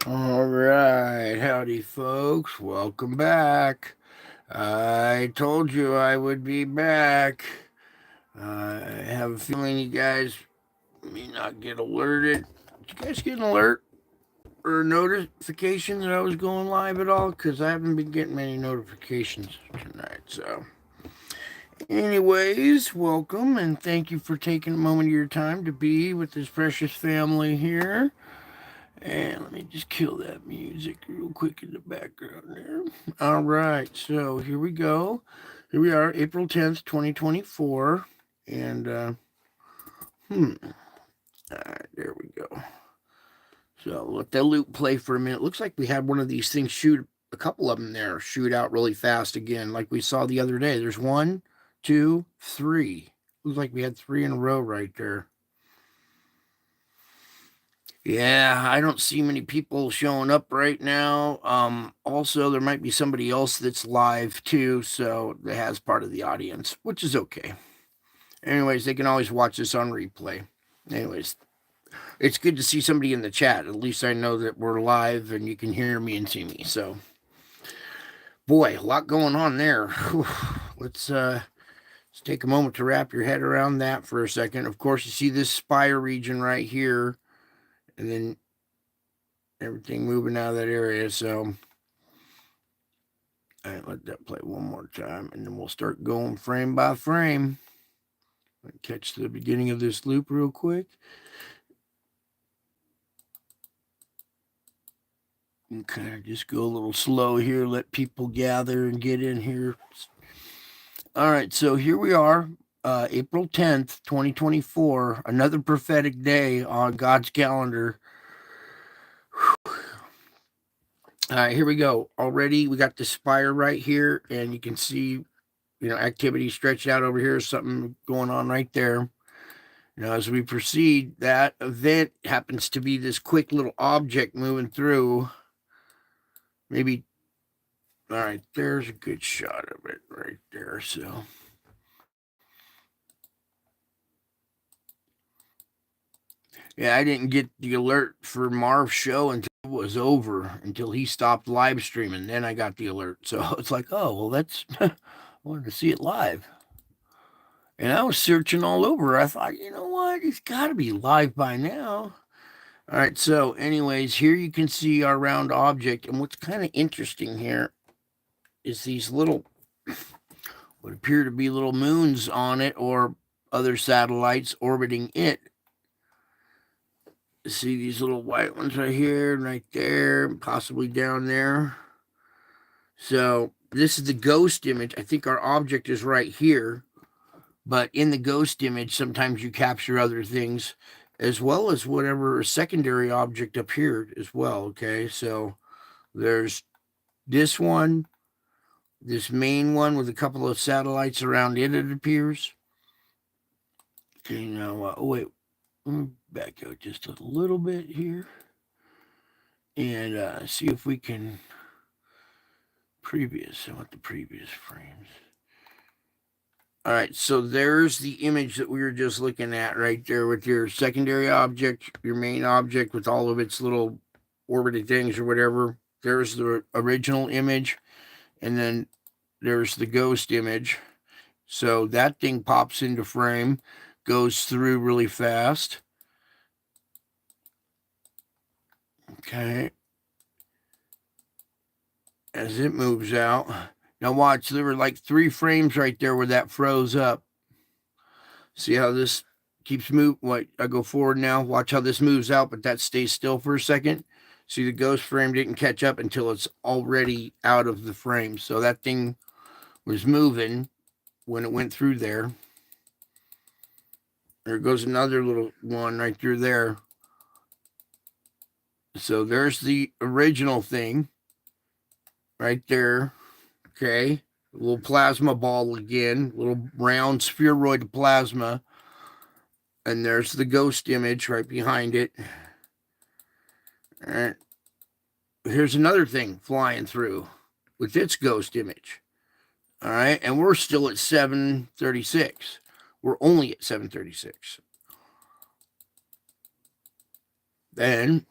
All right, howdy, folks. Welcome back. I told you I would be back. I have a feeling you guys may not get alerted. Did you guys get an alert or a notification that I was going live at all? Because I haven't been getting many notifications tonight. So, anyways, welcome and thank you for taking a moment of your time to be with this precious family here. And let me just kill that music real quick in the background there. All right, so here we go. Here we are, April 10th, 2024. And, all right, there we go. So let that loop play for a minute. Looks like we had one of these things shoot, a couple of them there, shoot out really fast again, like we saw the other day. There's one, two, three. Looks like we had three in a row right there. Yeah, I don't see many people showing up right now. Also, there might be somebody else that's live too, so that has part of the audience, which is okay. Anyways, they can always watch this on replay. Anyways, it's good to see somebody in the chat. At least I know that we're live and you can hear me and see me. So, boy, a lot going on there. Let's take a moment to wrap your head around that for a second. Of course, you see this spire region right here, and then everything moving out of that area. So, all right, let that play one more time, and then we'll start going frame by frame. Catch the beginning of this loop real quick. Okay, just go a little slow here, let people gather and get in here. All right, so here we are, April 10th, 2024, another prophetic day on God's calendar. All right, here we go. Already, we got the spire right here, and you can see, activity stretched out over here, something going on right there. Now, as we proceed, that event happens to be this quick little object moving through. Maybe, all right, there's a good shot of it right there. So, yeah, I didn't get the alert for Marv's show until it was over, until he stopped live streaming. Then I got the alert. So it's like, oh, well, that's, I wanted to see it live. And I was searching all over. I thought, you know what? It's got to be live by now. All right, so anyways, here you can see our round object, and what's kind of interesting here is these little, what appear to be little moons on it or other satellites orbiting it. See these little white ones right here, right there, possibly down there. So this is the ghost image. I think our object is right here, but in the ghost image, sometimes you capture other things as well as whatever secondary object up here as well. Okay, so there's this one, this main one with a couple of satellites around it, it appears. Okay, now, oh wait, let me back out just a little bit here and see if we can previous. I want the previous frames. All right, so there's the image that we were just looking at right there with your secondary object, your main object with all of its little orbited things or whatever. There's the original image, and then there's the ghost image. So that thing pops into frame, goes through really fast. Okay. As it moves out. Now watch, there were like 3 frames right there where that froze up. See how this keeps moving? What, I go forward now. Watch how this moves out, but that stays still for a second. See, the ghost frame didn't catch up until it's already out of the frame. So that thing was moving when it went through there. There goes another little one right through there. So there's the original thing right there. Okay. A little plasma ball again, little round spheroid plasma. And there's the ghost image right behind it. All right. Here's another thing flying through with its ghost image. All right. And we're still at 736. We're only at 736. Then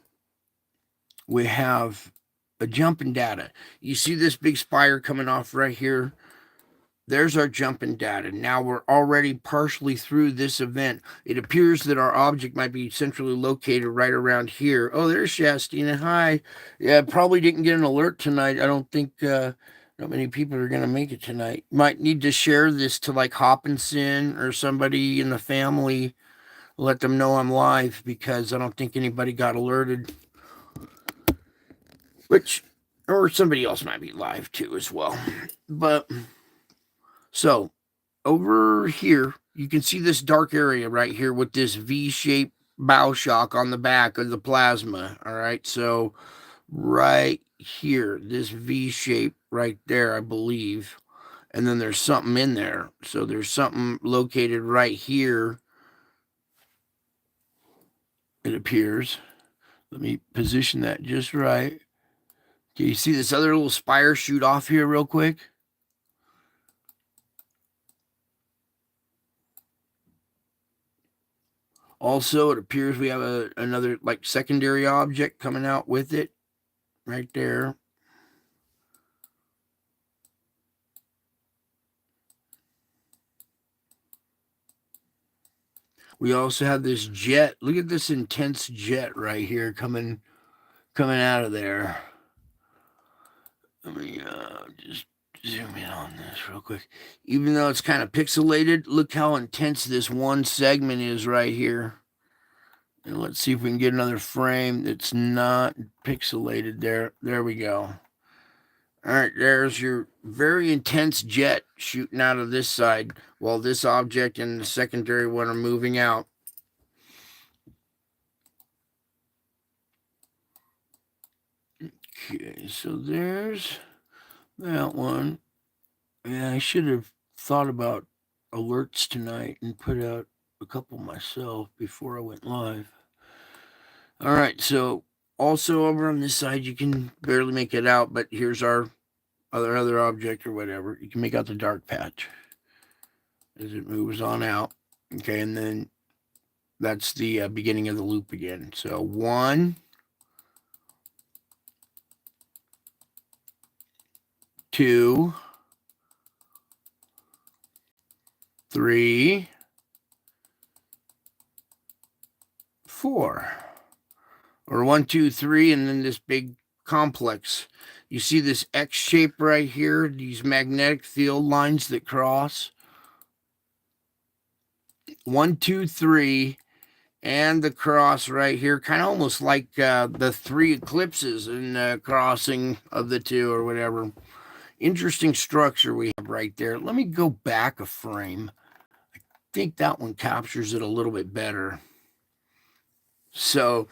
we have a jump in data. You see this big spire coming off right here? There's our jump in data. Now we're already partially through this event. It appears that our object might be centrally located right around here. Oh, there's Shastina. Hi. Yeah, probably didn't get an alert tonight. I don't think not many people are going to make it tonight. Might need to share this to like Hopkinson or somebody in the family. Let them know I'm live because I don't think anybody got alerted. Which, or somebody else might be live too as well. But, so over here, you can see this dark area right here with this V-shaped bow shock on the back of the plasma. All right, so right here, this V shape right there, I believe. And then there's something in there. So there's something located right here, it appears. Let me position that just right. Can you see this other little spire shoot off here real quick? Also, it appears we have another like secondary object coming out with it right there. We also have this jet. Look at this intense jet right here coming out of there. Let me just zoom in on this real quick. Even though it's kind of pixelated, look how intense this one segment is right here. And let's see if we can get another frame that's not pixelated there. There we go. All right, there's your very intense jet shooting out of this side while this object and the secondary one are moving out. Okay, so there's that one. Yeah, I should have thought about alerts tonight and put out a couple myself before I went live. All right, so also over on this side, you can barely make it out, but here's our other object or whatever. You can make out the dark patch as it moves on out. Okay, and then that's the beginning of the loop again. So 1, 2, 3, 4. Or 1, 2, 3, and then this big complex. You see this X shape right here, these magnetic field lines that cross. 1, 2, 3, and the cross right here, kind of almost like the 3 eclipses in the crossing of the 2 or whatever. Interesting structure we have right there. Let me go back a frame. I think that one captures it a little bit better. So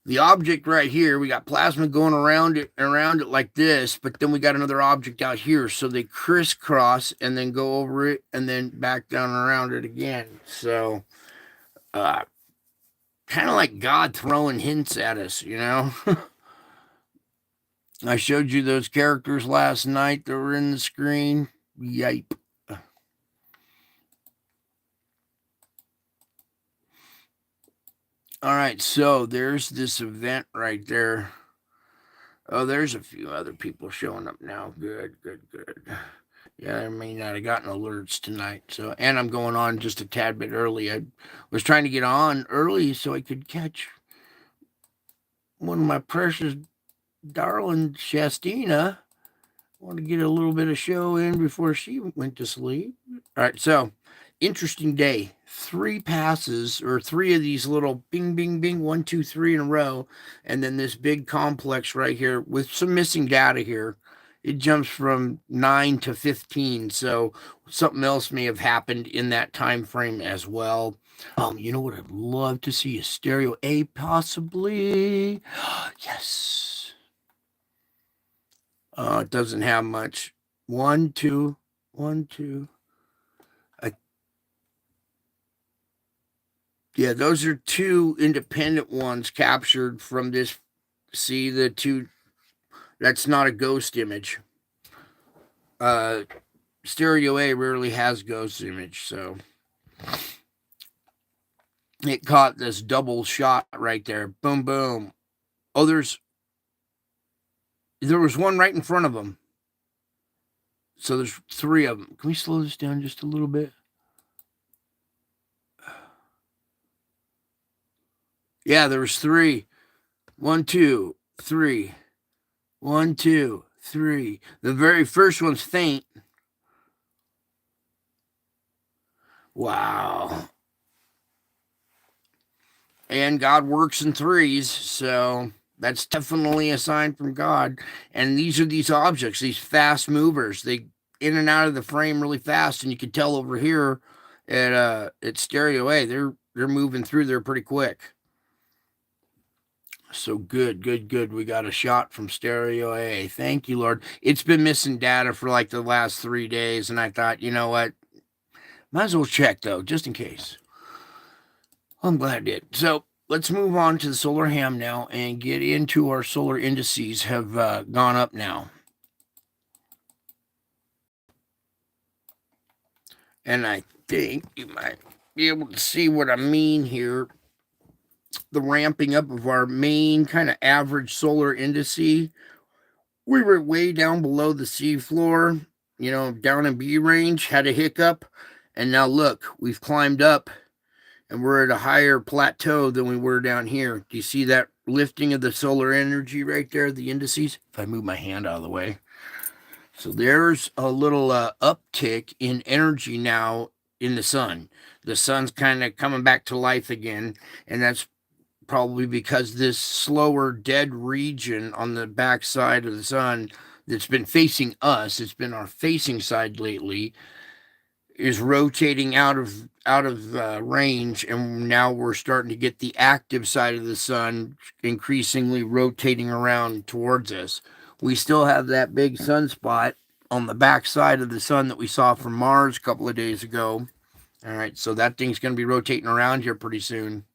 the object right here, we got plasma going around it like this, but then we got another object out here. So they crisscross and then go over it and then back down around it again. So kind of like God throwing hints at us, you know? I showed you those characters last night that were in the screen. Yipe. All right, so there's this event right there. Oh, there's a few other people showing up now. Good. Yeah, I may not have gotten alerts tonight. So, and I'm going on just a tad bit early. I was trying to get on early so I could catch one of my precious darling Shastina. I want to get a little bit of show in before she went to sleep. All right, so interesting day. 3 passes or 3 of these little bing, bing, bing, 1, 2, 3 in a row. And then this big complex right here with some missing data here. It jumps from 9 to 15. So something else may have happened in that time frame as well. You know what I'd love to see? A stereo A possibly. Yes. It doesn't have much. 1, 2, 1, 2. Yeah, those are 2 independent ones captured from this. See the 2. That's not a ghost image. Stereo A rarely has ghost image, so it caught this double shot right there. Boom, boom. Oh, there's There was one right in front of them. So there's 3 of them. Can we slow this down just a little bit? Yeah, there was 3. 1, 2, 3. 1, 2, 3. The very first one's faint. Wow. And God works in threes, so that's definitely a sign from God. And these are these objects, these fast movers. They in and out of the frame really fast, and you can tell over here at Stereo A, they're moving through there pretty quick. So good. We got a shot from Stereo A. Thank you, Lord. It's been missing data for like the last 3 days, and I thought, you know what? Might as well check though, just in case. I'm glad I did. So let's move on to the solar ham now and get into our solar indices have gone up now. And I think you might be able to see what I mean here. The ramping up of our main kind of average solar indice. We were way down below the seafloor, down in B range, had a hiccup. And now look, we've climbed up and we're at a higher plateau than we were down here. Do you see that lifting of the solar energy right there, the indices? If I move my hand out of the way. So there's a little uptick in energy now in the sun. The sun's kind of coming back to life again, and that's probably because this slower dead region on the back side of the sun that's been facing us, it's been our facing side lately, is rotating out of range, and now we're starting to get the active side of the sun increasingly rotating around towards us. We still have that big sunspot on the back side of the sun that we saw from Mars a couple of days ago. All right, so that thing's going to be rotating around here pretty soon.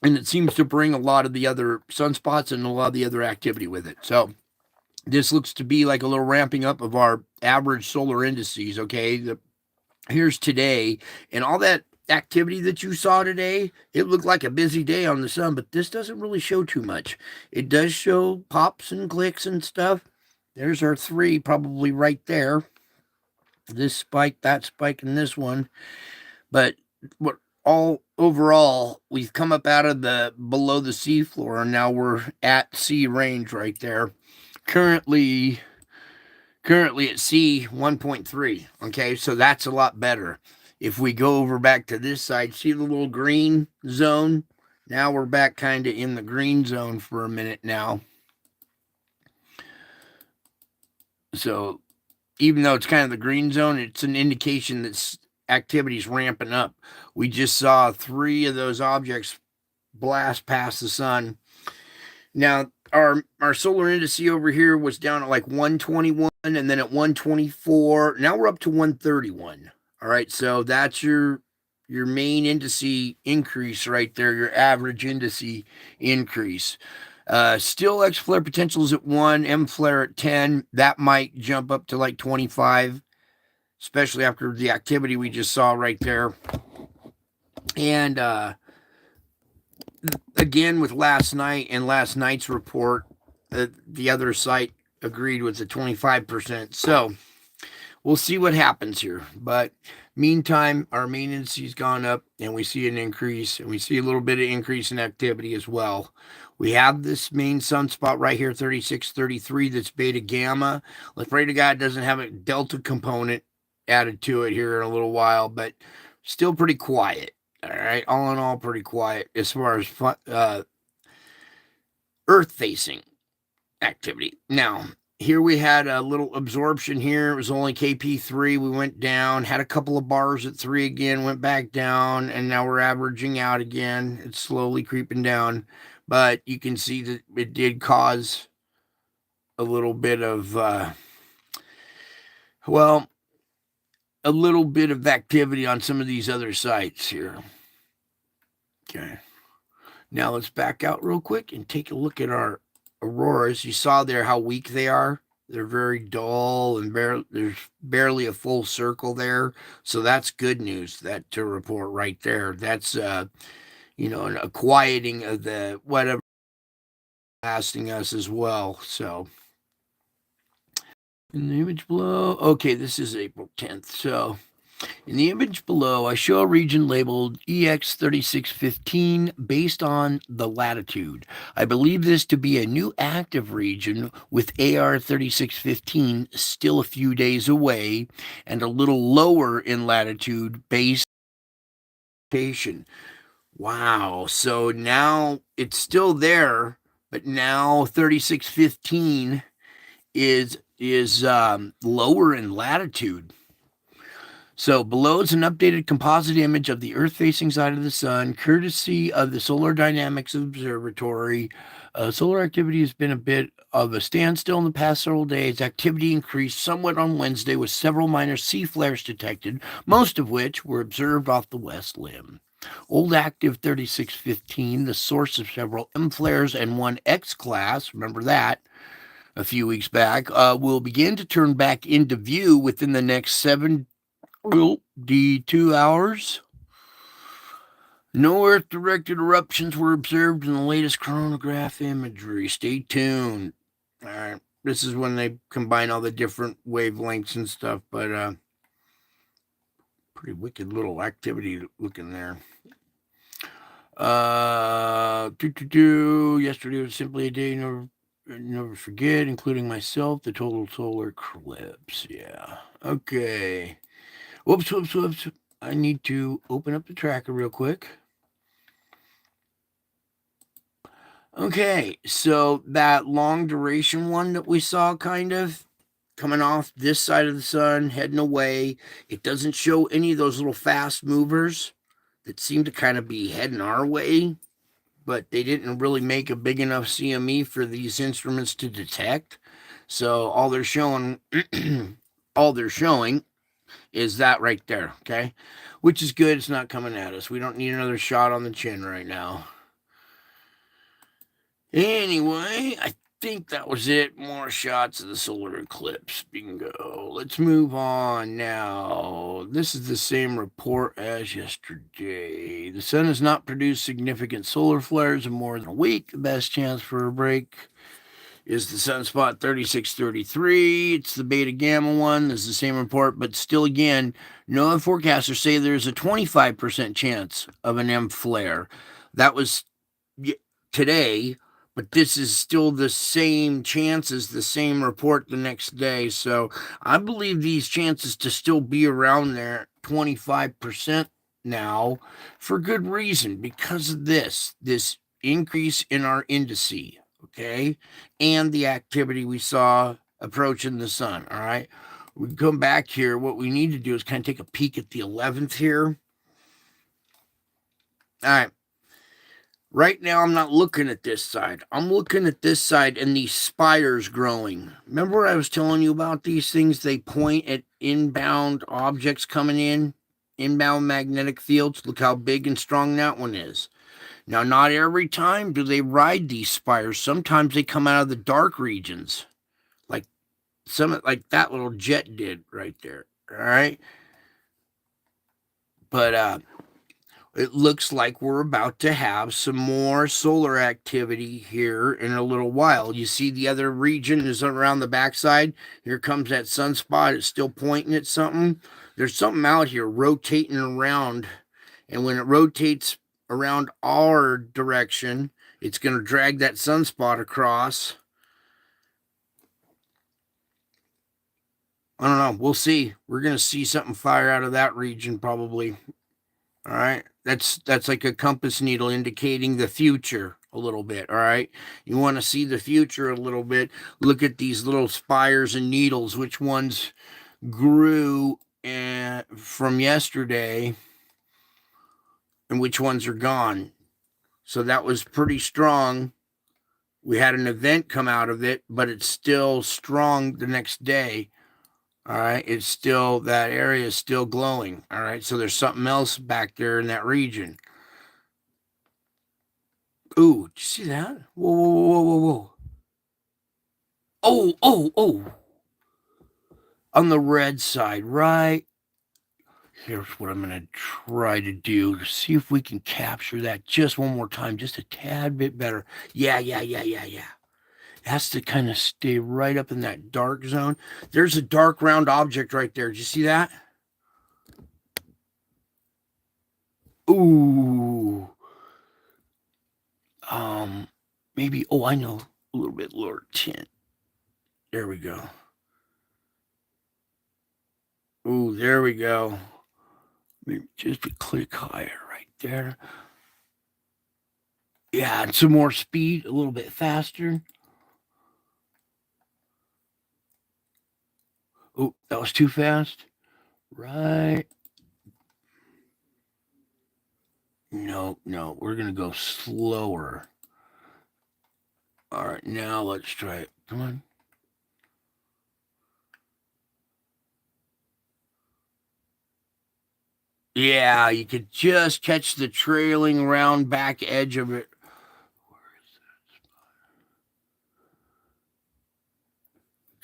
And it seems to bring a lot of the other sunspots and a lot of the other activity with it. So this looks to be like a little ramping up of our average solar indices, okay? Here's today, and all that activity that you saw today, it looked like a busy day on the sun, but this doesn't really show too much. It does show pops and clicks and stuff. There's our 3 probably right there. This spike, that spike, and this one. But what all overall, we've come up out of the below the seafloor, and now we're at sea range right there. Currently at sea 1.3. Okay, so that's a lot better. If we go over back to this side, see the little green zone? Now we're back kind of in the green zone for a minute now. So even though it's kind of the green zone, it's an indication that activity's ramping up. We just saw 3 of those objects blast past the sun. Now, our solar indice over here was down at like 121 and then at 124. Now we're up to 131. All right, so that's your main indice increase right there, your average indice increase. Still X flare potential is at 1, M flare at 10. That might jump up to like 25, especially after the activity we just saw right there. And again, with last night and last night's report, the other site agreed with the 25%. So we'll see what happens here. But meantime, our main indice's gone up, and we see an increase, and we see a little bit of increase in activity as well. We have this main sunspot right here, 3633, that's beta gamma. Let's pray to God it doesn't have a delta component added to it here in a little while, but still pretty quiet. All right, all in all, pretty quiet as far as Earth-facing activity. Now, here we had a little absorption here. It was only KP3. We went down, had a couple of bars at 3 again, went back down, and now we're averaging out again. It's slowly creeping down, but you can see that it did cause a little bit of, a little bit of activity on some of these other sites here. Okay. Now let's back out real quick and take a look at our auroras. You saw there how weak they are. They're very dull, and there's barely a full circle there. So that's good news that to report right there. That's, a quieting of the whatever blasting us as well. So in the image below, okay, this is April 10th. So in the image below, I show a region labeled EX3615 based on the latitude. I believe this to be a new active region with AR3615 still a few days away and a little lower in latitude based on location. Wow. So now it's still there, but now 3615 is lower in latitude. So below is an updated composite image of the Earth-facing side of the sun, courtesy of the Solar Dynamics Observatory. Solar activity has been a bit of a standstill in the past several days. Activity increased somewhat on Wednesday with several minor C flares detected, most of which were observed off the west limb. Old active 3615, the source of several M flares and one X class, remember that, a few weeks back, will begin to turn back into view within the next 2 hours. No Earth-directed eruptions were observed in the latest coronagraph imagery. Stay tuned. All right, this is when they combine all the different wavelengths and stuff, but pretty wicked little activity looking there. Yesterday was simply a day never forget, including myself, the total solar eclipse. Yeah. Okay. Whoops. I need to open up the tracker real quick. Okay, so that long duration one that we saw kind of coming off this side of the sun, heading away, it doesn't show any of those little fast movers that seem to kind of be heading our way, but they didn't really make a big enough CME for these instruments to detect. So all they're showing is that right there, okay? Which is good. It's not coming at us. We don't need another shot on the chin right now. Anyway, I think that was it. More shots of the solar eclipse. Bingo. Let's move on now. This is the same report as yesterday. The sun has not produced significant solar flares in more than a week. The best chance for a break is the sunspot 3633. It's the beta gamma one. This is the same report, but still, again, no forecasters say there's a 25% chance of an M flare. That was today, but this is still the same chances, the same report the next day. So I believe these chances to still be around there 25% now for good reason, because of this increase in our indices, okay, and the activity we saw approaching the sun. All right, we come back here. What we need to do is kind of take a peek at the 11th here. All right. Right now, I'm not looking at this side. I'm looking at this side and these spires growing. Remember I was telling you about these things? They point at inbound objects coming in, inbound magnetic fields. Look how big and strong that one is. Now, not every time do they ride these spires. Sometimes they come out of the dark regions, like that little jet did right there. All right, but it looks like we're about to have some more solar activity here in a little while. You see the other region is around the backside. Here comes that sunspot. It's still pointing at something. There's something out here rotating around. And when it rotates around our direction, it's going to drag that sunspot across. I don't know. We'll see. We're going to see something fire out of that region probably. All right. That's like a compass needle indicating the future a little bit. All right. You want to see the future a little bit. Look at these little spires and needles. Which ones grew from yesterday and which ones are gone. So that was pretty strong. We had an event come out of it, but it's still strong the next day. All right, it's still, that area is still glowing. All right, so there's something else back there in that region. Ooh, did you see that? Whoa. Oh. On the red side, right Here's what I'm going to try to do. See if we can capture that just one more time, just a tad bit better. Yeah. It has to kind of stay right up in that dark zone. There's a dark round object right there. Did you see that? Ooh. Maybe, oh, I know, a little bit lower tint. There we go. Ooh, there we go. Maybe just a click higher right there. Yeah, and some more speed, a little bit faster. Oh, that was too fast. Right. No, we're going to go slower. All right, now let's try it. Come on. Yeah, you could just catch the trailing round back edge of it. Where is that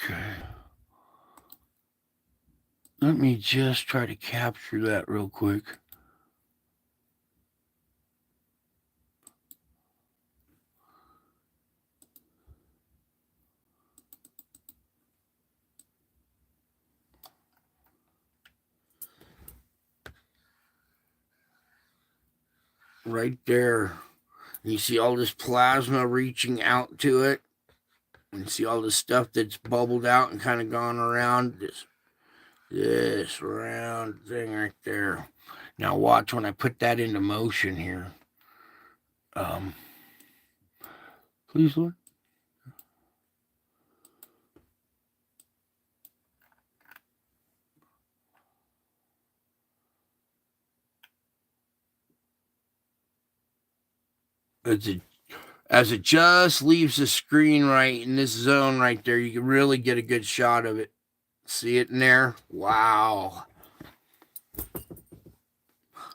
spot? Okay. Let me just try to capture that real quick. Right there. You see all this plasma reaching out to it. And see all the stuff that's bubbled out and kind of gone around this round thing right there. Now watch when I put that into motion here. Please, Lord. As it just leaves the screen right in this zone right there, you can really get a good shot of it. See it in there? Wow.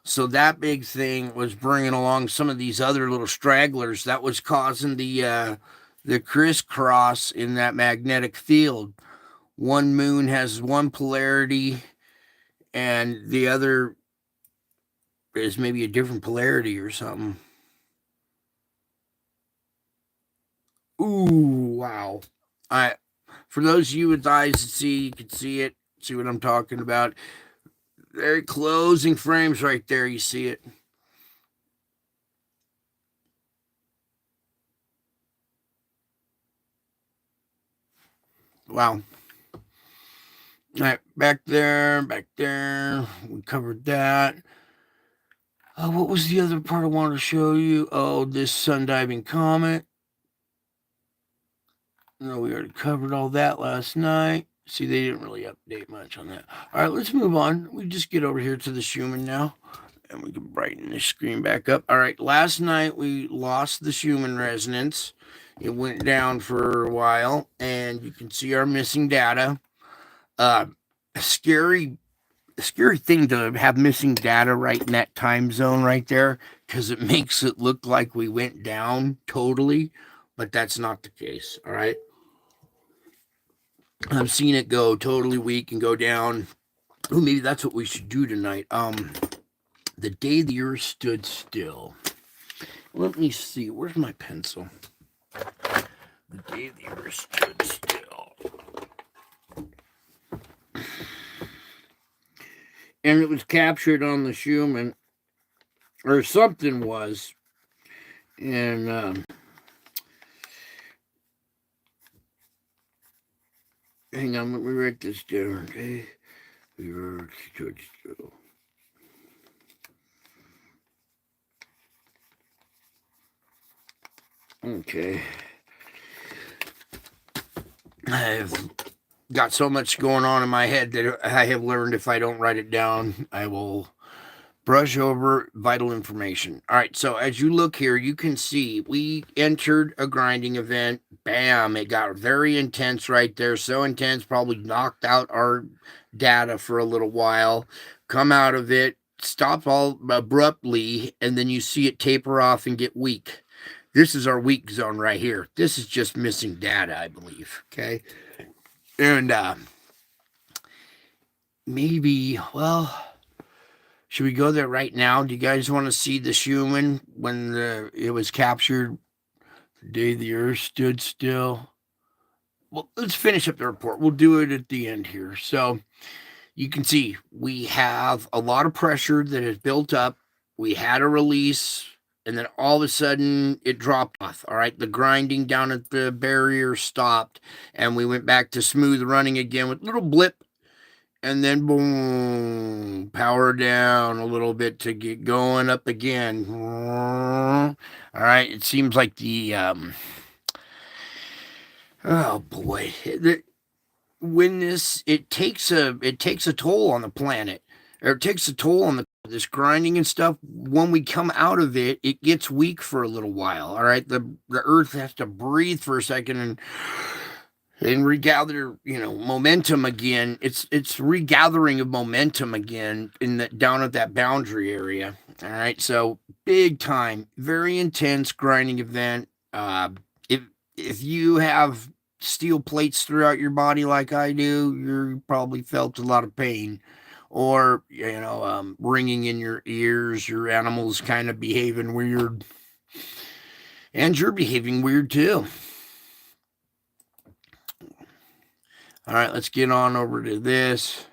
So that big thing was bringing along some of these other little stragglers that was causing the crisscross in that magnetic field. One moon has one polarity and the other is maybe a different polarity or something. Ooh, wow. For those of you with eyes to see, you can see it, see what I'm talking about. Very closing frames right there, you see it. Wow. All right, back there. We covered that. What was the other part I wanted to show you? Oh, this sun diving comet. No, we already covered all that last night. See, they didn't really update much on that. All right, let's move on. We just get over here to the Schumann now, and we can brighten the screen back up. All right, last night we lost the Schumann resonance. It went down for a while, and you can see our missing data. A scary thing to have missing data right in that time zone right there, because it makes it look like we went down totally, but that's not the case. All right. I've seen it go totally weak and go down. Oh, maybe that's what we should do tonight. The day the earth stood still. Let me see. Where's my pencil? The day the earth stood still. And it was captured on the Schumann, or something was. And hang on, let me write this down. Okay, the earth stood still. Okay. I've got so much going on in my head that I have learned if I don't write it down, I will brush over vital information. All right, so as you look here, you can see we entered a grinding event. Bam, it got very intense right there. So intense, probably knocked out our data for a little while. Come out of it, stop all abruptly, and then you see it taper off and get weak. This is our weak zone right here. This is just missing data, I believe. Okay. And maybe, well, Should we go there right now? Do you guys want to see the Schumann when it was captured? The day the Earth stood still. Well, let's finish up the report. We'll do it at the end here. So you can see we have a lot of pressure that has built up. We had a release, and then all of a sudden it dropped off. All right, the grinding down at the barrier stopped, and we went back to smooth running again with a little blip, and then boom, power down a little bit to get going up again. All right, it seems like the oh boy, when it takes a toll on the planet, or it takes a toll on this grinding and stuff. When we come out of it, it gets weak for a little while. All right, the Earth has to breathe for a second and regather, momentum again. It's regathering of momentum again down at that boundary area. All right, so big time, very intense grinding event. If you have steel plates throughout your body like I do, you probably felt a lot of pain, or ringing in your ears. Your animal's kind of behaving weird, and you're behaving weird too. All right, let's get on over to this.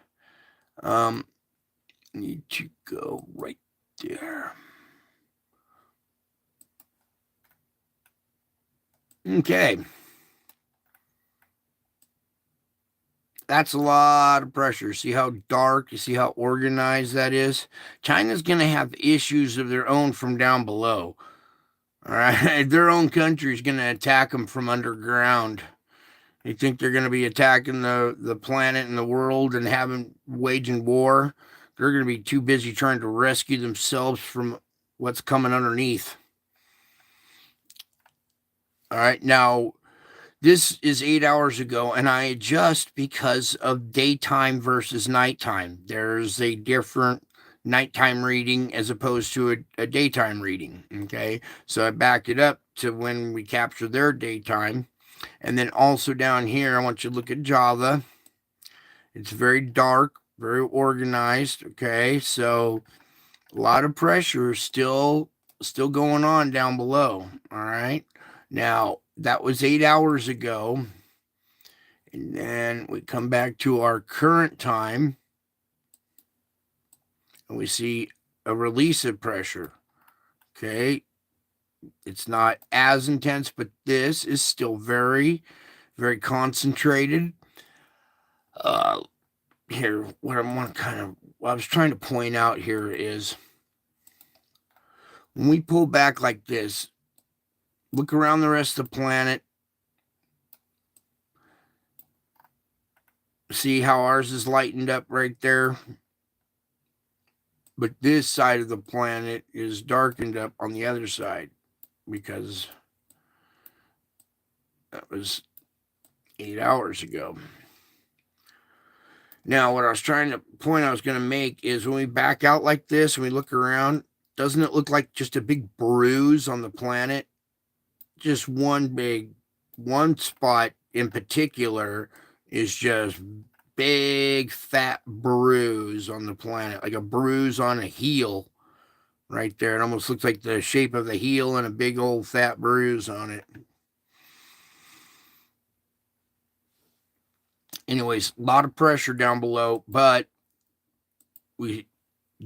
Need to go right there. Okay. That's a lot of pressure. See how dark? You see how organized that is? China's going to have issues of their own from down below. All right. Their own country is going to attack them from underground. They think they're going to be attacking the planet and the world and waging war. They're going to be too busy trying to rescue themselves from what's coming underneath. All right. Now, this is 8 hours ago, and I adjust because of daytime versus nighttime. There's a different nighttime reading as opposed to a daytime reading. Okay. So I backed it up to when we capture their daytime. And then also down here, I want you to look at Java. It's very dark, very organized. Okay, so a lot of pressure still going on down below. All right, now that was 8 hours ago, and then we come back to our current time, and we see a release of pressure. Okay, it's not as intense, but this is still very, very concentrated. Here, what I was trying to point out here is when we pull back like this, look around the rest of the planet, see how ours is lightened up right there, but this side of the planet is darkened up on the other side because that was 8 hours ago. Now, what I was trying to point I was going to make is when we back out like this and we look around, doesn't it look like just a big bruise on the planet? Just one spot in particular is just big fat bruise on the planet, like a bruise on a heel right there. It almost looks like the shape of the heel and a big old fat bruise on it. Anyways, a lot of pressure down below, but we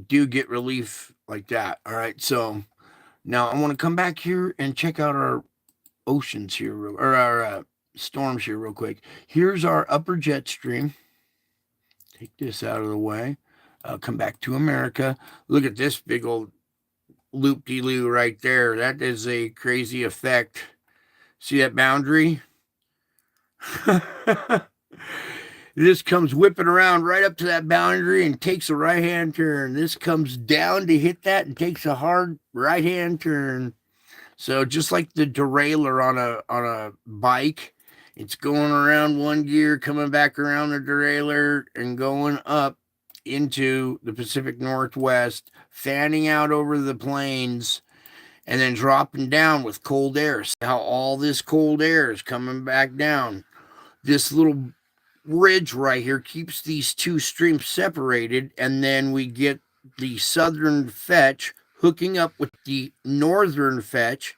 do get relief like that. All right, so now I want to come back here and check out our oceans here, or our storms here real quick. Here's our upper jet stream. Take this out of the way. Come back to America. Look at this big old loop-de-loo right there. That is a crazy effect. See that boundary? This comes whipping around right up to that boundary and takes a right-hand turn. This comes down to hit that and takes a hard right-hand turn. So just like the derailleur on a bike, it's going around one gear, coming back around the derailleur and going up into the Pacific Northwest, fanning out over the plains, and then dropping down with cold air. See how all this cold air is coming back down. This little ridge right here keeps these two streams separated, and then we get the southern fetch hooking up with the northern fetch,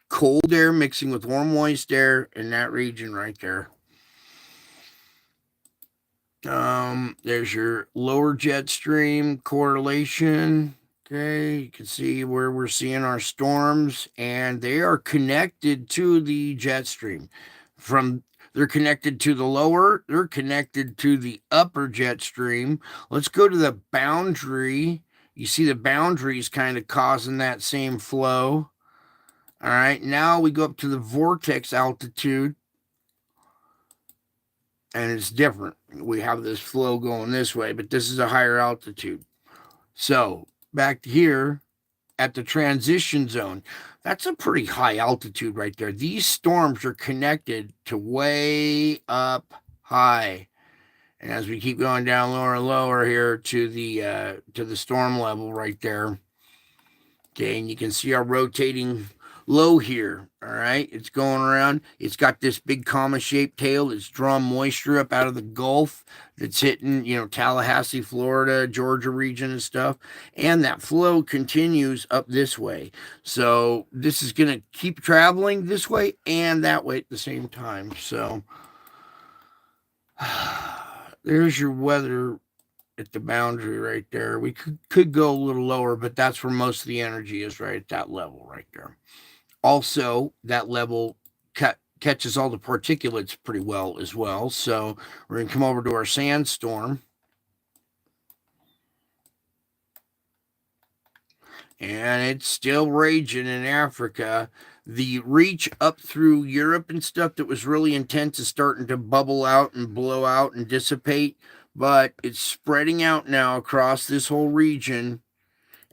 cold air mixing with warm, moist air in that region right there. There's your lower jet stream correlation. Okay, you can see where we're seeing our storms, and they are connected to the jet stream. They're connected to the lower, they're connected to the upper jet stream. Let's go to the boundary. You see the boundaries kind of causing that same flow. All right, now we go up to the vortex altitude, and it's different. We have this flow going this way, but this is a higher altitude. So back here at the transition zone, that's a pretty high altitude right there. These storms are connected to way up high. And as we keep going down lower and lower here to the storm level right there, okay, and you can see our rotating low here. All right, it's going around. It's got this big comma-shaped tail that's drawing moisture up out of the Gulf that's hitting, Tallahassee, Florida, Georgia region and stuff. And that flow continues up this way. So this is going to keep traveling this way and that way at the same time. So there's your weather at the boundary right there. We could go a little lower, but that's where most of the energy is, right at that level right there. Also, that level catches all the particulates pretty well as well. So we're going to come over to our sandstorm. And it's still raging in Africa. The reach up through Europe and stuff that was really intense is starting to bubble out and blow out and dissipate. But it's spreading out now across this whole region.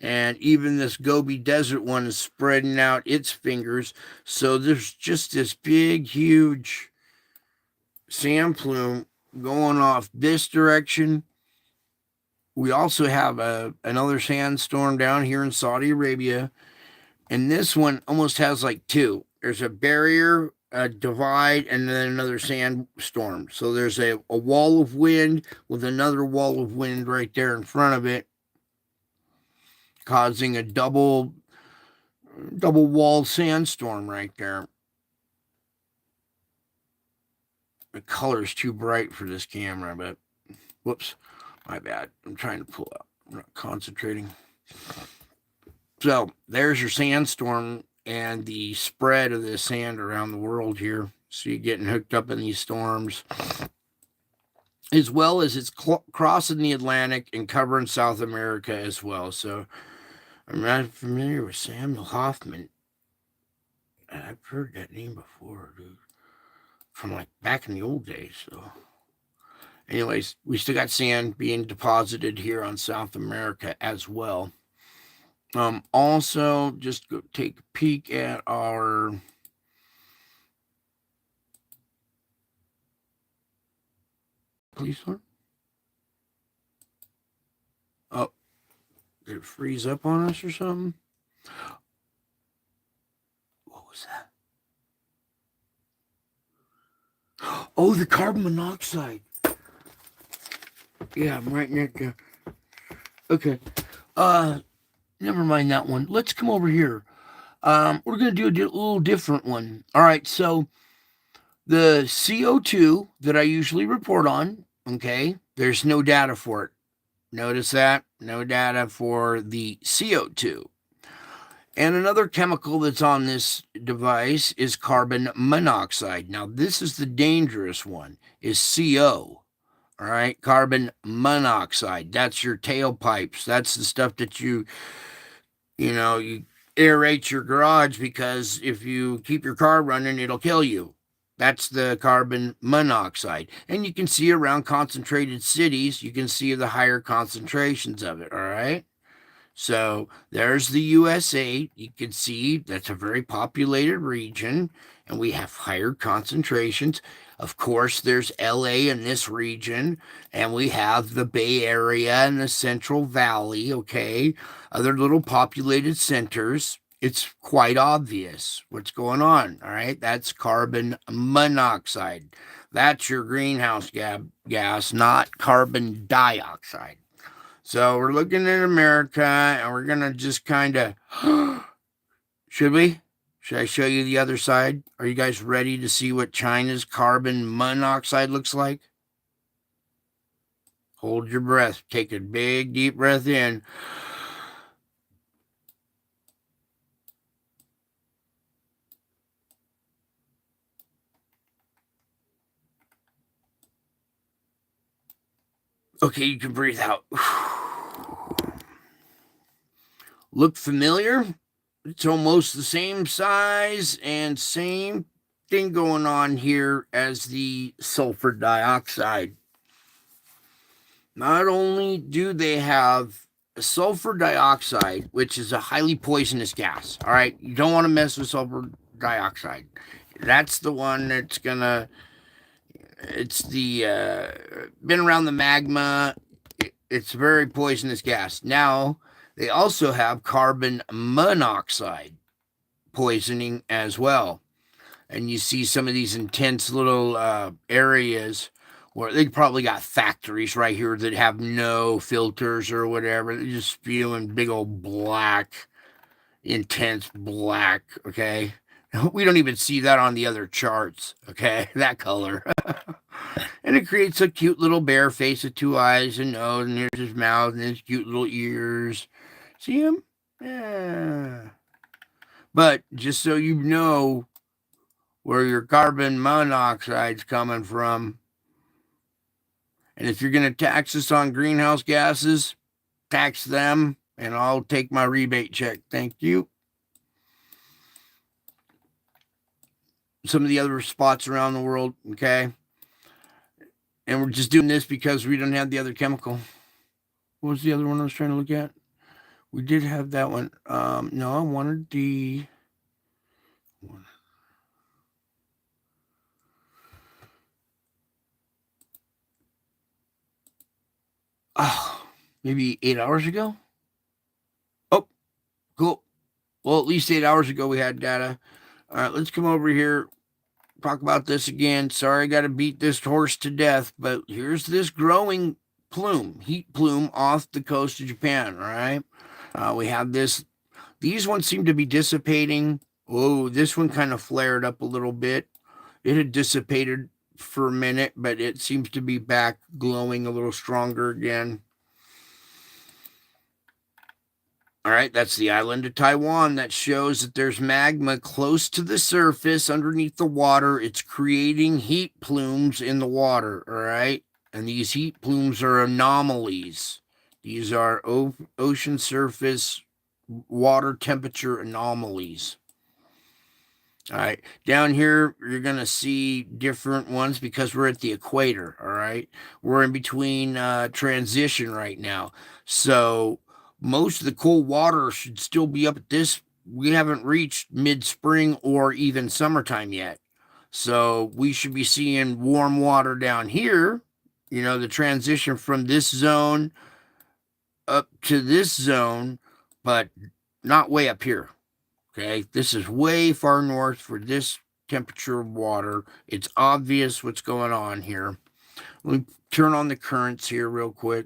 And even this Gobi Desert one is spreading out its fingers. So there's just this big, huge sand plume going off this direction. We also have another sandstorm down here in Saudi Arabia. And this one almost has like two. There's a barrier, a divide, and then another sandstorm. So there's a wall of wind with another wall of wind right there in front of it, causing a double wall sandstorm right there. The color's too bright for this camera, but whoops, my bad. I'm trying to pull out. I'm not concentrating. So there's your sandstorm and the spread of the sand around the world here. So you're getting hooked up in these storms, as well as it's crossing the Atlantic and covering South America as well. So I'm not familiar with Samuel Hoffman. I've heard that name before, dude, from like back in the old days. So anyways, we still got sand being deposited here on South America as well. Also, just go take a peek at our police form. Oh, did it freeze up on us or something? What was that? Oh, the carbon monoxide. Yeah, I'm writing it down. Okay. Never mind that one. Let's come over here. We're going to do a little different one. All right, so the CO2 that I usually report on, okay, there's no data for it. Notice that? No data for the CO2. And another chemical that's on this device is carbon monoxide. Now, this is the dangerous one, is CO. All right, carbon monoxide. That's your tailpipes. That's the stuff that you aerate your garage, because if you keep your car running, it'll kill you. That's the carbon monoxide. And you can see around concentrated cities, you can see the higher concentrations of it, all right? So there's the USA. You can see that's a very populated region, and we have higher concentrations. Of course, there's LA in this region, and we have the Bay Area and the Central Valley, okay? Other little populated centers. It's quite obvious what's going on, all right? That's carbon monoxide. That's your greenhouse gas, not carbon dioxide. So we're looking at America, and we're going to just kind of, should we? Should I show you the other side? Are you guys ready to see what China's carbon monoxide looks like? Hold your breath. Take a big, deep breath in. Okay, you can breathe out. Look familiar? It's almost the same size and same thing going on here as the sulfur dioxide. Not only do they have sulfur dioxide, which is a highly poisonous gas. All right, you don't want to mess with sulfur dioxide. That's the one that's gonna. It's the been around the magma. It's a very poisonous gas. Now they also have carbon monoxide poisoning as well. And you see some of these intense little areas where they probably got factories right here that have no filters or whatever. They're just spewing big old black, intense black. Okay. We don't even see that on the other charts. Okay. That color. And it creates a cute little bear face with two eyes and nose, and here's his mouth and his cute little ears. See him? Yeah. But just so you know where your carbon monoxide's coming from, and if you're going to tax us on greenhouse gases, tax them, and I'll take my rebate check. Thank you. Some of the other spots around the world, okay? And we're just doing this because we don't have the other chemical. What was the other one I was trying to look at? We did have that one. No, I wanted the one. Oh, maybe 8 hours ago. Oh, cool. Well, at least 8 hours ago we had data. All right, let's come over here, talk about this again. Sorry, I got to beat this horse to death, but here's this growing plume, heat plume off the coast of Japan. All right, we have this. These ones seem to be dissipating. Oh, this one kind of flared up a little bit. It had dissipated for a minute, but it seems to be back glowing a little stronger again. All right, that's the island of Taiwan. That shows that there's magma close to the surface underneath the water. It's creating heat plumes in the water, all right? And these heat plumes are anomalies. These are ocean surface water temperature anomalies. All right, down here, you're going to see different ones because we're at the equator, all right? We're in between transition right now. So most of the cold water should still be up at this. We haven't reached mid-spring or even summertime yet. So we should be seeing warm water down here, the transition from this zone up to this zone, but not way up here. Okay, this is way far north for this temperature of water. It's obvious what's going on here. Let me turn on the currents here real quick.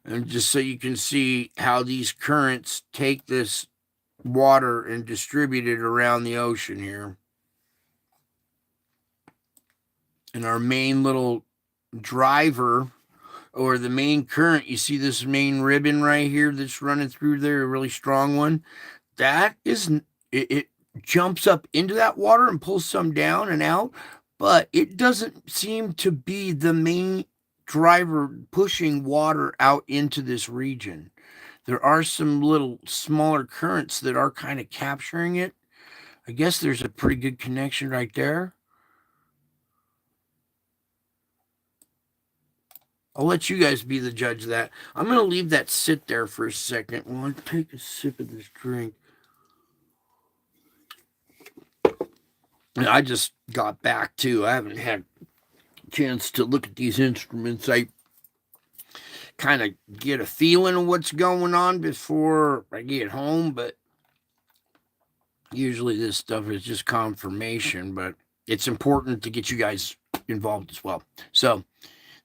And just so you can see how these currents take this water and distribute it around the ocean here. And our main little driver, or the main current, you see this main ribbon right here that's running through there, a really strong one. That is, it jumps up into that water and pulls some down and out, but it doesn't seem to be the main driver pushing water out into this region. There are some little smaller currents that are kind of capturing it. I guess there's a pretty good connection right there. I'll let you guys be the judge of that. I'm going to leave that sit there for a second while I take a sip of this drink. And I just got back too. I haven't had a chance to look at these instruments. I kind of get a feeling of what's going on before I get home, but usually this stuff is just confirmation, but it's important to get you guys involved as well. So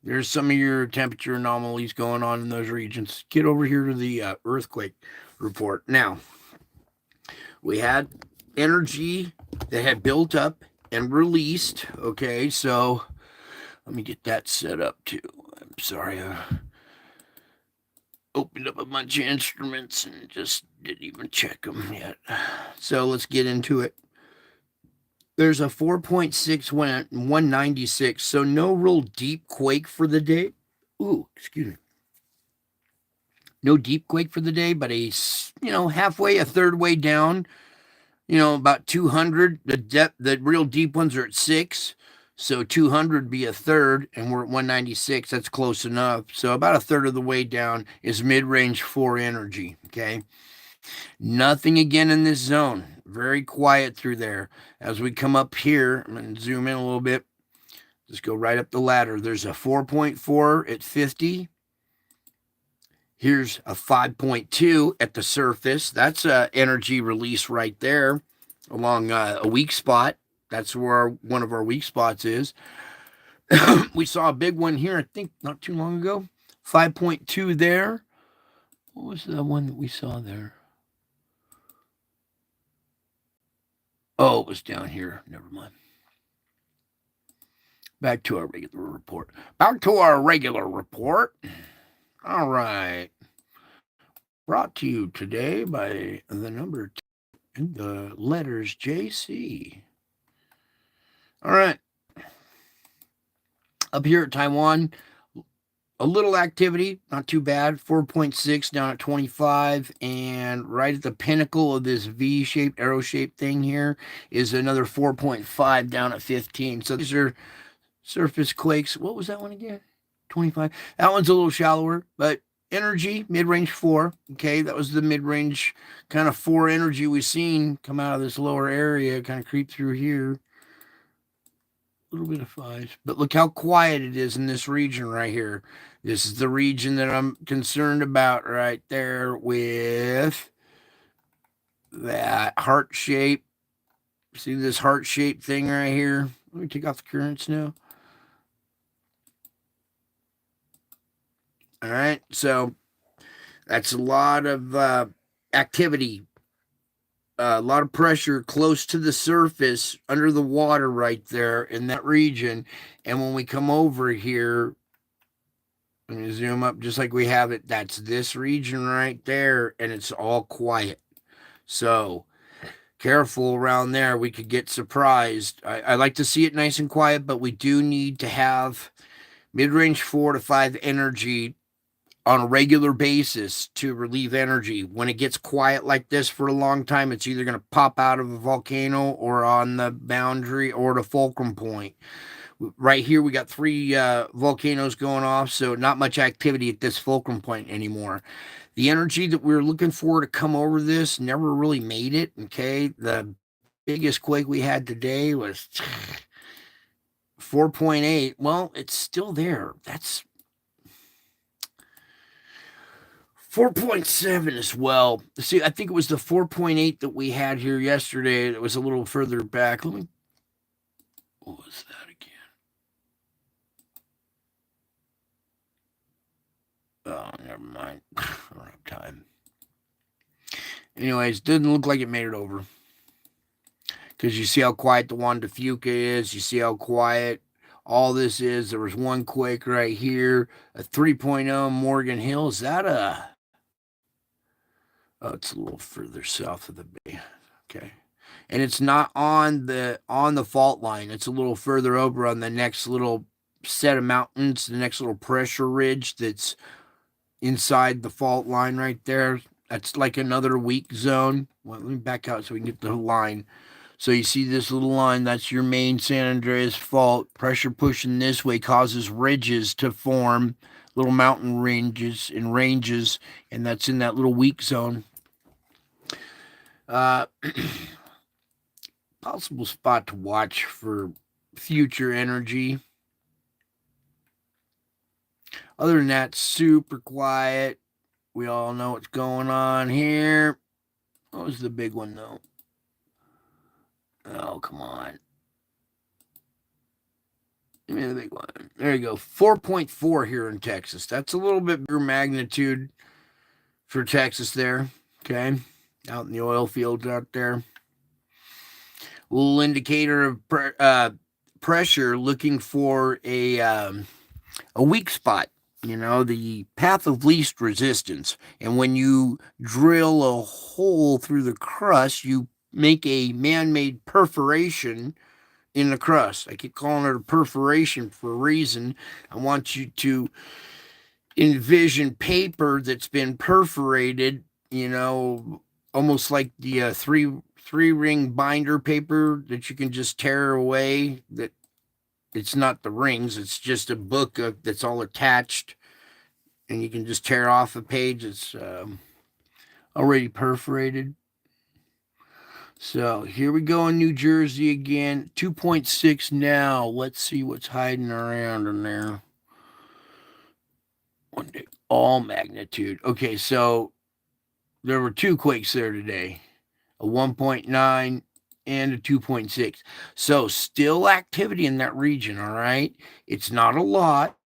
There's some of your temperature anomalies going on in those regions. Get over here to the earthquake report. Now, we had energy that had built up and released. Okay, so let me get that set up too. I'm sorry, I opened up a bunch of instruments and just didn't even check them yet. So let's get into it. There's a 4.6 196, so no real deep quake for the day. Ooh, excuse me. No deep quake for the day, but halfway, a third way down, about 200. The real deep ones are at 6. So 200 be a third, and we're at 196. That's close enough. So about a third of the way down is mid-range 4 energy, okay? Nothing again in this zone. Very quiet through there. As we come up here, I'm going to zoom in a little bit. Just go right up the ladder. There's a 4.4 at 50. Here's a 5.2 at the surface. That's a energy release right there along a weak spot. That's where one of our weak spots is. We saw a big one here, I think, not too long ago. 5.2 there. What was the one that we saw there? Oh, it was down here. Never mind. Back to our regular report. All right. Brought to you today by the number and the letters JC. All right. Up here at Taiwan, a little activity, not too bad. 4.6 down at 25. And right at the pinnacle of this V-shaped, arrow-shaped thing here is another 4.5 down at 15. So these are surface quakes. What was that one again? 25. That one's a little shallower, but energy, mid-range 4. Okay, that was the mid-range kind of 4 energy we've seen come out of this lower area, kind of creep through here. A little bit of 5. But look how quiet it is in this region right here. This is the region that I'm concerned about right there with that heart shape. See this heart shape thing right here? Let me take off the currents now. All right, so that's a lot of activity, a lot of pressure close to the surface under the water right there in that region. And when we come over here, let me zoom up just like we have it. That's this region right there, and it's all quiet. So careful around there. We could get surprised. I like to see it nice and quiet, but we do need to have mid-range 4 to 5 energy on a regular basis to relieve energy. When it gets quiet like this for a long time, it's either going to pop out of a volcano or on the boundary or the fulcrum point. Right here, we got 3 volcanoes going off, so not much activity at this fulcrum point anymore. The energy that we were looking for to come over this never really made it, okay? The biggest quake we had today was 4.8. Well, it's still there. That's 4.7 as well. See, I think it was the 4.8 that we had here yesterday that was a little further back. What was that again? Oh, never mind. I don't have time. Anyways, didn't look like it made it over. Because you see how quiet the Juan de Fuca is. You see how quiet all this is. There was one quake right here. A 3.0 Morgan Hill. Is that a... Oh, it's a little further south of the bay. Okay. And it's not on the fault line. It's a little further over on the next little set of mountains, the next little pressure ridge that's inside the fault line right there. That's like another weak zone. Well, let me back out so we can get the line. So you see this little line, that's your main San Andreas fault. Pressure pushing this way causes ridges to form, little mountain ranges, and that's in that little weak zone. Possible spot to watch for future energy. Other than that, super quiet. We all know what's going on here. What was the big one, though? Oh, come on. Give me the big one. There you go. 4.4 here in Texas. That's a little bit bigger magnitude for Texas there. Okay. Out in the oil fields out there. A little indicator of pressure, looking for a weak spot, the path of least resistance. And when you drill a hole through the crust, you make a man-made perforation in the crust. I keep calling it a perforation for a reason. I want you to envision paper that's been perforated, almost like the three ring binder paper that you can just tear away. That it's not the rings; it's just a book that's all attached, and you can just tear off a page. It's already perforated. So here we go in New Jersey again. 2.6 now. Let's see what's hiding around in there. All magnitude. Okay, so there were two quakes there today, a 1.9 and a 2.6. So still activity in that region, all right? It's not a lot,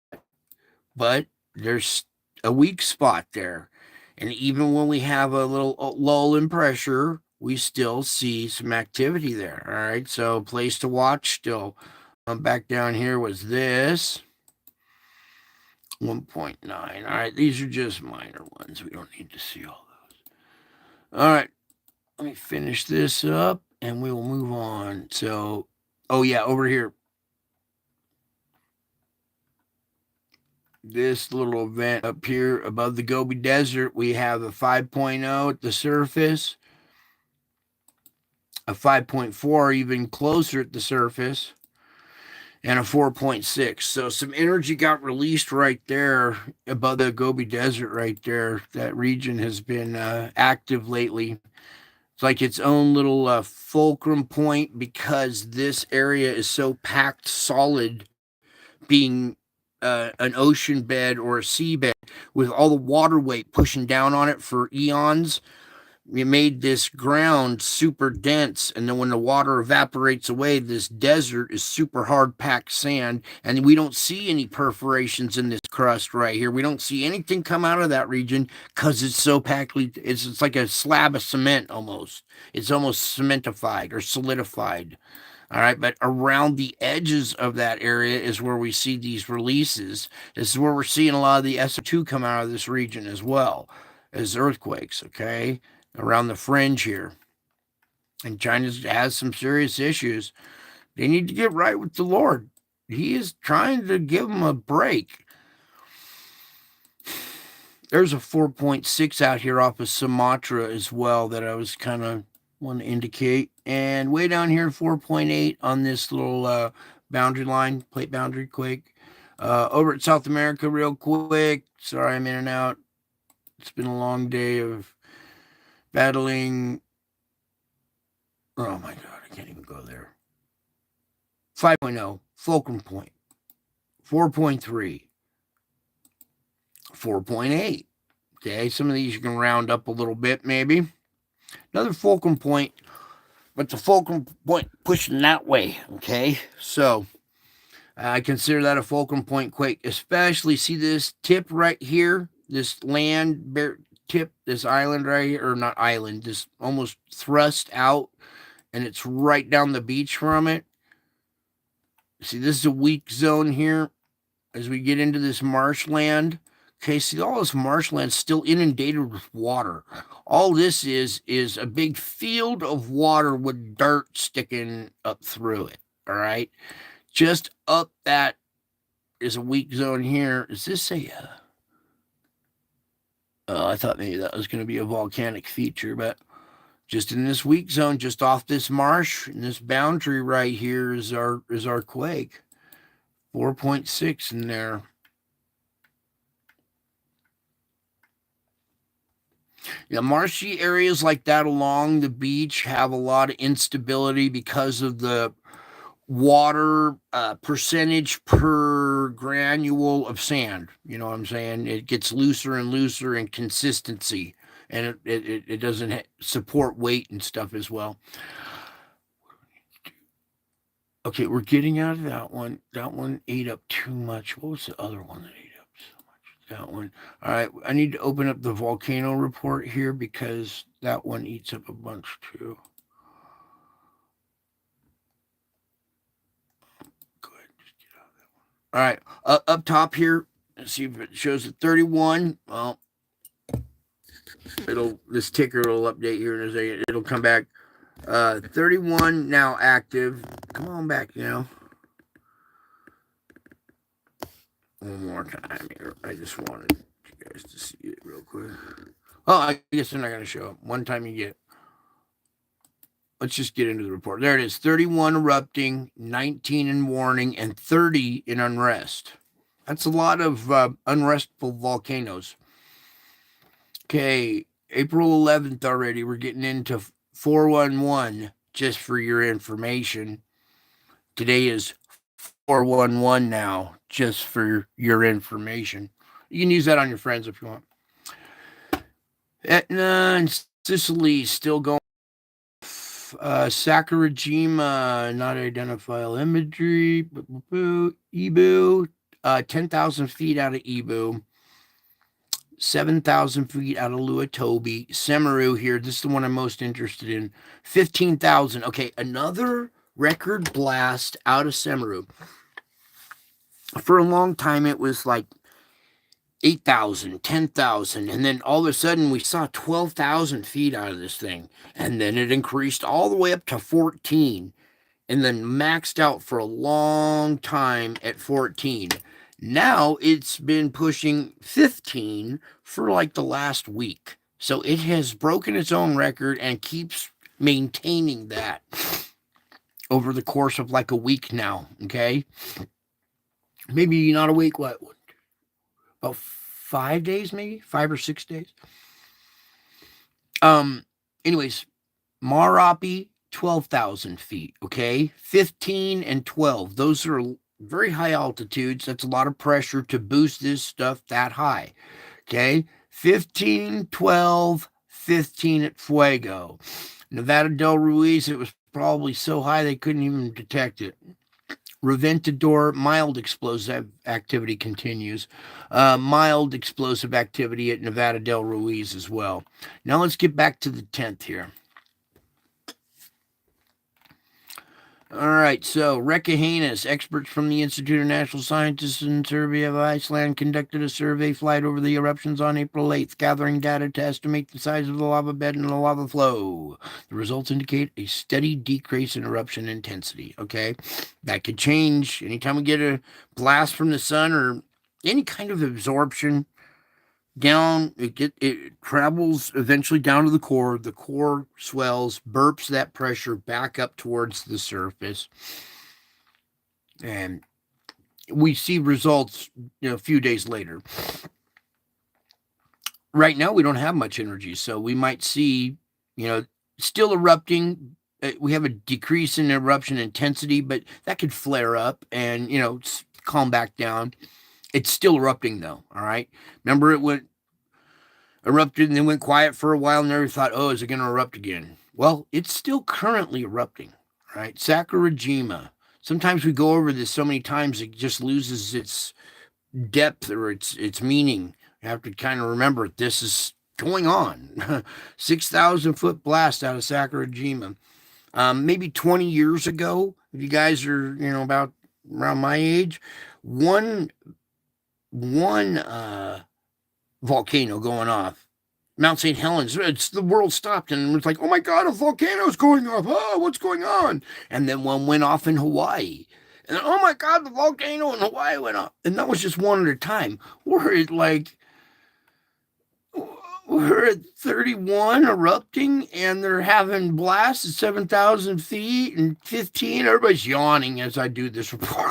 but there's a weak spot there. And even when we have a little lull in pressure, we still see some activity there, all right? So place to watch still. Back down here was this. 1.9. All right, these are just minor ones. We don't need to see all those. All right, let me finish this up and we will move on. So, oh yeah, over here. This little event up here above the Gobi Desert, we have a 5.0 at the surface, a 5.4 even closer at the surface, and a 4.6. So some energy got released right there above the Gobi Desert right there. That region has been active lately. It's like its own little fulcrum point because this area is so packed solid, being an ocean bed or a seabed with all the water weight pushing down on it for eons. It made this ground super dense, and then when the water evaporates away, this desert is super hard packed sand, and we don't see any perforations in this crust right here. We don't see anything come out of that region because it's so packed. It's like a slab of cement almost. It's almost cementified or solidified. All right, but around the edges of that area is where we see these releases. This is where we're seeing a lot of the SO2 come out of this region as well as earthquakes, okay? Around the fringe here. And China has some serious issues. They need to get right with the Lord. He is trying to give them a break. There's a 4.6 out here off of Sumatra as well that I was kind of want to indicate. And way down here, 4.8 on this little boundary line, plate boundary quake. Over at South America, real quick. Sorry, I'm in and out. It's been a long day of battling. Oh my God, I can't even go there. 5.0, fulcrum point. 4.3. 4.8. Okay, some of these you can round up a little bit, maybe. Another fulcrum point, but the fulcrum point pushing that way. Okay, so I consider that a fulcrum point quake, especially see this tip right here, this land tip, this island right here, or not island, this almost thrust out, and it's right down the beach from it. See, this is a weak zone here as we get into this marshland. Okay, see, all this marshland's still inundated with water. All this is a big field of water with dirt sticking up through it, all right? Just up that is a weak zone here. Is this I thought maybe that was going to be a volcanic feature, but just in this weak zone, just off this marsh, and this boundary right here is our quake. 4.6 in there. Yeah, marshy areas like that along the beach have a lot of instability because of the water percentage per granule of sand. You know what I'm saying? It gets looser and looser in consistency, and it doesn't support weight and stuff as well. Okay, we're getting out of that one. That one ate up too much. What was the other one that ate up so much? That one. All right, I need to open up the volcano report here because that one eats up a bunch too. Go ahead, just get out of that one. All right, up top here. Let's see if it shows at 31. Well, this ticker will update here in a second. It'll come back. 31 now active. Come on back now. One more time here. I just wanted you guys to see it real quick. Oh, I guess they're not going to show up. One time you get. Let's just get into the report. There it is. 31 erupting, 19 in warning, and 30 in unrest. That's a lot of unrestful volcanoes. Okay, April 11th already. We're getting into 411, just for your information. Today is 411 now, just for your information. You can use that on your friends if you want. Etna and Sicily still going. Sakurajima, not identifiable imagery. Ibu, 10,000 feet out of Ibu. 7,000 feet out of Luatobi. Semaru here. This is the one I'm most interested in. 15,000. Okay, another record blast out of Semaru. For a long time, it was like 8,000, 10,000. And then all of a sudden, we saw 12,000 feet out of this thing. And then it increased all the way up to 14. And then maxed out for a long time at 14. Now it's been pushing 15 for like the last week. So it has broken its own record and keeps maintaining that over the course of like a week now. Okay. Maybe you're not awake, what? About 5 days, maybe 5 or 6 days. Anyways, Marapi, 12,000 feet. Okay. 15 and 12. Those are very high altitudes. That's a lot of pressure to boost this stuff that high. Okay. 15, 12, 15 at Fuego. Nevada del Ruiz, it was probably so high they couldn't even detect it. Reventador, mild explosive activity continues. Mild explosive activity at Nevada del Ruiz as well. Now let's get back to the 10th here. All right, so Reykjanes, experts from the Institute of National Scientists and Survey of Iceland conducted a survey flight over the eruptions on April 8th, gathering data to estimate the size of the lava bed and the lava flow. The results indicate a steady decrease in eruption intensity. Okay, that could change anytime we get a blast from the sun or any kind of absorption. Down, it travels eventually down to the core swells, burps that pressure back up towards the surface, and we see results a few days later. Right now we don't have much energy, so we might see still erupting. We have a decrease in eruption intensity, but that could flare up and calm back down. It's still erupting though. All right. Remember, it went erupted and then went quiet for a while, and then we thought, oh, is it going to erupt again? Well, it's still currently erupting. Right. Sakurajima. Sometimes we go over this so many times it just loses its depth or its meaning. You have to kind of remember this is going on. 6,000 foot blast out of Sakurajima. Maybe 20 years ago, if you guys are about around my age, one volcano going off. Mount St. Helens, the world stopped and it was like, oh my God, a volcano's going off. Oh, what's going on? And then one went off in Hawaii. And then, oh my God, the volcano in Hawaii went off. And that was just one at a time. We're at 31 erupting and they're having blasts at 7,000 feet and 15. Everybody's yawning as I do this report.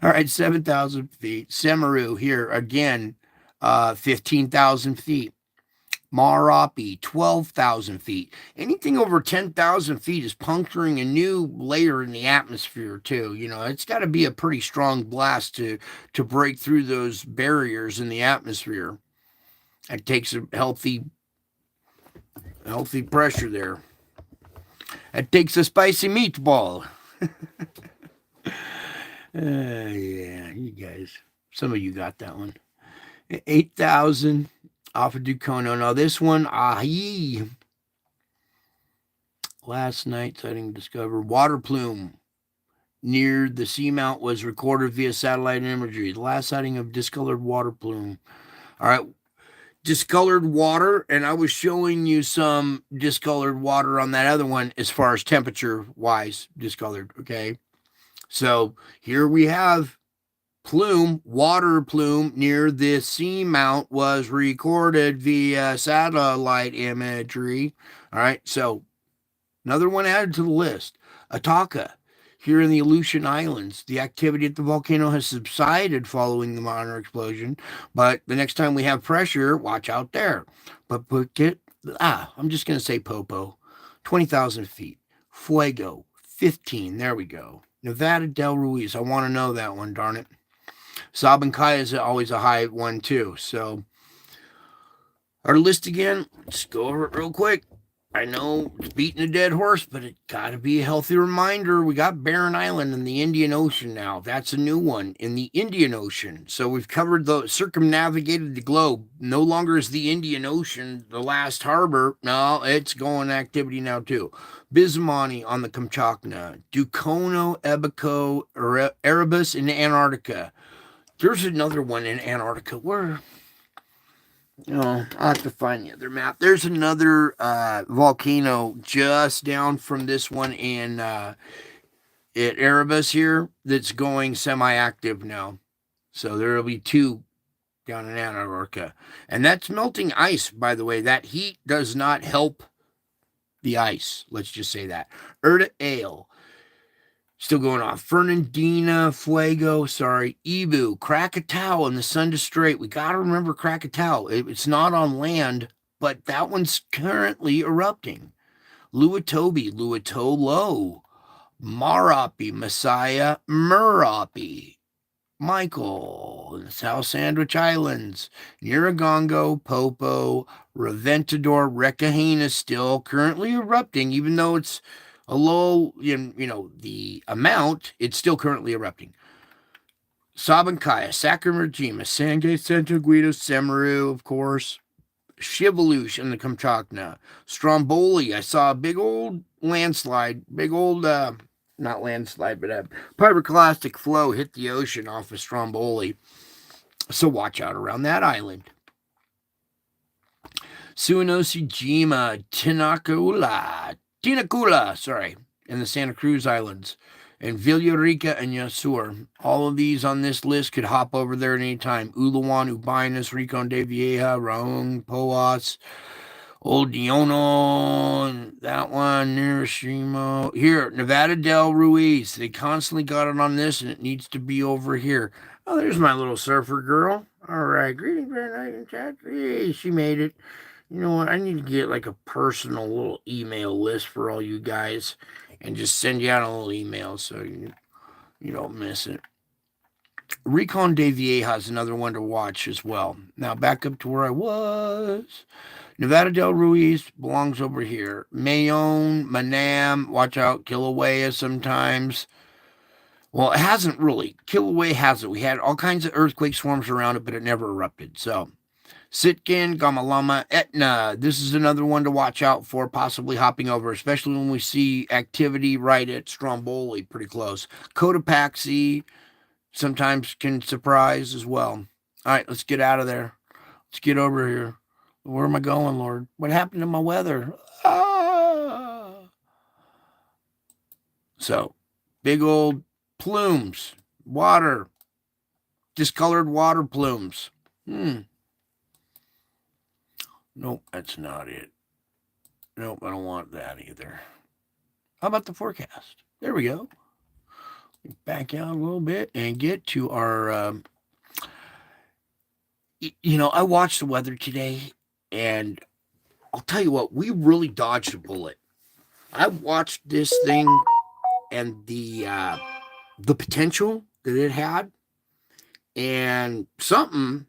All right, 7,000 feet. Semaru here again, 15,000 feet. Marapi, 12,000 feet. Anything over 10,000 feet is puncturing a new layer in the atmosphere too. It's got to be a pretty strong blast to break through those barriers in the atmosphere. It takes a healthy pressure there. That takes a spicy meatball. Yeah, you guys. Some of you got that one. 8,000 off of Ducono. Now this one, last night sighting discovered water plume near the seamount was recorded via satellite imagery. The last sighting of discolored water plume. All right, discolored water, and I was showing you some discolored water on that other one as far as temperature wise discolored. Okay, so here we have plume, water plume near the seamount was recorded via satellite imagery. All right, so another one added to the list. Ataka, here in the Aleutian Islands. The activity at the volcano has subsided following the minor explosion, but the next time we have pressure, watch out there. But I'm just going to say Popo, 20,000 feet. Fuego, 15. There we go. Nevada del Ruiz. I want to know that one, darn it. Sabancaya is always a high one, too. So, our list again, let's go over it real quick. I know it's beating a dead horse, but it got to be a healthy reminder. We got Barren Island in the Indian Ocean now. That's a new one in the Indian Ocean. So we've covered circumnavigated the globe. No longer is the Indian Ocean the last harbor. No, it's going activity now too. Bismani on the Kamchatka. Ducono, Ebico, Erebus in Antarctica. There's another one in Antarctica. Where? I'll have to find the other map. There's another volcano just down from this one in at Erebus here that's going semi-active now. So there will be two down in Antarctica. And that's melting ice, by the way. That heat does not help the ice. Let's just say that. Erta Ale. Still going on. Fernandina, Fuego, Ibu, Krakatoa, and the Sunda Strait. We got to remember Krakatoa. It's not on land, but that one's currently erupting. Luatobi, Luatolo, Marapi, Messiah, Murapi, Michael, the South Sandwich Islands, Nyiragongo, Popo, Reventador, Recahena still currently erupting, even though it's a low, the amount, it's still currently erupting. Sabancaya, Saccharomyces, Sangay, Santa Guido, Semeru, of course. Shivalush in the Kamchatka. Stromboli, I saw a big old landslide, not landslide, but a pyroclastic flow hit the ocean off of Stromboli. So watch out around that island. Suwanosejima, Tinacula, in the Santa Cruz Islands, and Villarica and Yasur. All of these on this list could hop over there at any time. Ulawan, Ubinas, Rincon de Vieja, Raung, Poas, Old Diono, and that one, Nirashimo. Here, Nevada del Ruiz. They constantly got it on this, and it needs to be over here. Oh, there's my little surfer girl. All right, greetings, very nice in chat. Hey, she made it. You know what? I need to get like a personal little email list for all you guys and just send you out a little email so you don't miss it. Rincon de Vieja is another one to watch as well. Now back up to where I was. Nevada del Ruiz belongs over here. Mayon, Manam, watch out, Kilauea sometimes. Well, it hasn't really. Kilauea hasn't. We had all kinds of earthquake swarms around it, but it never erupted. So Sitkin, Gamalama, Etna. This is another one to watch out for, possibly hopping over, especially when we see activity right at Stromboli, pretty close. Cotopaxi sometimes can surprise as well. All right, let's get out of there. Let's get over here. Where am I going, Lord? What happened to my weather? So, big old plumes, water, discolored water plumes. Nope, that's not it. Nope, I don't want that either. How about the forecast? There we go. Back out a little bit and get to our, I watched the weather today, and I'll tell you what, we really dodged a bullet. I watched this thing and the potential that it had, and some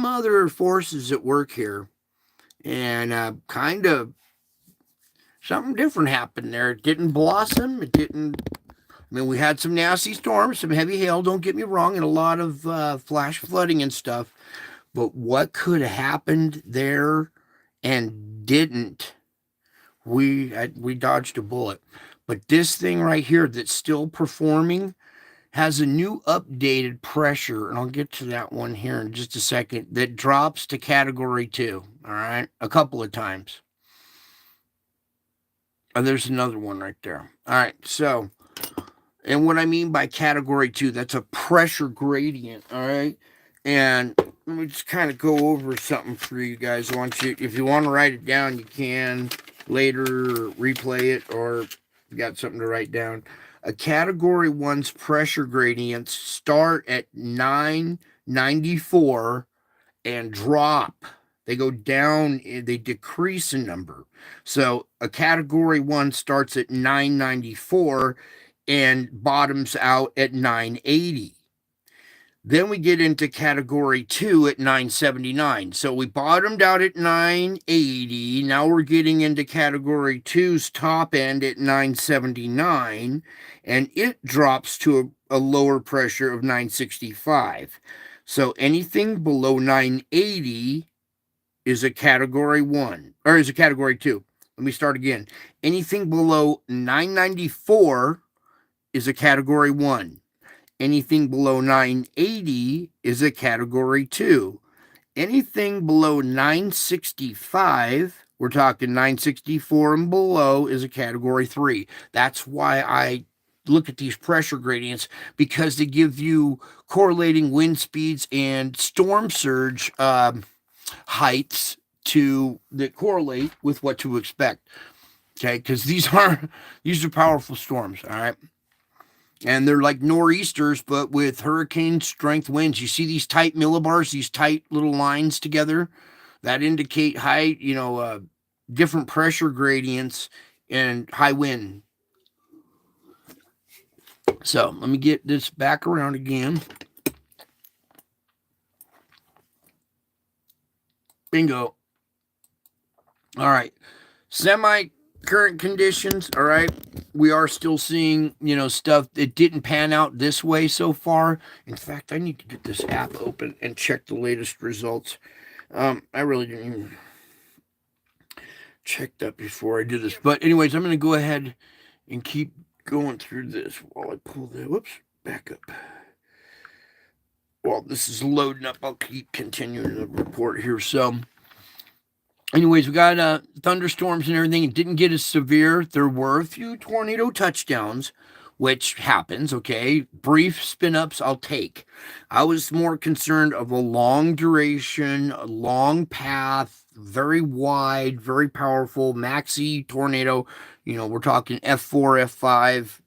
other forces at work here, and kind of something different happened there. It didn't blossom. It didn't. I mean, we had some nasty storms, some heavy hail, don't get me wrong, and a lot of flash flooding and stuff. But what could have happened there and didn't? We dodged a bullet. But this thing right here that's still performing has a new updated pressure, and I'll get to that one here in just a second, that drops to category 2, all right, a couple of times. And there's another one right there. All right, so, and what I mean by category 2, that's a pressure gradient, all right? And let me just kind of go over something for you guys. I want you, if you want to write it down, you can later replay it, or you got something to write down. A category 1's pressure gradients start at 994 and drop. They go down, they decrease in number. So a category 1 starts at 994 and bottoms out at 980. Then we get into category 2 at 979. So we bottomed out at 980. Now we're getting into category 2's top end at 979, and it drops to a lower pressure of 965. So anything below 980 is a category 1, or is a category 2. Let me start again. Anything below 994 is a category 1. Anything below 980 is a category 2. Anything below 965, we're talking 964 and below, is a category 3. That's why I look at these pressure gradients, because they give you correlating wind speeds and storm surge heights that correlate with what to expect. Okay, because these are powerful storms, all right? And they're like nor'easters, but with hurricane strength winds. You see these tight millibars, these tight little lines together that indicate high, different pressure gradients and high wind. So let me get this back around again. Bingo. All right. Semi-current conditions, all right? We are still seeing, stuff that didn't pan out this way so far. In fact, I need to get this app open and check the latest results. I really didn't even check that before I do this. But anyways, I'm going to go ahead and keep going through this while I pull the, back up. While this is loading up, I'll keep continuing the report here. So anyways, we got thunderstorms and everything. It didn't get as severe. There were a few tornado touchdowns, which happens, okay? Brief spin-ups, I'll take. I was more concerned of a long duration, a long path, very wide, very powerful, maxi tornado. We're talking F4, F5,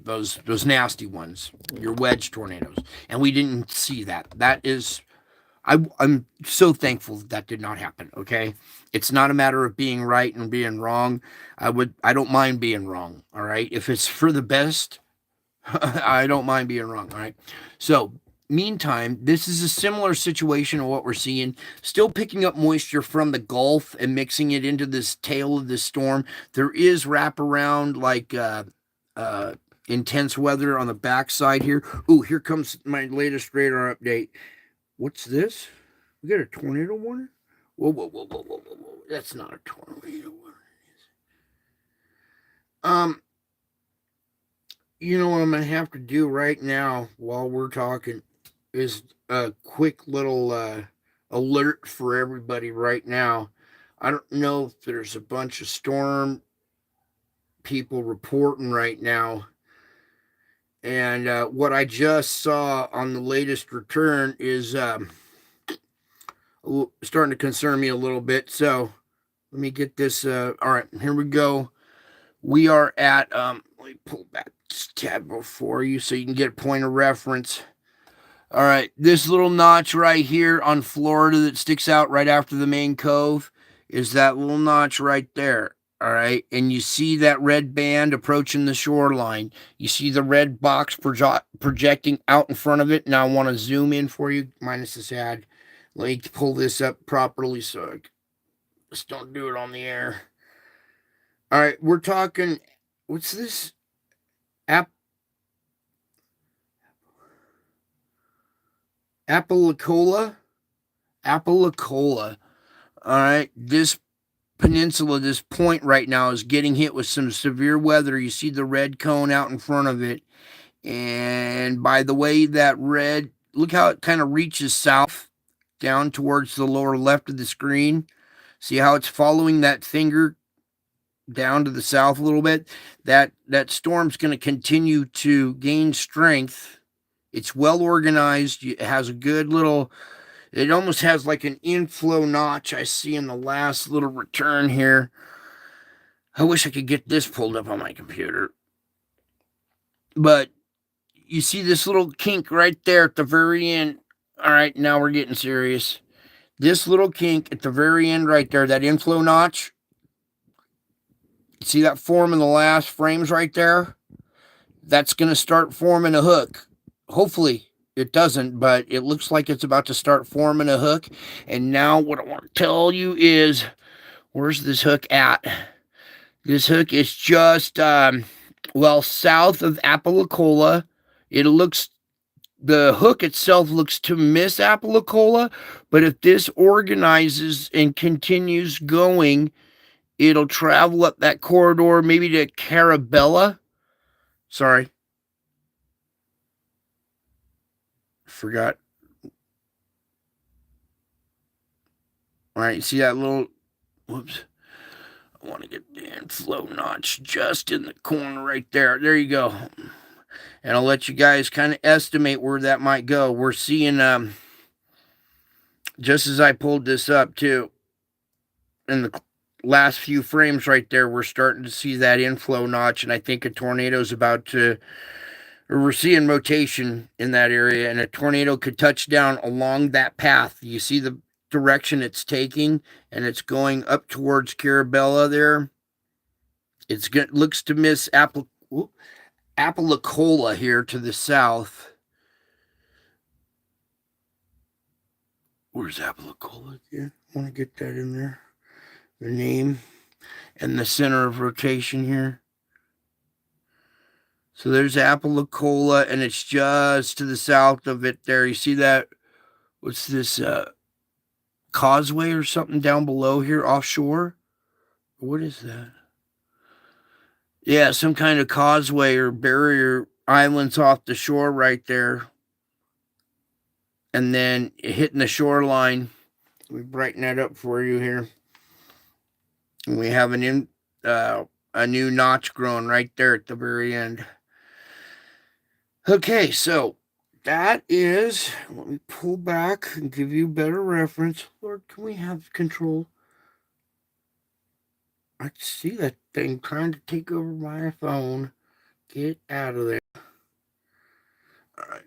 those nasty ones, your wedge tornadoes. And we didn't see that. That is... I'm so thankful that did not happen, okay? It's not a matter of being right and being wrong. I don't mind being wrong, all right? If it's for the best, I don't mind being wrong, all right? So, meantime, this is a similar situation of what we're seeing. Still picking up moisture from the Gulf and mixing it into this tail of this storm. There is wraparound, like intense weather on the backside here. Ooh, here comes my latest radar update. What's this? We got a tornado warning? Whoa, whoa, whoa, whoa, whoa, whoa, whoa. That's not a tornado warning. What I'm going to have to do right now while we're talking is a quick little alert for everybody right now. I don't know if there's a bunch of storm people reporting right now. And what I just saw on the latest return is starting to concern me a little bit. So let me get this. All right, here we go. We are at, let me pull back this tab before you so you can get a point of reference. All right, this little notch right here on Florida that sticks out right after the main cove is that little notch right there. All right, and you see that red band approaching the shoreline. You see the red box projecting out in front of it. Now I want to zoom in for you, minus this ad. Let me pull this up properly so I just don't do it on the air. All right, we're talking. What's this? App Apalacola? Apalacola. All right, this peninsula, this point right now is getting hit with some severe weather. You see the red cone out in front of it. And by the way, that red, look how it kind of reaches south down towards the lower left of the screen. See how it's following that finger down to the south a little bit? That storm's going to continue to gain strength. It's well organized. It has a good little, it almost has like an inflow notch I see in the last little return here. I wish I could get this pulled up on my computer. But you see this little kink right there at the very end. All right, now we're getting serious. This little kink at the very end right there, that inflow notch. See that form in the last frames right there? That's going to start forming a hook. Hopefully it doesn't, but it looks like it's about to start forming a hook. And now what I want to tell you is, where's this hook at? This hook is just, south of Apalacola. It looks, the hook itself looks to miss Apalacola, but if this organizes and continues going, it'll travel up that corridor, maybe to Carabella. Sorry. Forgot. All right, see that little, whoops. I want to get the inflow notch just in the corner right there. There you go. And I'll let you guys kind of estimate where that might go. We're seeing, just as I pulled this up too, in the last few frames right there, we're starting to see that inflow notch, and I think a tornado's about to, or we're seeing rotation in that area, and a tornado could touch down along that path. You see the direction it's taking, and it's going up towards Carabella there. It's good. Looks to miss Apalacola here to the south. Where's Apalacola here? I want to get that in there. The name and the center of rotation here. So there's Apalacola, and it's just to the south of it there. You see that? What's this? Causeway or something down below here offshore? What is that? Yeah, some kind of causeway or barrier islands off the shore right there. And then hitting the shoreline. We brighten that up for you here. And we have a new notch growing right there at the very end. Okay, so that is, let me pull back and give you a better reference. Lord, can we have control? I see that thing trying to take over my phone. Get out of there. All right.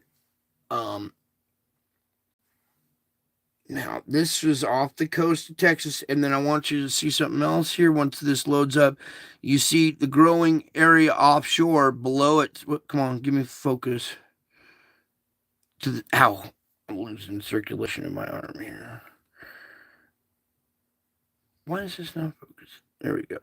Now, this was off the coast of Texas, and then I want you to see something else here once this loads up. You see the growing area offshore below it. Come on, give me focus. Ow, I'm losing circulation in my arm here. Why is this not focused? There we go.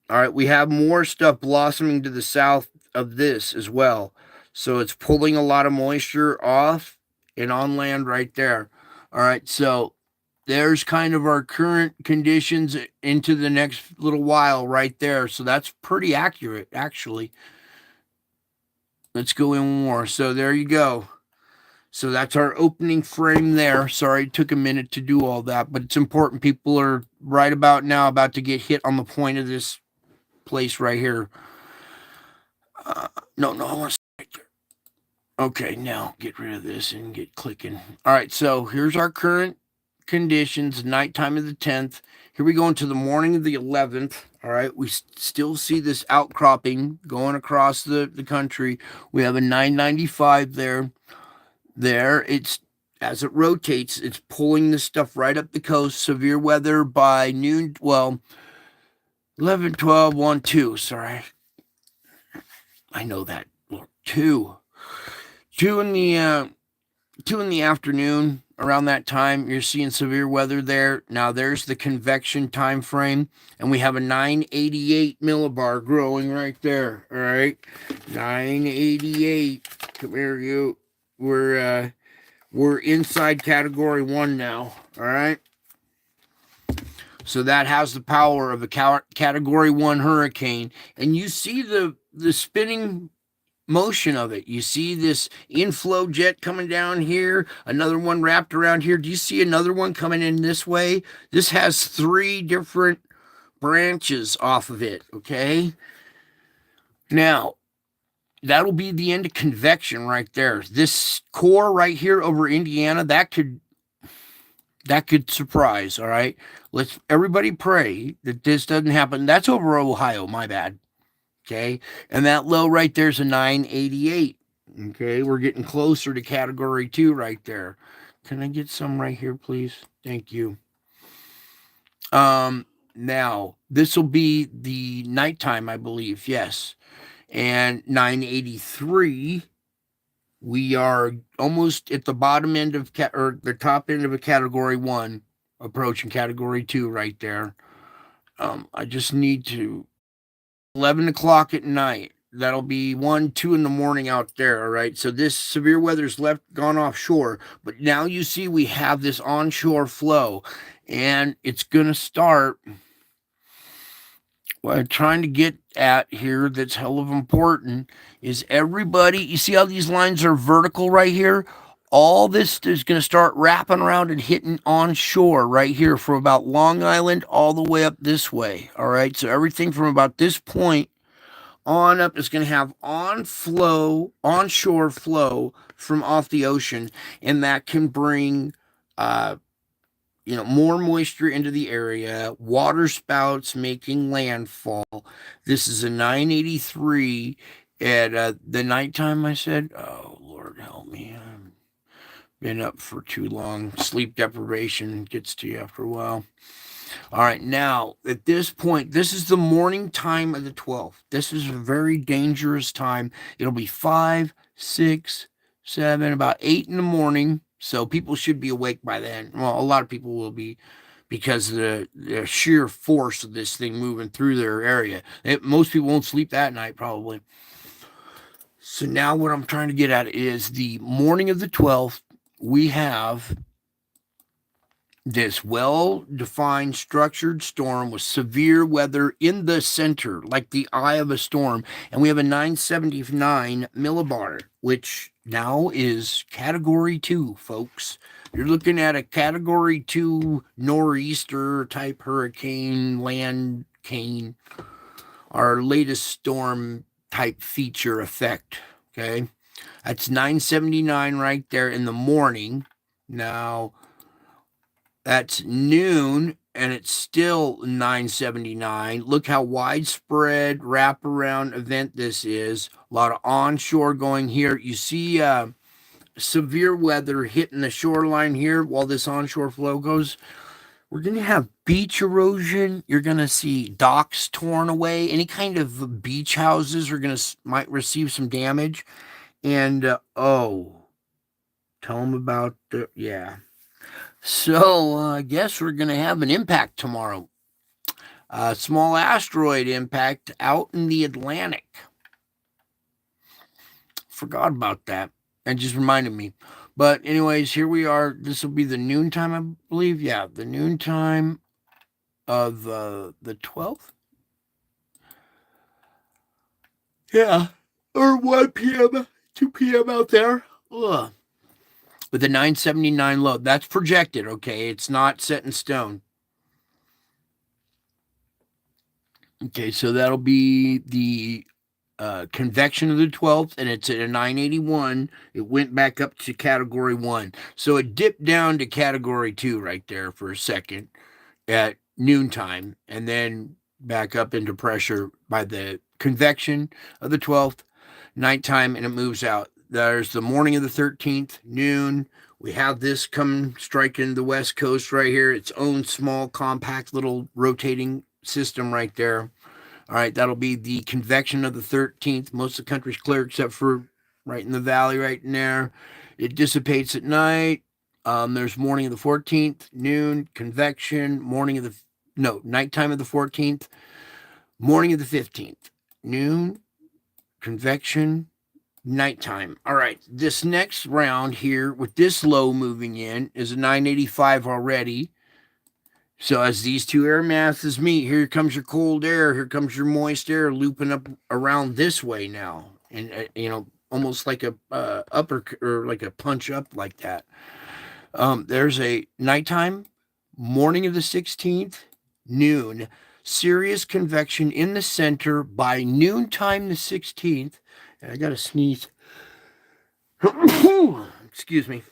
All right, we have more stuff blossoming to the south of this as well. So it's pulling a lot of moisture off and on land right there. All right, so there's kind of our current conditions into the next little while right there. So that's pretty accurate, actually. Let's go in more. So there you go. So that's our opening frame there. Sorry, it took a minute to do all that, but it's important. People are right about now about to get hit on the point of this place right here. No, I want to right there. Okay, now get rid of this and get clicking. All right, so here's our current conditions, nighttime of the 10th. Here we go into the morning of the 11th. All right, we still see this outcropping going across the country. We have a 995 there. It's as it rotates, it's pulling this stuff right up the coast. Severe weather by noon, 11, 12, 1, 2. Sorry. I know that. 2 in the 2 in the afternoon, around that time, you're seeing severe weather there. Now there's the convection time frame, and we have a 988 millibar growing right there. All right, 988. Come here, you. We're inside category 1 now. All right. So that has the power of a category 1 hurricane, and you see the spinning motion of it. You see this inflow jet coming down here, another one wrapped around here. Do you see another one coming in this way? This has 3 different branches off of it, okay? Now, that'll be the end of convection right there. This core right here over Indiana, that could surprise, all right? Let's everybody pray that this doesn't happen. That's over Ohio, my bad. Okay, and that low right there's a 988. Okay, we're getting closer to category 2 right there. Can I get some right here, please? Thank you. Now this will be the nighttime, I believe. Yes, and 983. We are almost at the bottom end of or the top end of a category 1, approaching category 2 right there. I just need to 11 o'clock at night. That'll be 1, 2 in the morning out there. All right. So this severe weather's gone offshore, but now you see we have this onshore flow, and it's going to start. What I'm trying to get at here that's hell of important is everybody, you see how these lines are vertical right here? All this is going to start wrapping around and hitting onshore right here from about Long Island all the way up this way. All right. So everything from about this point on up is going to have onshore flow from off the ocean, and that can bring more moisture into the area, water spouts making landfall. This is a 983 at the nighttime. I said, oh Lord help me, I've been up for too long. Sleep deprivation gets to you after a while. All right, now at this point, this is the morning time of the 12th. This is a very dangerous time. It'll be 5, 6, 7, about 8 in the morning. So people should be awake by then. Well, a lot of people will be because of the sheer force of this thing moving through their area. Most people won't sleep that night, probably. So now what I'm trying to get at is the morning of the 12th, we have this well-defined structured storm with severe weather in the center, like the eye of a storm. And we have a 979 millibar, which now is category 2, folks. You're looking at a category 2 nor'easter type hurricane, land cane, our latest storm type feature effect. Okay. That's 979 right there in the morning. Now, that's noon, and it's still 979. Look how widespread wraparound event this is. A lot of onshore going here. You see severe weather hitting the shoreline here while this onshore flow goes. We're going to have beach erosion. You're going to see docks torn away. Any kind of beach houses are might receive some damage. And, tell them about yeah. So I guess we're going to have an impact tomorrow. A small asteroid impact out in the Atlantic. Forgot about that. That just reminded me. But anyways, here we are. This will be the noontime, I believe. Yeah, the noontime of the 12th. Yeah, or 1 p.m., 2 p.m. out there. Ugh. With the 979 low. That's projected, okay? It's not set in stone. Okay, so that'll be the convection of the 12th, and it's at a 981. It went back up to category 1. So it dipped down to category 2 right there for a second at noontime, and then back up into pressure by the convection of the 12th, nighttime, and it moves out. There's the morning of the 13th, noon. We have this come striking the west coast right here. Its own small, compact little rotating system right there. All right, that'll be the convection of the 13th. Most of the country's clear except for right in the valley right in there. It dissipates at night. There's morning of the 14th, noon, convection, nighttime of the 14th, morning of the 15th, noon, convection, nighttime. All right, this next round here with this low moving in is a 985 already. So as these two air masses meet, here comes your cold air, here comes your moist air looping up around this way now. And, almost like a upper or like a punch up like that. There's a nighttime, morning of the 16th, noon, serious convection in the center by noontime the 16th. And I got to sneeze. Excuse me.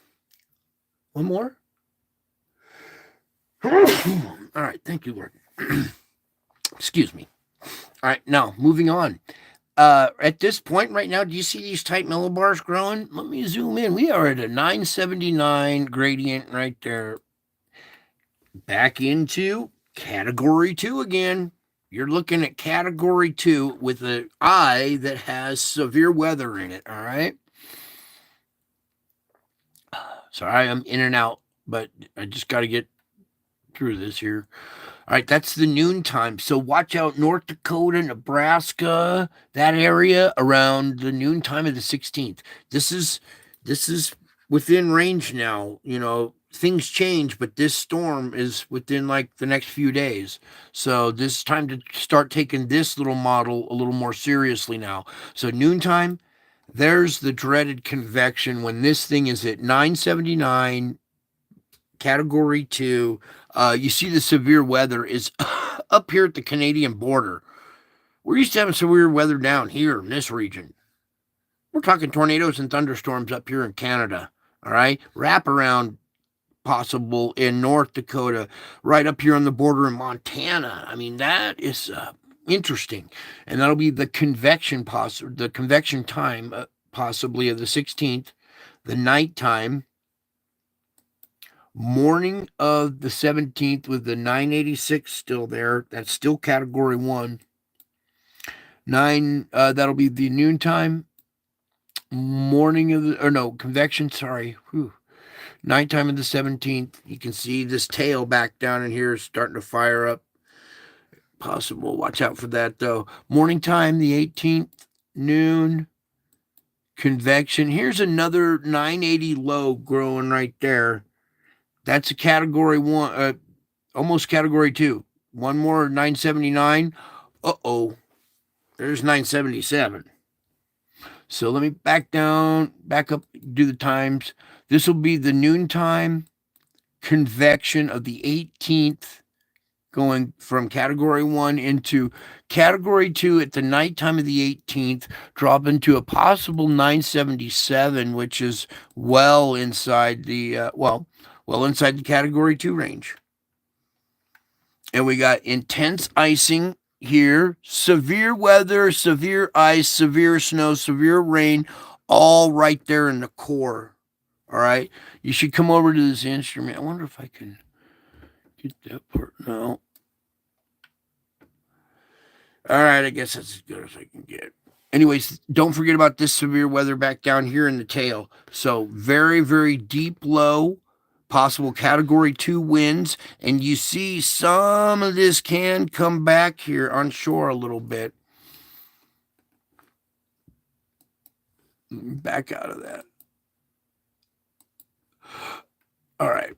One more. All right. Thank you, Lord. Excuse me. All right. Now, moving on. At this point right now, do you see these tight millibars growing? Let me zoom in. We are at a 979 gradient right there. Back into category 2 again. You're looking at category 2 with an eye that has severe weather in it, all right? Sorry, I'm in and out, but I just got to get through this here. All right, that's the noontime. So watch out, North Dakota, Nebraska, that area around the noontime of the 16th. This is within range now. Things change, but this storm is within like the next few days. So this is time to start taking this little model a little more seriously now. So noontime, there's the dreaded convection when this thing is at 979, category 2. You see the severe weather is up here at the Canadian border. We're used to having severe weather down here in this region. We're talking tornadoes and thunderstorms up here in Canada. All right, wrap around possible in North Dakota, right up here on the border in Montana. I mean, that is interesting, and that'll be the convection time possibly of the 16th, the nighttime. Morning of the 17th with the 986 still there. That's still category 1. That'll be the noontime. Morning of convection, sorry. Nighttime of the 17th. You can see this tail back down in here is starting to fire up. Possible. Watch out for that, though. Morning time, the 18th. Noon. Convection. Here's another 980 low growing right there. That's a category 1, almost category 2. One more, 979. Uh-oh. There's 977. So let me back up, do the times. This will be the noontime convection of the 18th, going from category 1 into category 2 at the nighttime of the 18th, drop into a possible 977, which is well inside the, inside the category 2 range. And we got intense icing here, severe weather, severe ice, severe snow, severe rain, all right there in the core. All right. You should come over to this instrument. I wonder if I can get that part now. All right. I guess that's as good as I can get. Anyways, don't forget about this severe weather back down here in the tail. So very, very deep low. Possible category 2 winds, and you see some of this can come back here on shore a little bit. Back out of that. All right.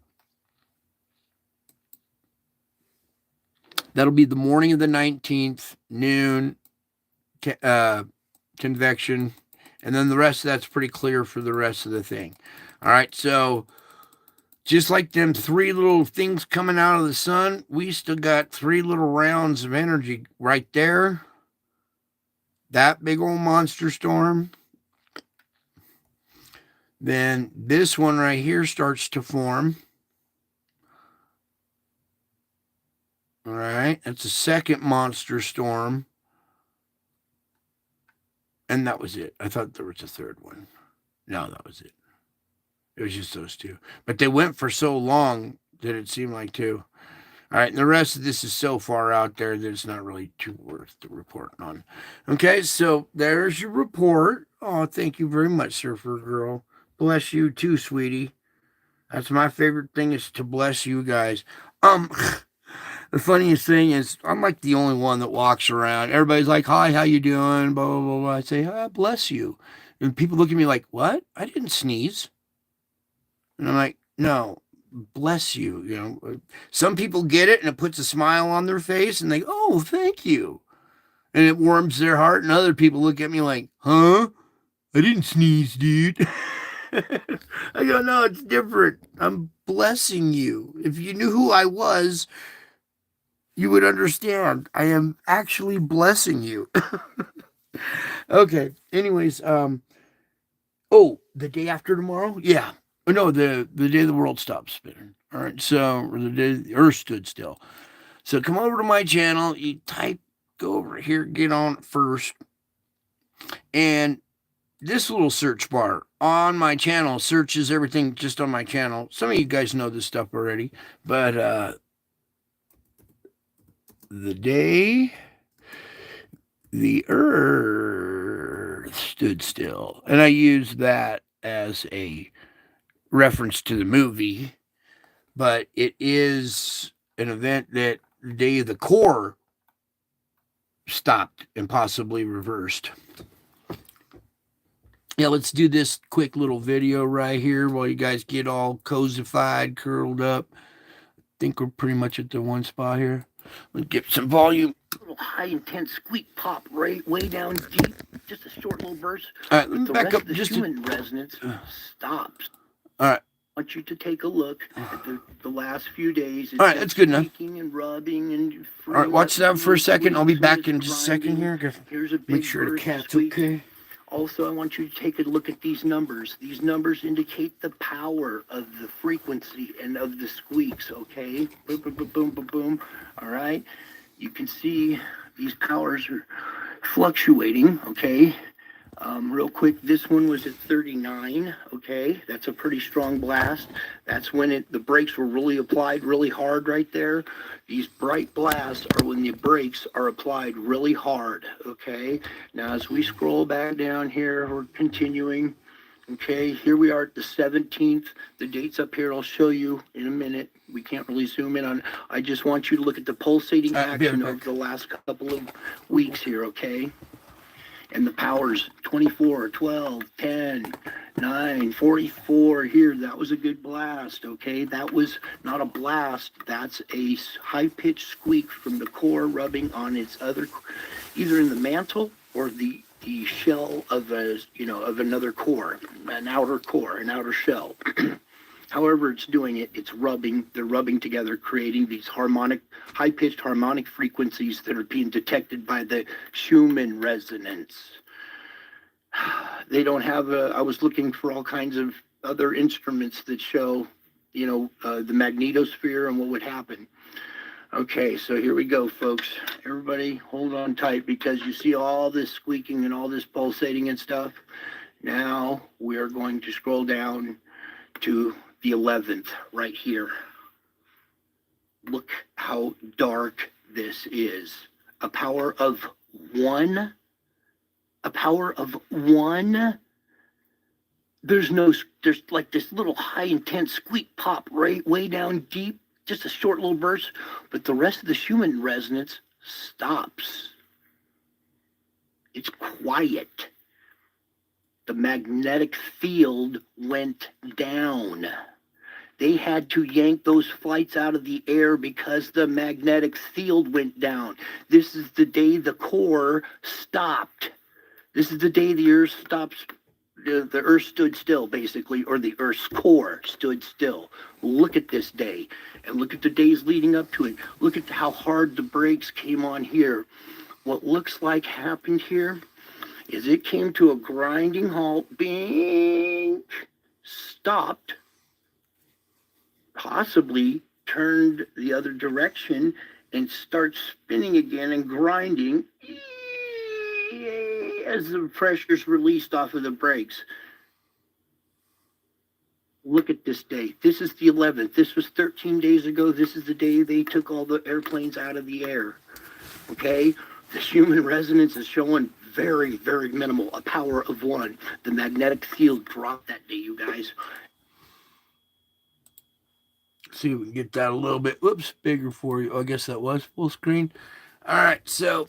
That'll be the morning of the 19th, noon, convection, and then the rest of that's pretty clear for the rest of the thing. All right, so just like them 3 little things coming out of the sun, we still got 3 little rounds of energy right there. That big old monster storm. Then this one right here starts to form. All right, that's a second monster storm. And that was it. I thought there was a third one. No, that was it. It was just those 2. But they went for so long that it seemed like 2. All right, and the rest of this is so far out there that it's not really too worth the reporting on. Okay, so there's your report. Oh, thank you very much, Surfer Girl. Bless you too, sweetie. That's my favorite thing is to bless you guys. The funniest thing is I'm like the only one that walks around. Everybody's like, "Hi, how you doing?" Blah blah blah. Blah. I say, "Bless you," and people look at me like, "What? I didn't sneeze." And I'm like, "No, bless you." You know, some people get it and it puts a smile on their face, and they, "Oh, thank you," and it warms their heart. And other people look at me like, "Huh? I didn't sneeze, dude." I go, "No, it's different. I'm blessing you. If you knew who I was, you would understand. I am actually blessing you." Okay. Anyways, oh, the day after tomorrow? Yeah. Oh, no, the day the world stopped spinning. All right. So, or the day the earth stood still. So come over to my channel, you go over here, get on it first. And this little search bar on my channel searches everything just on my channel. Some of you guys know this stuff already, but the day the earth stood still. And I use that as a reference to the movie, but it is an event that the day the core stopped and possibly reversed. Yeah, let's do this quick little video right here while you guys get all cozified, curled up. I think we're pretty much at the one spot here. Let's get some volume. A little high, intense squeak pop right way down deep. Just a short little burst. All right, let me back up. Just Schumann resonance stops. All right. I want you to take a look at the last few days. All right, that's good enough. And rubbing and all right, watch that for a second. I'll be back in just a second here. Here's a big make sure the cat's okay. Also, I want you to take a look at these numbers. These numbers indicate the power of the frequency and of the squeaks, okay? Boom, boom, boom, boom, boom, boom. All right? You can see these powers are fluctuating, okay? Real quick, this one was at 39, okay? That's a pretty strong blast. That's when the brakes were really applied really hard right there. These bright blasts are when the brakes are applied really hard, okay? Now, as we scroll back down here, we're continuing. Okay, here we are at the 17th. The date's up here. I'll show you in a minute. We can't really zoom in on. I just want you to look at the pulsating action of the last couple of weeks here, okay? And the powers 24, 12, 10, 9, 44 here. That was a good blast, okay? That was not a blast. That's a high-pitched squeak from the core rubbing on its other, either in the mantle or the shell of of another core, an outer shell. However it's doing it, it's rubbing. They're rubbing together, creating these high-pitched harmonic frequencies that are being detected by the Schumann resonance. They don't have I was looking for all kinds of other instruments that show, the magnetosphere and what would happen. Okay, so here we go, folks. Everybody hold on tight because you see all this squeaking and all this pulsating and stuff. Now we are going to scroll down to the 11th right here. Look how dark this is. A power of one. A power of one. There's like this little high intense squeak pop right way down deep. Just a short little burst, but the rest of the Schumann resonance stops. It's quiet. The magnetic field went down. They had to yank those flights out of the air because the magnetic field went down. This is the day the core stopped. This is the day the Earth stops. The Earth stood still, basically, or the Earth's core stood still. Look at this day, and look at the days leading up to it. Look at how hard the brakes came on here. What looks like happened here is it came to a grinding halt, bing, stopped, possibly turned the other direction, and starts spinning again and grinding as the pressure's released off of the brakes. Look at this day. This is the 11th. This was 13 days ago. This is the day they took all the airplanes out of the air. Okay? The Schumann resonance is showing very, very minimal, a power of 1. The magnetic field dropped that day, you guys. See if we can get that a little bit, whoops, bigger for you. Oh, I guess that was full screen. All right, so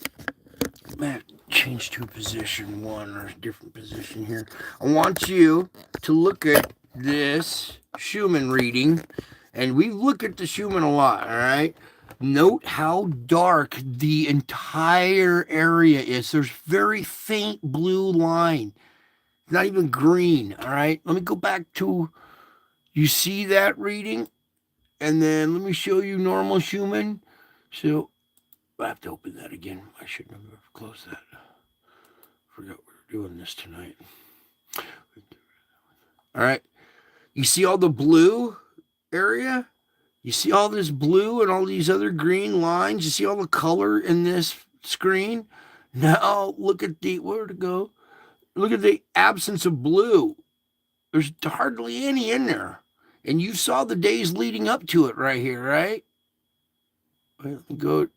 I'm going to change to position 1 or a different position here. I want you to look at this Schumann reading, and we look at the Schumann a lot, all right? Note how dark the entire area is. There's very faint blue line. It's not even green, all right? Let me go back to, you see that reading? And then let me show you normal Schumann. So I have to open that again. I shouldn't have closed that. Forgot we were doing this tonight. All right. You see all the blue area? You see all this blue and all these other green lines? You see all the color in this screen? Now look at the, where to go? Look at the absence of blue. There's hardly any in there. And you saw the days leading up to it right here, right? Let me go.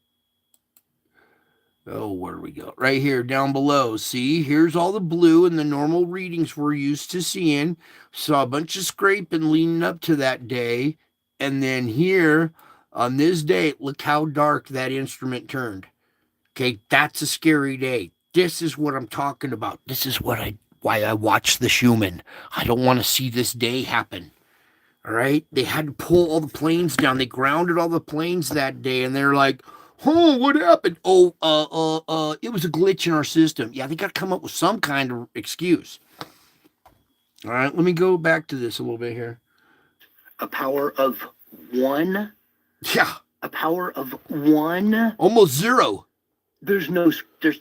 Oh, where do we go? Right here, down below. See, here's all the blue and the normal readings we're used to seeing. Saw a bunch of scraping leading up to that day. And then here, on this day, look how dark that instrument turned. Okay, that's a scary day. This is what I'm talking about. This is why I watch the Schumann. I don't want to see this day happen. All right, they had to pull all the planes down. They grounded all the planes that day, and they're like, "Oh, what happened? Oh, it was a glitch in our system." Yeah, they got to come up with some kind of excuse. All right, let me go back to this a little bit here. A power of 1. Yeah, a power of 1. Almost 0. There's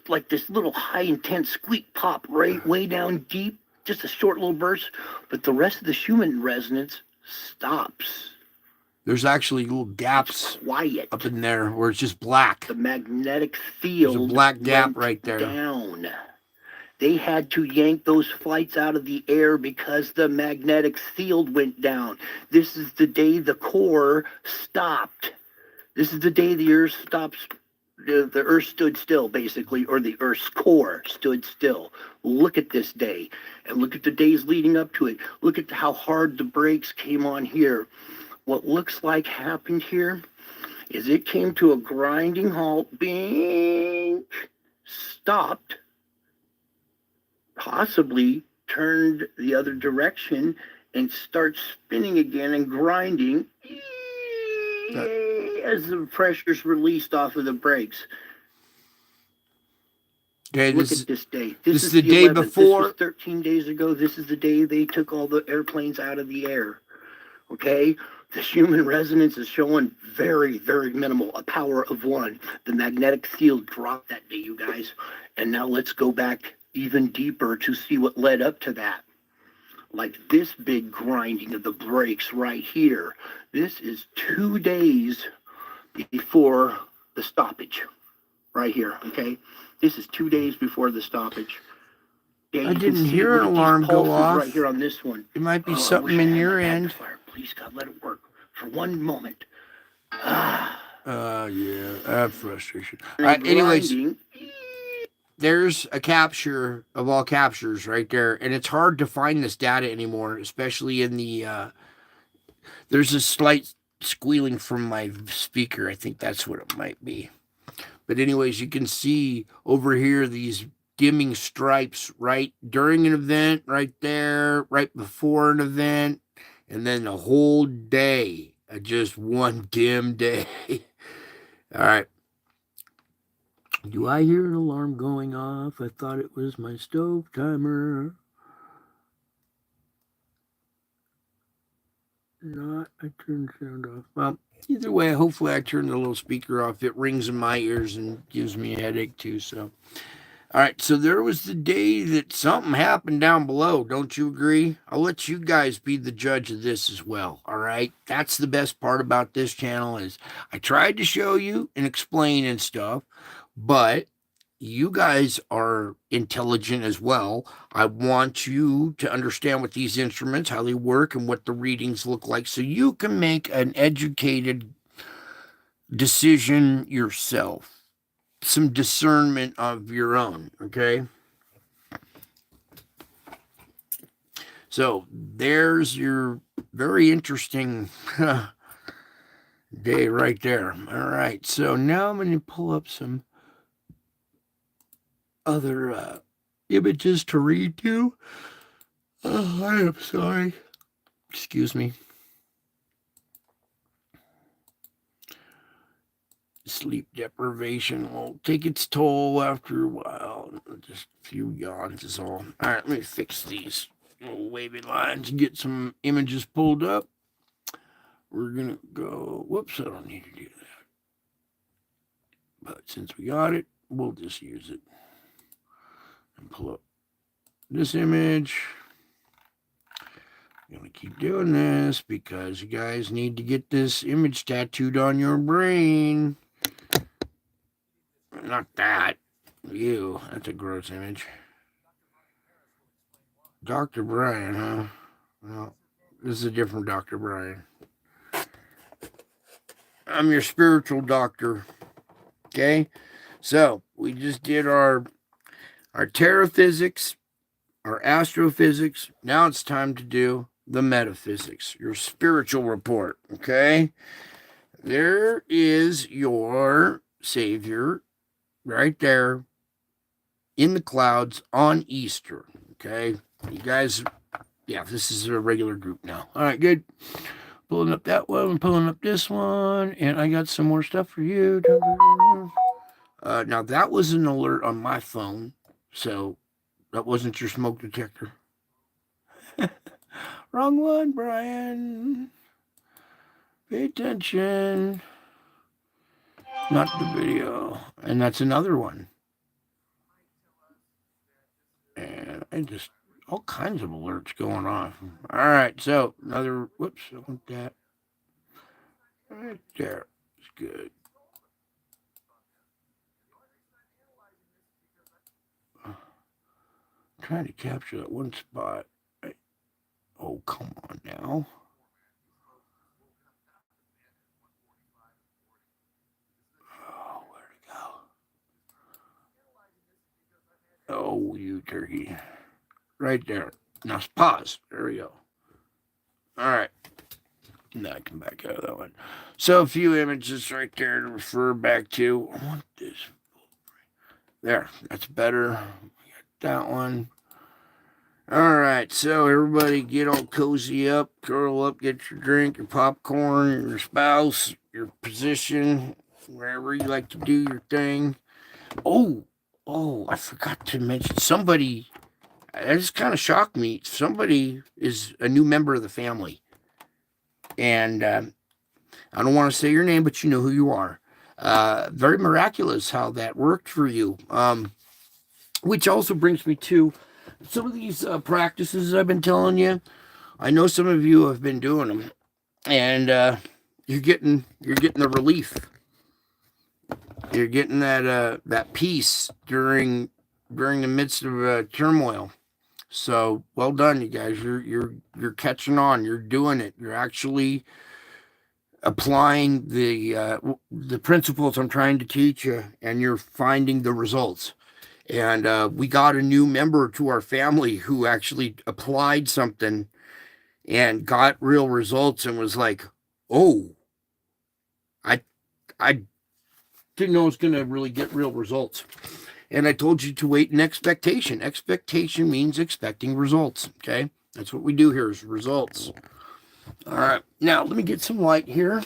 like this little high intense squeak pop right way down deep, just a short little burst, but the rest of the Schumann resonance stops. There's actually little gaps quiet up in there where it's just black. The magnetic field. There's a black gap right there. Down. They had to yank those flights out of the air because the magnetic field went down. This is the day the core stopped. This is the day the Earth stops. The Earth stood still, basically, or the Earth's core stood still. Look at this day, and look at the days leading up to it. Look at how hard the brakes came on here. What looks like happened here is it came to a grinding halt, bing, stopped, possibly turned the other direction, and starts spinning again and grinding as the pressure's released off of the brakes. Okay, look at this day. This is the day 11th. before. This was 13 days ago. This is the day they took all the airplanes out of the air. Okay? The Schumann resonance is showing very, very minimal, a power of 1. The magnetic field dropped that day, you guys. And now let's go back even deeper to see what led up to that. Like this big grinding of the brakes right here. This is 2 days before the stoppage. Right here, okay? This is 2 days before the stoppage. I didn't hear an alarm go off. Right here on this one. It might be something in your end. Please, God, let it work for 1 moment. Yeah, I have frustration. All right, anyways, there's a capture of all captures right there, and it's hard to find this data anymore, especially in the, there's a slight squealing from my speaker. I think that's what it might be. But anyways, you can see over here these dimming stripes right during an event, right there, right before an event, and then the whole day, just one dim day. All right. Do I hear an alarm going off? I thought it was my stove timer. Not, I turned the sound off. Well, either way, hopefully I turned the little speaker off. It rings in my ears and gives me a headache too. So, all right. So there was the day that something happened down below. Don't you agree? I'll let you guys be the judge of this as well. All right. That's the best part about this channel is I tried to show you and explain and stuff, but you guys are intelligent as well. I want you to understand what these instruments, how they work, and what the readings look like so you can make an educated decision yourself. some discernment of your own, okay? So there's your very interesting day right there. All right, so now I'm going to pull up some other images to read to. Oh, I am sorry. Excuse me. Sleep deprivation will take its toll after a while. Just a few yawns is all. All right, let me fix these little wavy lines and get some images pulled up. We're going to go, whoops, I don't need to do that. But since we got it, we'll just use it. And pull up this image. I'm going to keep doing this because you guys need to get this image tattooed on your brain. Not that. You. That's a gross image. Dr. Brian, huh? Well, this is a different Dr. Brian. I'm your spiritual doctor. Okay? So, we just did our terraphysics, our astrophysics. Now it's time to do the metaphysics, your spiritual report. Okay? There is your Savior right there in the clouds on Easter. Okay? You guys, yeah, this is a regular group now. All right, good. Pulling up that one, pulling up this one, and I got some more stuff for you. Now, that was an alert on my phone, so that wasn't your smoke detector. Wrong one, Brian. Pay attention. Not the video. And that's another one. And I just, all kinds of alerts going on. All right, so another, whoops, I want that. Right there. It's good. Trying to capture that one spot. Oh, come on now. Oh, where'd it go? Oh, you turkey. Right there. Now pause. There we go. All right. Now I can back out of that one. So a few images right there to refer back to. I want this. There. That's better. We got that one. All right, so everybody get all cozy up, curl up, get your drink, your popcorn, your spouse, your position, wherever you like to do your thing. Oh, I forgot to mention somebody. That just kind of shocked me. Somebody is a new member of the family, and I don't want to say your name, but you know who you are. Very miraculous how that worked for you. Which also brings me to some of these practices I've been telling you. I know some of you have been doing them, and you're getting the relief. You're getting that peace during the midst of turmoil. So well done, you guys. You're catching on. You're doing it. You're actually applying the principles I'm trying to teach you, and you're finding the results. And we got a new member to our family who actually applied something and got real results and was like, "Oh, I didn't know it was going to really get real results." And I told you to wait in expectation. Expectation means expecting results. Okay, that's what we do here is results. All right, now let me get some light here.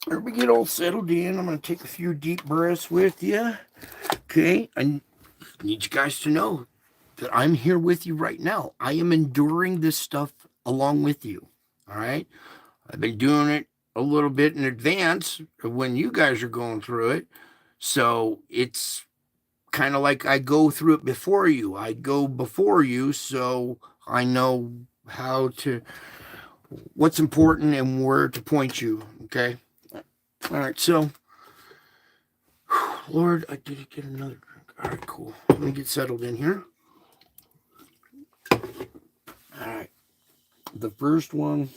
Let me get all settled in. I'm going to take a few deep breaths with you. Okay, I need you guys to know that I'm here with you right now. I am enduring this stuff along with you. All right. I've been doing it a little bit in advance of when you guys are going through it. So it's kind of like I go through it before you. I go before you, so I know what's important and where to point you. Okay. All right. So, Lord, I did get another drink. All right, cool. Let me get settled in here. All right. The first one.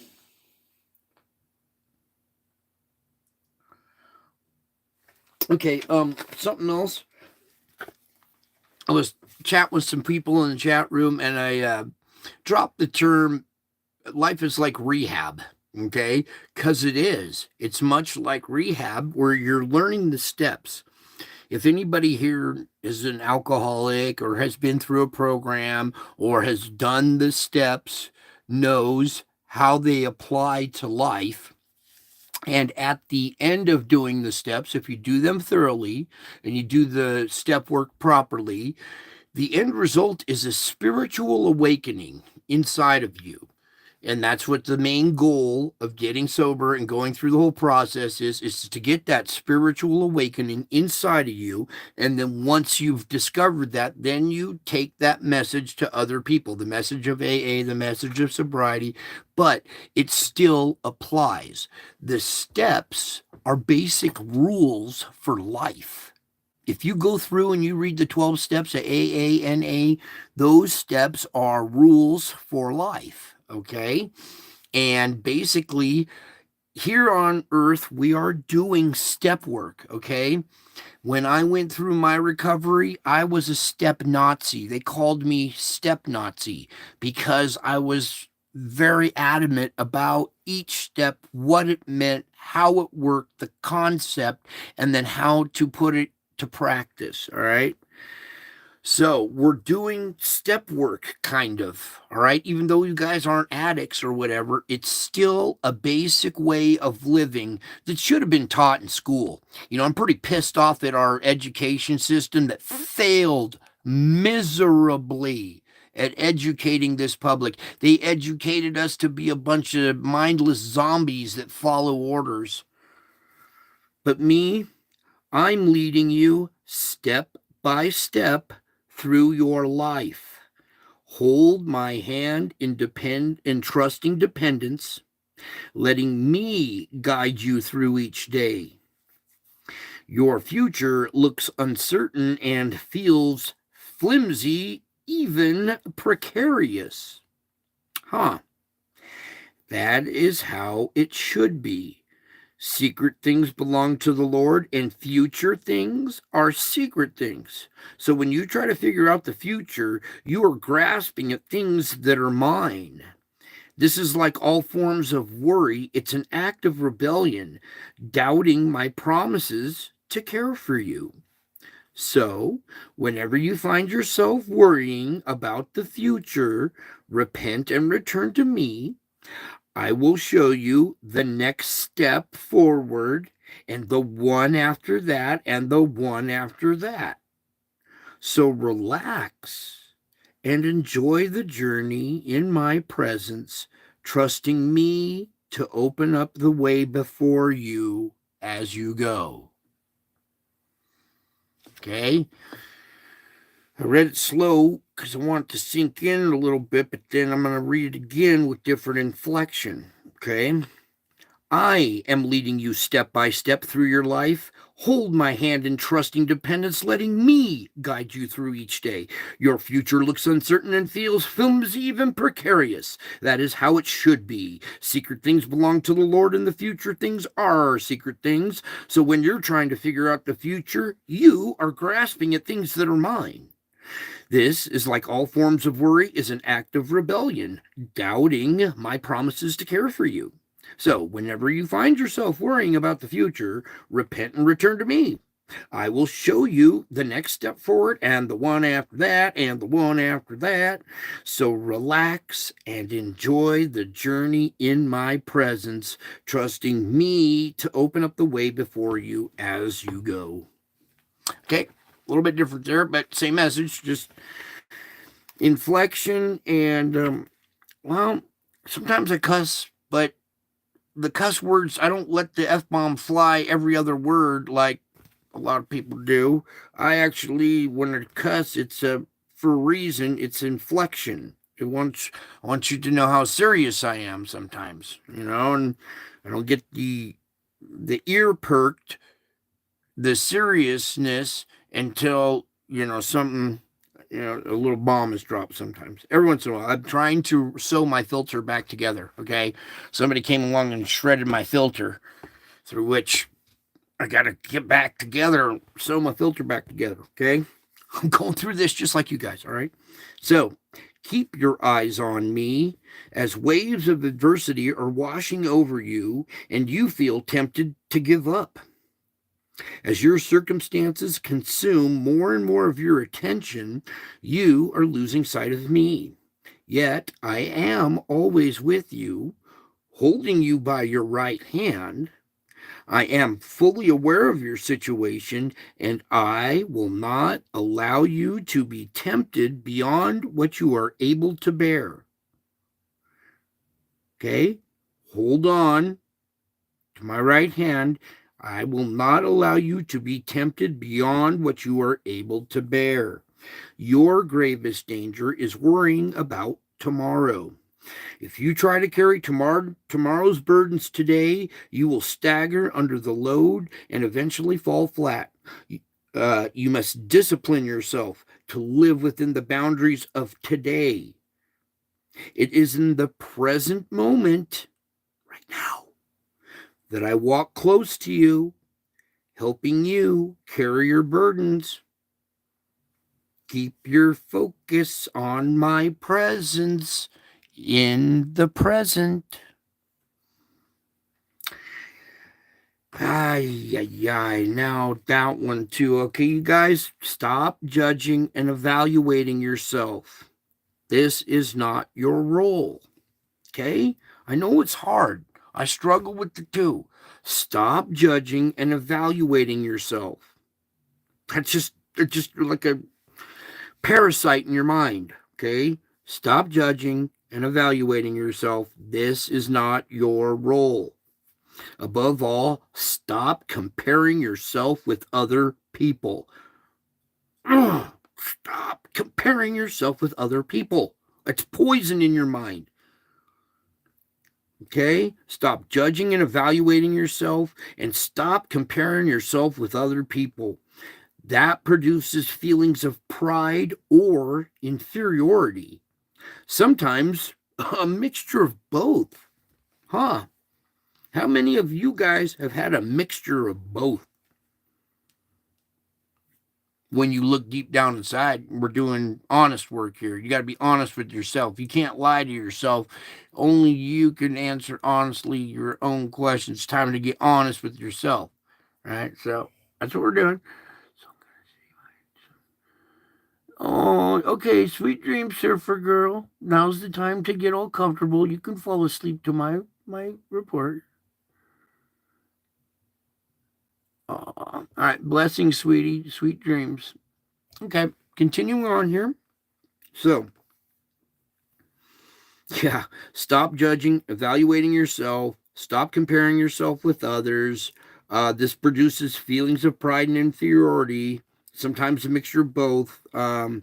Okay, something else. I was chat with some people in the chat room, and I dropped the term "life is like rehab." Okay, because it is. It's much like rehab, where you're learning the steps. If anybody here is an alcoholic or has been through a program or has done the steps, knows how they apply to life. And at the end of doing the steps, if you do them thoroughly and you do the step work properly, the end result is a spiritual awakening inside of you. And that's what the main goal of getting sober and going through the whole process is to get that spiritual awakening inside of you. And then once you've discovered that, then you take that message to other people, the message of AA, the message of sobriety, but it still applies. The steps are basic rules for life. If you go through and you read the 12 steps of AANA, those steps are rules for life, okay? And basically, here on earth, we are doing step work, okay? When I went through my recovery, I was a step Nazi. They called me step Nazi because I was very adamant about each step, what it meant, how it worked, the concept, and then how to put it to practice. All right. So we're doing step work, kind of. All right. Even though you guys aren't addicts or whatever, it's still a basic way of living that should have been taught in school. You know, I'm pretty pissed off at our education system that failed miserably at educating this public. They educated us to be a bunch of mindless zombies that follow orders. But me, I'm leading you step by step through your life. Hold my hand in trusting dependence, letting me guide you through each day. Your future looks uncertain and feels flimsy, even precarious. Huh. That is how it should be. Secret things belong to the Lord, and future things are secret things. So when you try to figure out the future, you are grasping at things that are mine. This is like all forms of worry. It's an act of rebellion, doubting my promises to care for you. So, whenever you find yourself worrying about the future, repent and return to me. I will show you the next step forward and the one after that and the one after that. So relax and enjoy the journey in my presence, trusting me to open up the way before you as you go. Okay? I read it slow because I want it to sink in a little bit, but then I'm going to read it again with different inflection. Okay? I am leading you step by step through your life. Hold my hand in trusting dependence, letting me guide you through each day. Your future looks uncertain and feels flimsy, even precarious. That is how it should be. Secret things belong to the Lord, and the future things are secret things. So when you're trying to figure out the future, you are grasping at things that are mine. This is like all forms of worry, is an act of rebellion, doubting my promises to care for you. So, whenever you find yourself worrying about the future, repent and return to me. I will show you the next step forward and the one after that and the one after that. So, relax and enjoy the journey in my presence, trusting me to open up the way before you as you go. Okay, a little bit different there, but same message, just inflection. And, well, sometimes I cuss, but the cuss words, I don't let the F-bomb fly every other word like a lot of people do. I actually, when I cuss, it's for a reason, it's inflection. I want you to know how serious I am sometimes, you know, and I don't get the ear perked, the seriousness until, you know, something, you know, a little bomb is dropped sometimes. Every once in a while, I'm trying to sew my filter back together, okay? Somebody came along and shredded my filter, through which I got to get back together, sew my filter back together, okay? I'm going through this just like you guys, all right? So keep your eyes on me as waves of adversity are washing over you and you feel tempted to give up. As your circumstances consume more and more of your attention, you are losing sight of me. Yet I am always with you, holding you by your right hand. I am fully aware of your situation, and I will not allow you to be tempted beyond what you are able to bear. Okay? Hold on to my right hand. I will not allow you to be tempted beyond what you are able to bear. Your gravest danger is worrying about tomorrow. If you try to carry tomorrow's burdens today, you will stagger under the load and eventually fall flat. You must discipline yourself to live within the boundaries of today. It is in the present moment, right now, that I walk close to you, helping you carry your burdens. Keep your focus on my presence in the present. Ay, ay, ay. Now that one too. Okay, you guys, stop judging and evaluating yourself. This is not your role. Okay? I know it's hard. I struggle with the two. Stop judging and evaluating yourself. That's just like a parasite in your mind. Okay? Stop judging and evaluating yourself. This is not your role. Above all, stop comparing yourself with other people. Stop comparing yourself with other people. It's poison in your mind. Okay? Stop judging and evaluating yourself and stop comparing yourself with other people. That produces feelings of pride or inferiority. Sometimes a mixture of both. Huh? How many of you guys have had a mixture of both? When you look deep down inside, we're doing honest work here. You got to be honest with yourself. You can't lie to yourself. Only you can answer honestly your own questions. It's time to get honest with yourself. Right? So that's what we're doing. Oh, okay. Sweet dreams, surfer girl. Now's the time to get all comfortable. You can fall asleep to my report. All right. Blessings, sweetie. Sweet dreams. Okay. Continuing on here. So, yeah, stop judging, evaluating yourself, stop comparing yourself with others. This produces feelings of pride and inferiority, sometimes a mixture of both. I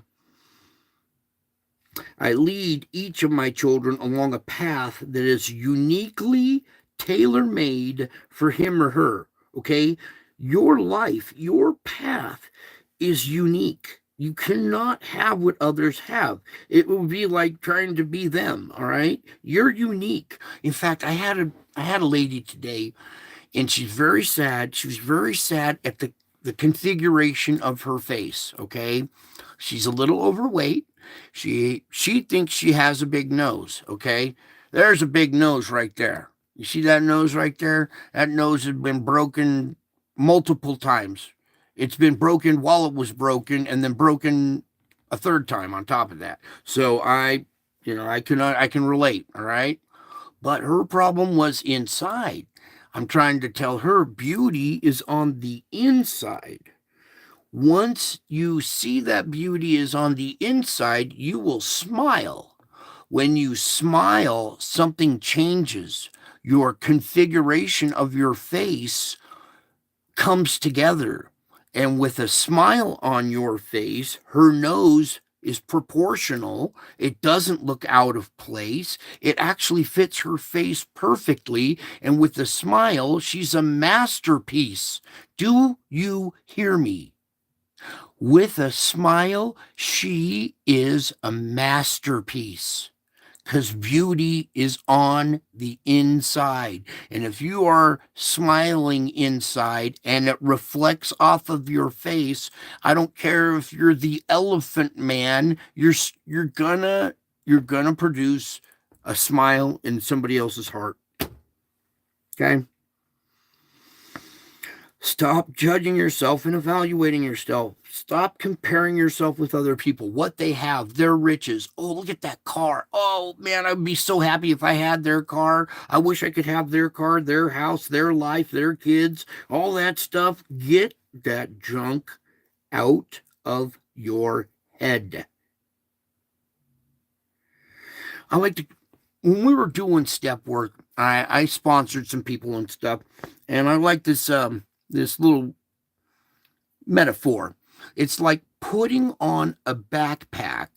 lead each of my children along a path that is uniquely tailor made for him or her. Okay? Your life, your path is unique. You cannot have what others have. It will be like trying to be them, all right? You're unique. In fact, I had a lady today and she's very sad. She was very sad at the configuration of her face, okay? She's a little overweight. She thinks she has a big nose, okay? There's a big nose right there. You see that nose right there? That nose has been broken multiple times. It's been broken while it was broken and then broken a third time on top of that. So I can relate, all right? But her problem was inside. I'm trying to tell her beauty is on the inside. Once you see that beauty is on the inside, you will smile. When you smile, something changes. Your configuration of your face comes together. And with a smile on your face, her nose is proportional. It doesn't look out of place. It actually fits her face perfectly. And with a smile, she's a masterpiece. Do you hear me? With a smile, she is a masterpiece. because beauty is on the inside. And if you are smiling inside and it reflects off of your face, I don't care if you're the elephant man, you're gonna produce a smile in somebody else's heart. Okay? Stop judging yourself and evaluating yourself. Stop comparing yourself with other people, what they have, their riches. Oh, look at that car. Oh, man, I'd be so happy if I had their car. I wish I could have their car, their house, their life, their kids, all that stuff. Get that junk out of your head. I like to, when we were doing step work, I sponsored some people and stuff, and I like this little metaphor. It's like putting on a backpack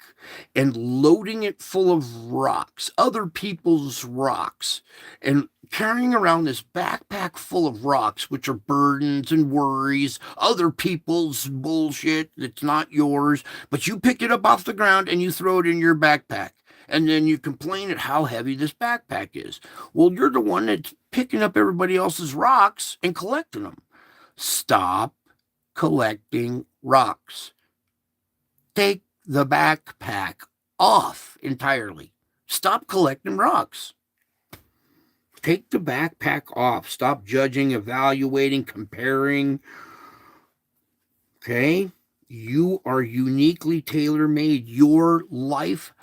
and loading it full of rocks, other people's rocks, and carrying around this backpack full of rocks, which are burdens and worries, other people's bullshit that's not yours, but you pick it up off the ground and you throw it in your backpack. And then you complain at how heavy this backpack is. Well, you're the one that's picking up everybody else's rocks and collecting them. Stop collecting rocks. Take the backpack off entirely. Stop collecting rocks. Take the backpack off. Stop judging, evaluating, comparing. Okay? You are uniquely tailor-made. Your life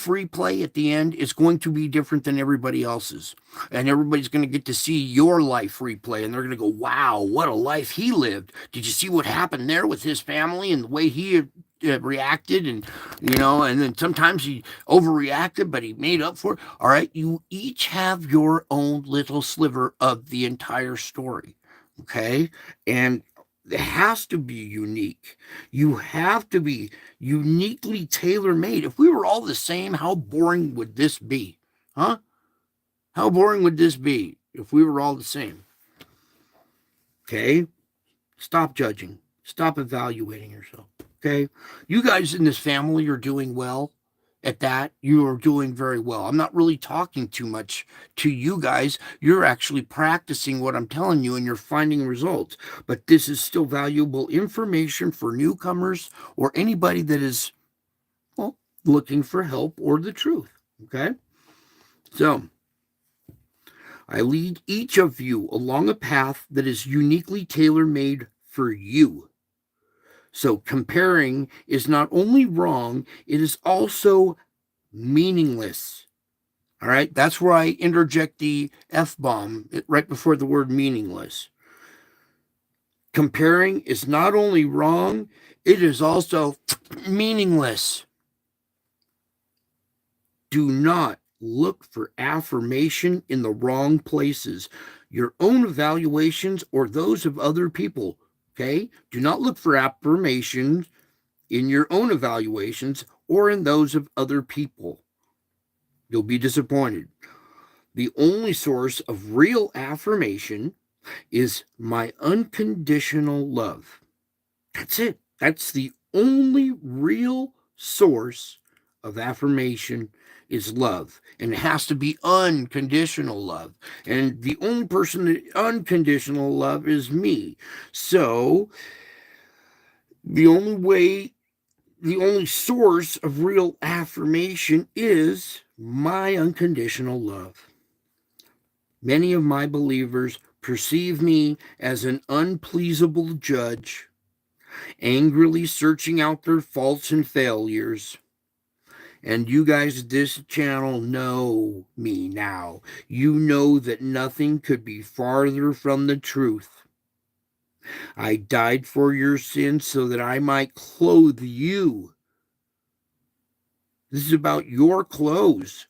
replay at the end is going to be different than everybody else's. And everybody's going to get to see your life replay. And they're going to go, wow, what a life he lived. Did you see what happened there with his family and the way he reacted? And, and then sometimes he overreacted, but he made up for it. All right. You each have your own little sliver of the entire story. Okay. And it has to be unique. You have to be uniquely tailor-made. If we were all the same, how boring would this be? Huh? How boring would this be if we were all the same? Okay? Stop judging. Stop evaluating yourself. Okay? You guys in this family are doing well at that. You are doing very well. I'm not really talking too much to you guys. You're actually practicing what I'm telling you and you're finding results. But this is still valuable information for newcomers or anybody that is, well, looking for help or the truth. Okay? So, I lead each of you along a path that is uniquely tailor-made for you. So comparing is not only wrong, it is also meaningless. All right, that's where I interject the F-bomb right before the word meaningless. Comparing is not only wrong, it is also meaningless. Do not look for affirmation in the wrong places, your own evaluations or those of other people. Okay? Do not look for affirmation in your own evaluations or in those of other people. You'll be disappointed. The only source of real affirmation is my unconditional love. That's it. That's the only real source of affirmation is love. And it has to be unconditional love. And the only person that unconditional love is me. So the only source of real affirmation is my unconditional love. Many of my believers perceive me as an unpleasable judge, angrily searching out their faults and failures. And you guys at this channel know me now. You know that nothing could be farther from the truth. I died for your sins so that I might clothe you. This is about your clothes.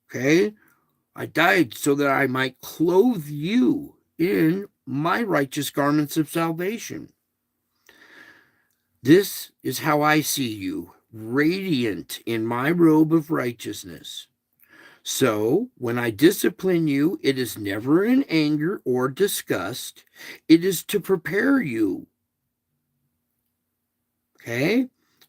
Okay? I died so that I might clothe you in my righteous garments of salvation. This is how I see you, radiant in my robe of righteousness. So, when I discipline you, it is never in anger or disgust. It is to prepare you. Okay?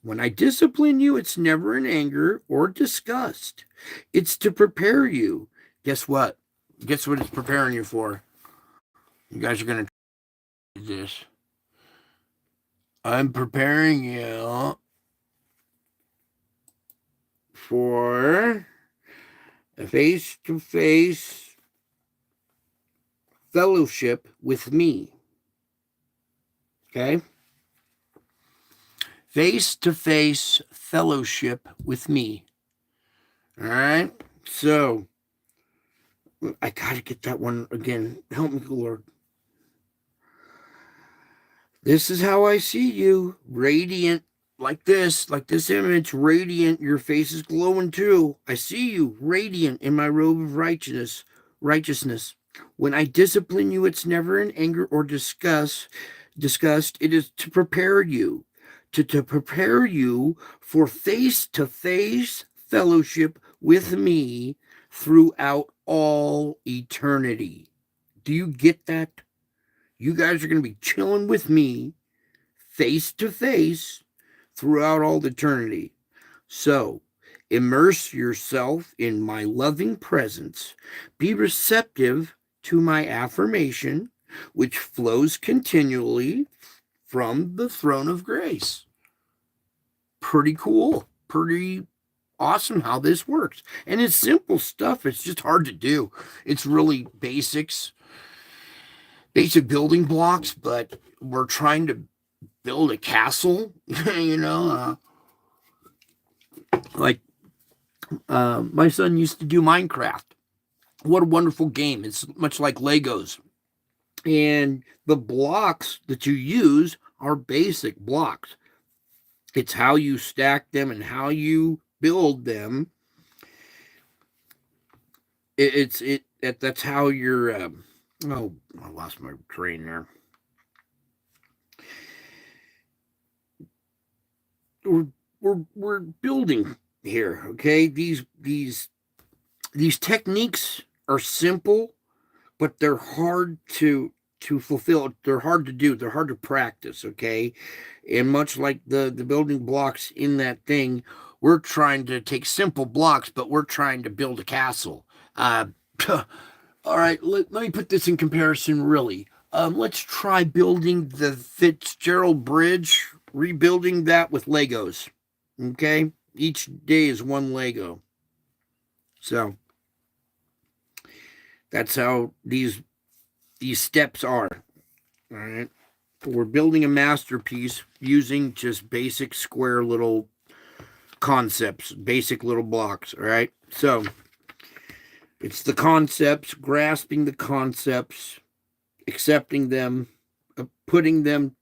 When I discipline you, it's never in anger or disgust. It's to prepare you. Guess what? Guess what it's preparing you for? You guys are going to do this. I'm preparing you for a face-to-face fellowship with me. Okay? Face-to-face fellowship with me. All right? So, I got to get that one again. Help me, Lord. This is how I see you, radiant, like this image, radiant. Your face is glowing too. I see you, radiant in my robe of righteousness. When I discipline you, it's never in anger or disgust. It is to prepare you, to prepare you for face-to-face fellowship with me throughout all eternity. Do you get that? You guys are going to be chilling with me face to face throughout all eternity. So, immerse yourself in my loving presence. Be receptive to my affirmation, which flows continually from the throne of grace. Pretty cool. Pretty awesome how this works. And it's simple stuff. It's just hard to do. It's really basic building blocks, but we're trying to build a castle, my son used to do Minecraft. What a wonderful game. It's much like Legos. And the blocks that you use are basic blocks. It's how you stack them and how you build them. That's how you're I lost my train there. We're building here, okay? These techniques are simple, but they're hard to fulfill. They're hard to do. They're hard to practice, okay? And much like the building blocks in that thing, we're trying to take simple blocks, but we're trying to build a castle. All right, let me put this in comparison, really. Let's try building the Fitzgerald Bridge, rebuilding that with Legos. Okay? Each day is one Lego. So, that's how these steps are. All right? We're building a masterpiece using just basic square little concepts, basic little blocks. All right? So, it's the concepts, grasping the concepts, accepting them, putting them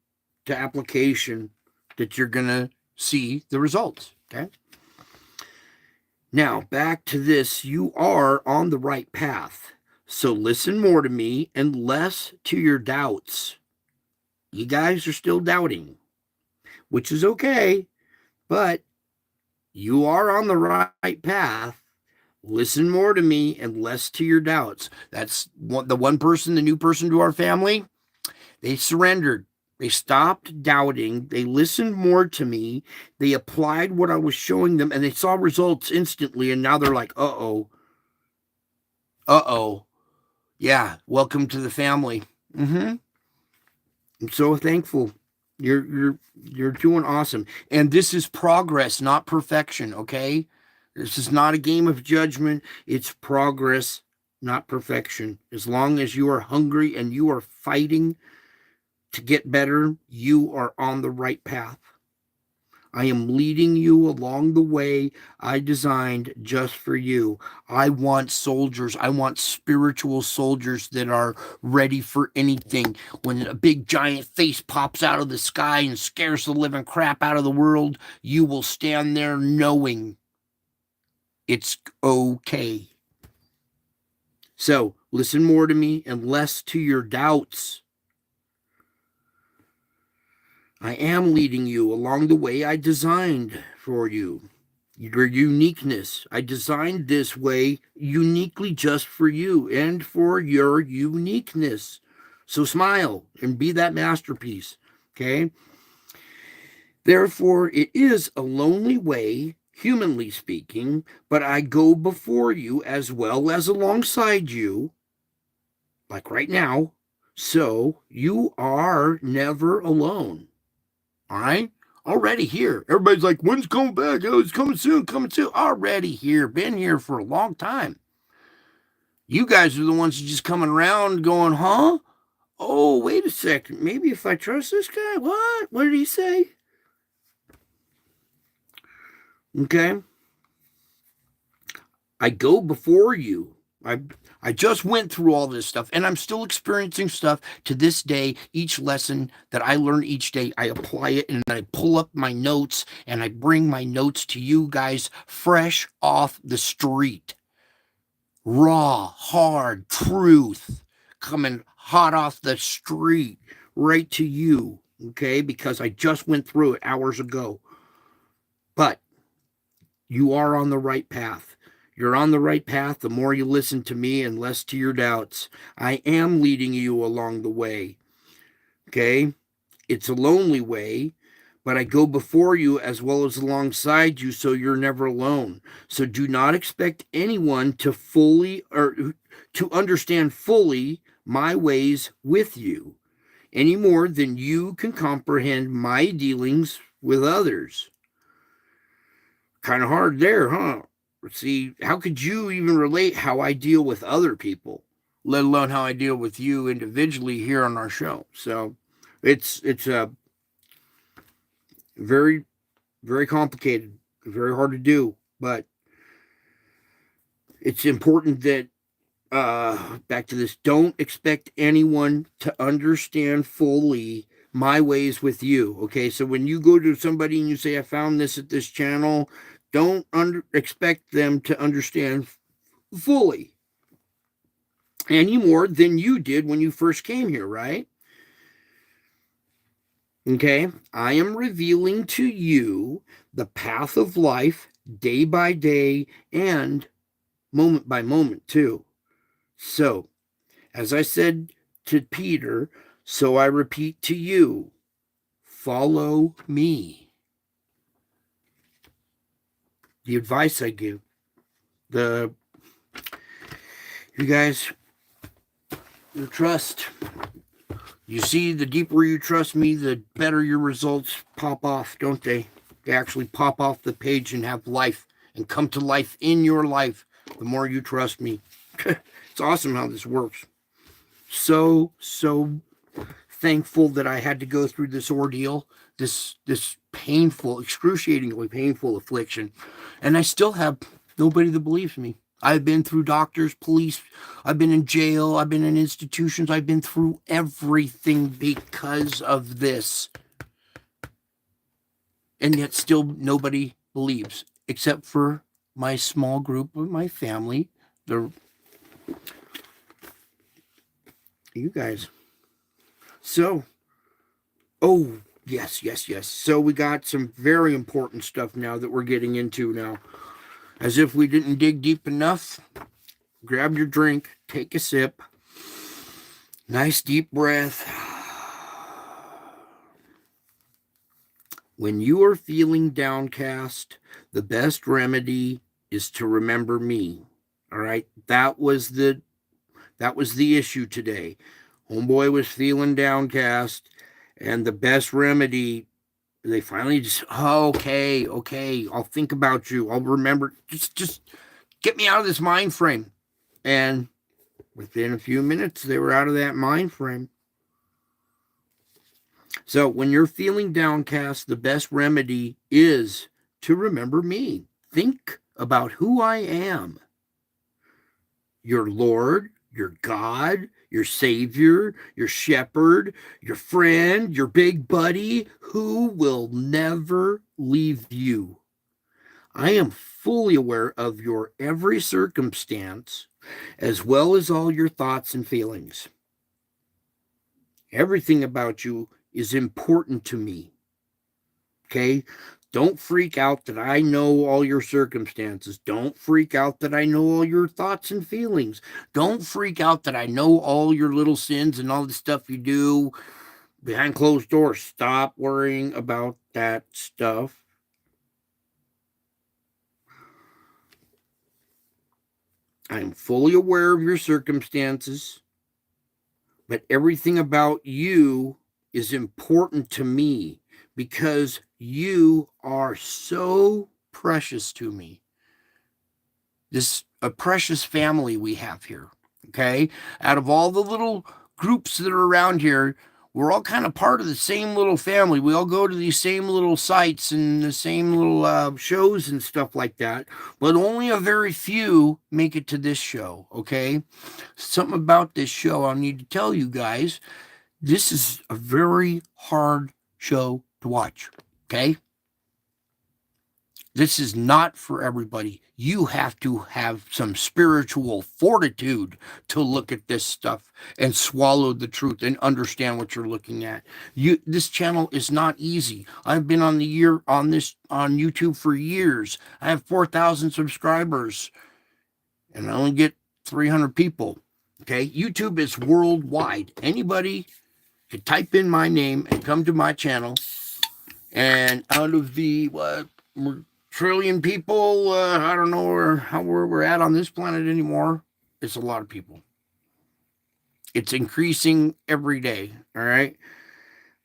to application that you're going to see the results. Okay. Now, back to this. You are on the right path. So listen more to me and less to your doubts. You guys are still doubting, which is okay, but you are on the right path. Listen more to me and less to your doubts. That's the new person to our family. They surrendered. They stopped doubting. They listened more to me. They applied what I was showing them, and they saw results instantly. And now they're like, uh-oh. Yeah, welcome to the family. I'm so thankful. You're doing awesome. And this is progress, not perfection, okay? This is not a game of judgment. It's progress, not perfection. As long as you are hungry and you are fighting to get better, you are on the right path. I am leading you along the way I designed just for you. I want soldiers. I want spiritual soldiers that are ready for anything. When a big giant face pops out of the sky and scares the living crap out of the world, you will stand there knowing it's okay. So listen more to me and less to your doubts. I am leading you along the way I designed for you. Your uniqueness. I designed this way uniquely just for you and for your uniqueness. So smile and be that masterpiece. Okay? Therefore, it is a lonely way, humanly speaking, but I go before you as well as alongside you, like right now, so you are never alone. All right? Already here. Everybody's like, when's coming back? Oh, it's coming soon, coming soon. Already here. Been here for a long time. You guys are the ones who just coming around going, huh? Oh, wait a second. Maybe if I trust this guy, what? What did he say? Okay. I go before you. I just went through all this stuff and I'm still experiencing stuff to this day. Each lesson that I learn each day, I apply it and I pull up my notes and I bring my notes to you guys fresh off the street. Raw, hard truth coming hot off the street right to you. Okay, because I just went through it hours ago. But you are on the right path. You're on the right path the more you listen to me and less to your doubts. I am leading you along the way. Okay? It's a lonely way, but I go before you as well as alongside you, so you're never alone. So do not expect anyone to fully or to understand fully my ways with you any more than you can comprehend my dealings with others. Kind of hard there, huh? See, how could you even relate how I deal with other people, let alone how I deal with you individually here on our show? So it's a very, very complicated, very hard to do, but it's important that back to this, don't expect anyone to understand fully my ways with you. Okay, so when you go to somebody and you say, I found this at this channel, don't expect them to understand fully any more than you did when you first came here, right? Okay, I am revealing to you the path of life day by day and moment by moment, too. So, as I said to Peter, so I repeat to you, follow me. The advice I give, you guys, your trust. You see, the deeper you trust me, the better your results pop off, don't they? They actually pop off the page and have life and come to life in your life the more you trust me. It's awesome how this works. So thankful that I had to go through this ordeal, this painful, excruciatingly painful affliction. And I still have nobody that believes me. I've been through doctors, police, I've been in jail, I've been in institutions, I've been through everything because of this. And yet still nobody believes, except for my small group of my family, you guys. So, oh, yes. So we got some very important stuff now that we're getting into now. As if we didn't dig deep enough, grab your drink, take a sip. Nice deep breath. When you are feeling downcast, the best remedy is to remember me. All right? That was the issue today. Homeboy was feeling downcast, and the best remedy, they finally just, okay, I'll think about you. I'll remember. Just get me out of this mind frame. And within a few minutes, they were out of that mind frame. So when you're feeling downcast, the best remedy is to remember me. Think about who I am. Your Lord, your God, your Savior, your shepherd, your friend, your big buddy, who will never leave you. I am fully aware of your every circumstance, as well as all your thoughts and feelings. Everything about you is important to me. Okay? Don't freak out that I know all your circumstances. Don't freak out that I know all your thoughts and feelings. Don't freak out that I know all your little sins and all the stuff you do. behind closed doors. Stop worrying about that stuff. I am fully aware of your circumstances, but everything about you is important to me because you are so precious to me. This a precious family we have here. Okay, out of all the little groups that are around here, we're all kind of part of the same little family. We all go to these same little sites and the same little shows and stuff like that, but only a very few make it to this show. Okay, something about this show I need to tell you guys. This is a very hard show to watch. Okay, this is not for everybody. You have to have some spiritual fortitude to look at this stuff and swallow the truth and understand what you're looking at. This channel is not easy. I've been on YouTube for years. I have 4,000 subscribers and I only get 300 people. Okay, YouTube is worldwide. Anybody can type in my name and come to my channel, and out of the trillion people, I don't know where we're at on this planet anymore. It's a lot of people. It's increasing every day, all right?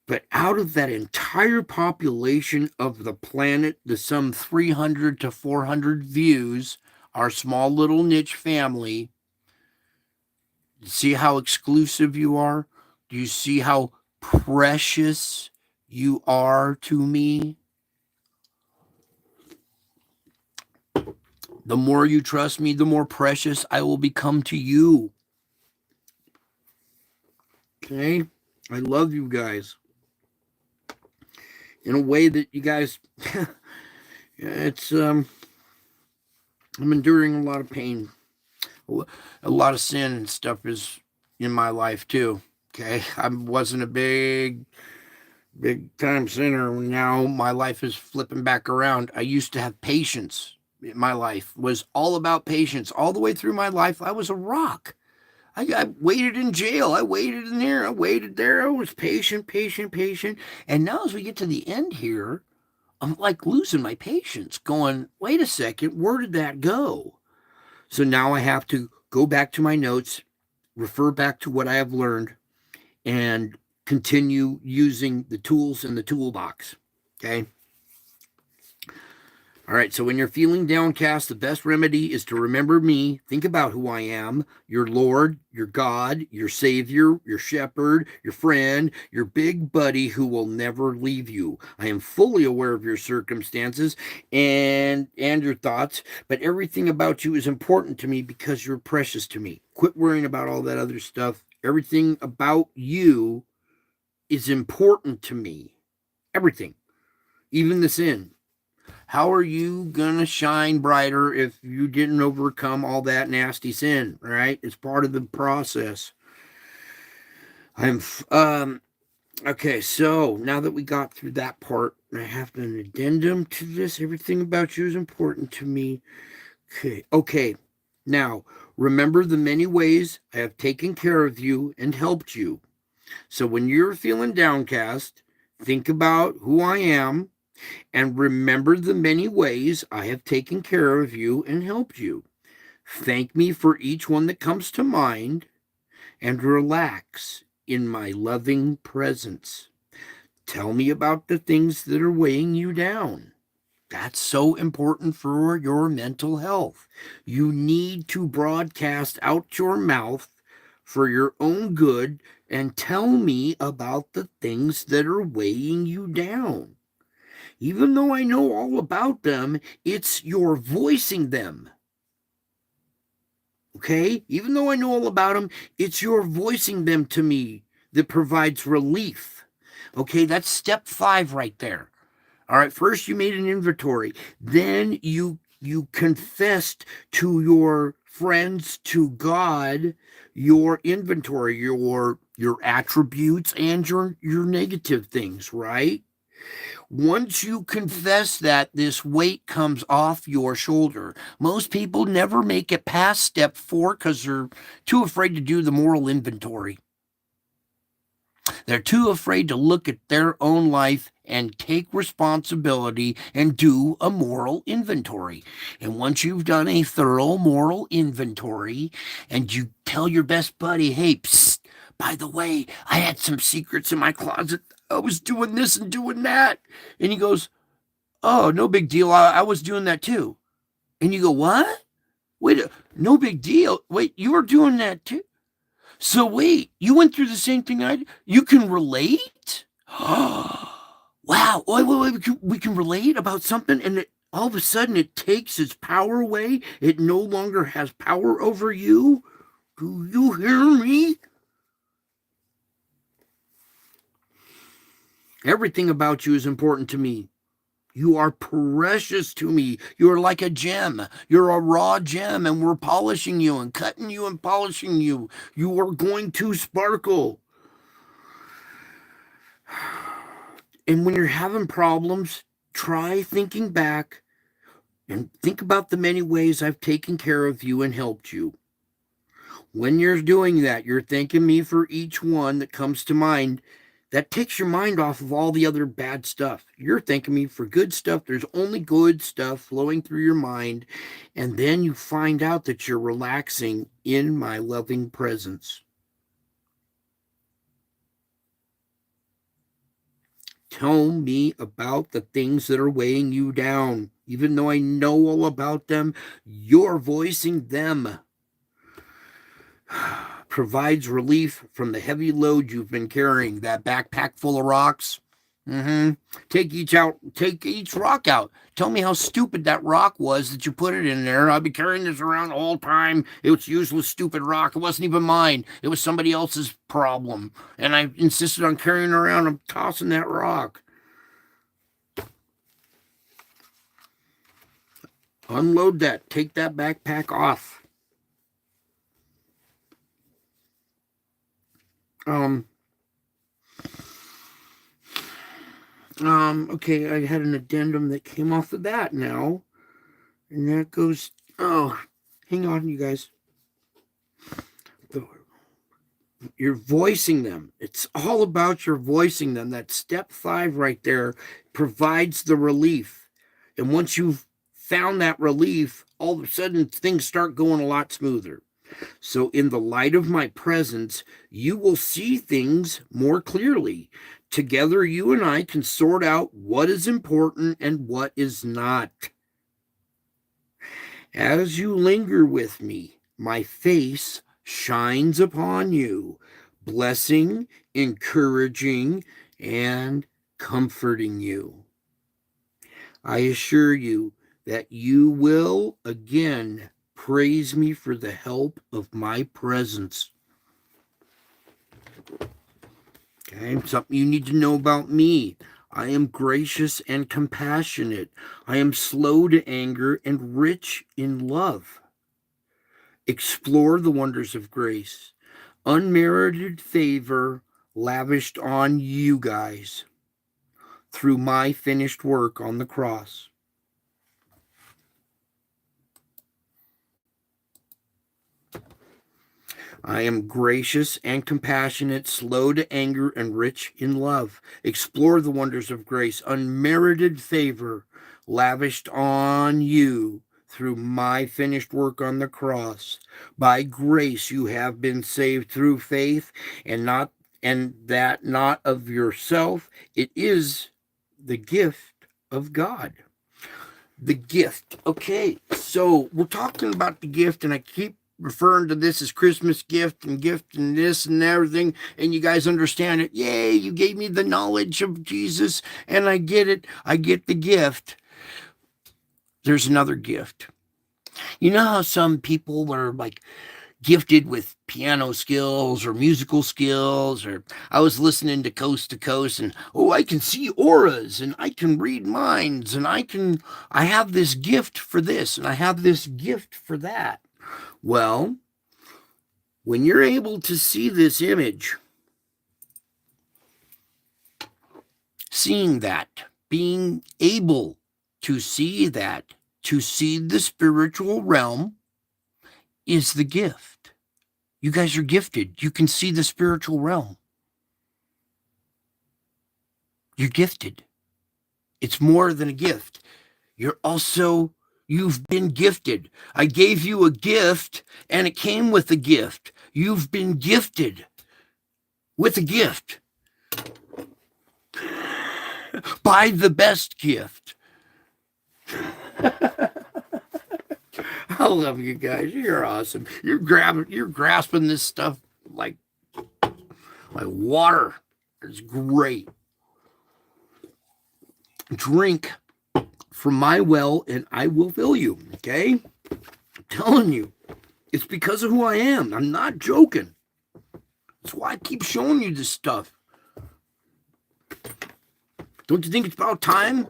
But out of that entire population of the planet, the some 300 to 400 views, our small little niche family, see how exclusive you are? Do you see how precious you are to me? The more you trust me, the more precious I will become to you. Okay? I love you guys. In a way that you guys, I'm enduring a lot of pain. A lot of sin and stuff is in my life too. Okay? I wasn't a big time sinner. Now my life is flipping back around. I used to have patience. My life was all about patience. All the way through my life, I was a rock. I waited in jail. I waited in there. I waited there. I was patient. And now as we get to the end here, I'm like losing my patience, going, wait a second, where did that go? So now I have to go back to my notes, refer back to what I have learned, and continue using the tools in the toolbox. Okay? All right, so when you're feeling downcast, the best remedy is to remember me. Think about who I am, your Lord, your God, your Savior, your shepherd, your friend, your big buddy who will never leave you. I am fully aware of your circumstances and your thoughts, but everything about you is important to me because you're precious to me. Quit worrying about all that other stuff. Everything about you is important to me. Everything, even the sin. How are you going to shine brighter if you didn't overcome all that nasty sin, right? It's part of the process. Okay, so now that we got through that part, I have an addendum to this. Everything about you is important to me. Okay. Now, remember the many ways I have taken care of you and helped you. So when you're feeling downcast, think about who I am, and remember the many ways I have taken care of you and helped you. Thank me for each one that comes to mind, and relax in my loving presence. Tell me about the things that are weighing you down. That's so important for your mental health. You need to broadcast out your mouth for your own good and tell me about the things that are weighing you down. Even though I know all about them, it's your voicing them. Okay? Even though I know all about them, it's your voicing them to me that provides relief. Okay? That's step 5 right there. All right, first you made an inventory. Then you confessed to your friends, to God, your inventory, your attributes and your negative things, right? Once you confess that, this weight comes off your shoulder. Most people never make it past step 4 because they're too afraid to do the moral inventory. They're too afraid to look at their own life and take responsibility and do a moral inventory. And once you've done a thorough moral inventory and you tell your best buddy, hey, psst, by the way, I had some secrets in my closet. I was doing this and doing that. And he goes, oh, no big deal. I was doing that too. And you go, what? Wait, no big deal. Wait, you were doing that too? So wait, you went through the same thing I did? You can relate? Wow. Wait. We can relate about something, and all of a sudden it takes its power away. It no longer has power over you. Do you hear me? Everything about you is important to me. You are precious to me. You're like a gem. You're a raw gem, and we're polishing you and cutting you and polishing you. You are going to sparkle. And when you're having problems, try thinking back and think about the many ways I've taken care of you and helped you. When you're doing that, you're thanking me for each one that comes to mind. That takes your mind off of all the other bad stuff. You're thanking me for good stuff. There's only good stuff flowing through your mind. And then you find out that you're relaxing in my loving presence. Tell me about the things that are weighing you down. Even though I know all about them, you're voicing them. Provides relief from the heavy load you've been carrying. That backpack full of rocks. Take each rock out. Tell me how stupid that rock was that you put it in there. I've been carrying this around the whole time. It was useless, stupid rock. It wasn't even mine. It was somebody else's problem. And I insisted on carrying around and tossing that rock. Unload that. Take that backpack off. Okay, I had an addendum that came off of that now. And that goes, hang on, you guys. You're voicing them. It's all about your voicing them. That step 5 right there provides the relief. And once you've found that relief, all of a sudden things start going a lot smoother. So in the light of my presence, you will see things more clearly. Together, you and I can sort out what is important and what is not. As you linger with me, my face shines upon you, blessing, encouraging, and comforting you. I assure you that you will again praise me for the help of my presence. Okay, something you need to know about me. I am gracious and compassionate. I am slow to anger and rich in love. Explore the wonders of grace. Unmerited favor lavished on you guys through my finished work on the cross. I am gracious and compassionate, slow to anger, and rich in love. Explore the wonders of grace, unmerited favor lavished on you through my finished work on the cross. By grace you have been saved through faith, and that not of yourself. It is the gift of God. The gift. Okay, so we're talking about the gift, and I keep referring to this as Christmas gift and this and everything, and you guys understand it. Yay, you gave me the knowledge of Jesus, and I get it. I get the gift. There's another gift. You know how some people are like gifted with piano skills or musical skills, or I was listening to Coast, and I can see auras and I can read minds and I have this gift for this and I have this gift for that. Well, when you're able to see this image, seeing that, being able to see that, to see the spiritual realm is the gift. You guys are gifted. You can see the spiritual realm. You're gifted. It's more than a gift. You've been gifted. I gave you a gift and it came with a gift. You've been gifted with a gift. Buy the best gift. I love you guys. You're awesome. You're grasping this stuff like water. It's great. Drink from my well and I will fill you. Okay? I'm telling you. It's because of who I am. I'm not joking. That's why I keep showing you this stuff. Don't you think it's about time?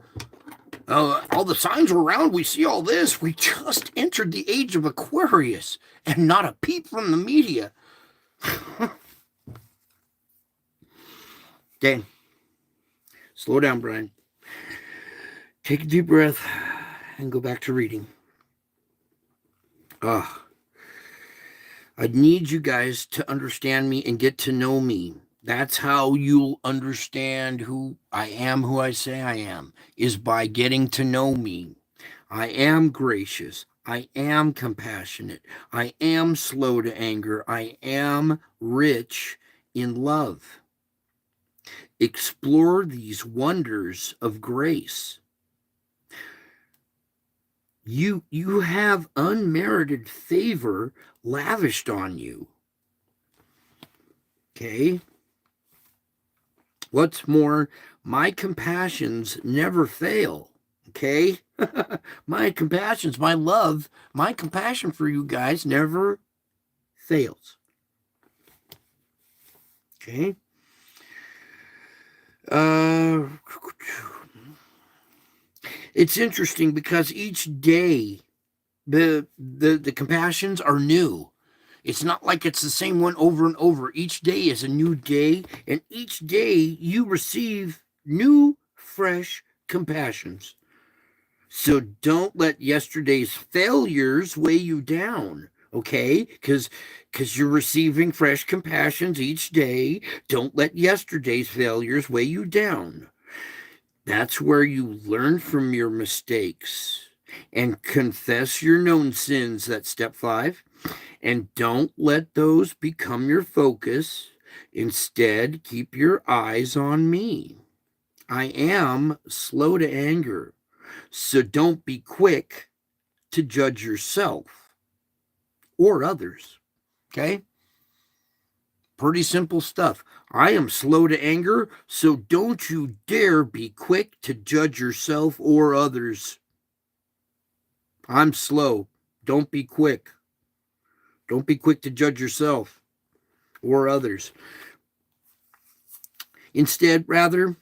All the signs are around. We see all this. We just entered the age of Aquarius and not a peep from the media. Okay. Slow down, Brian. Take a deep breath and go back to reading. I need you guys to understand me and get to know me. That's how you'll understand who I am, who I say I am, is by getting to know me. I am gracious. I am compassionate. I am slow to anger. I am rich in love. Explore these wonders of grace. You have unmerited favor lavished on you. Okay? What's more, my compassions never fail. Okay? My compassions, my love, my compassion for you guys never fails. Okay? It's interesting because each day the compassions are new. It's not like it's the same one over and over. Each day is a new day, and each day you receive new, fresh compassions. So don't let yesterday's failures weigh you down, okay? Because you're receiving fresh compassions each day. Don't let yesterday's failures weigh you down. That's where you learn from your mistakes and confess your known sins. That's step 5. And don't let those become your focus. Instead, keep your eyes on me. I am slow to anger, so don't be quick to judge yourself or others. Okay? Pretty simple stuff. I am slow to anger, so don't you dare be quick to judge yourself or others. I'm slow. Don't be quick. Don't be quick to judge yourself or others. Instead, rather,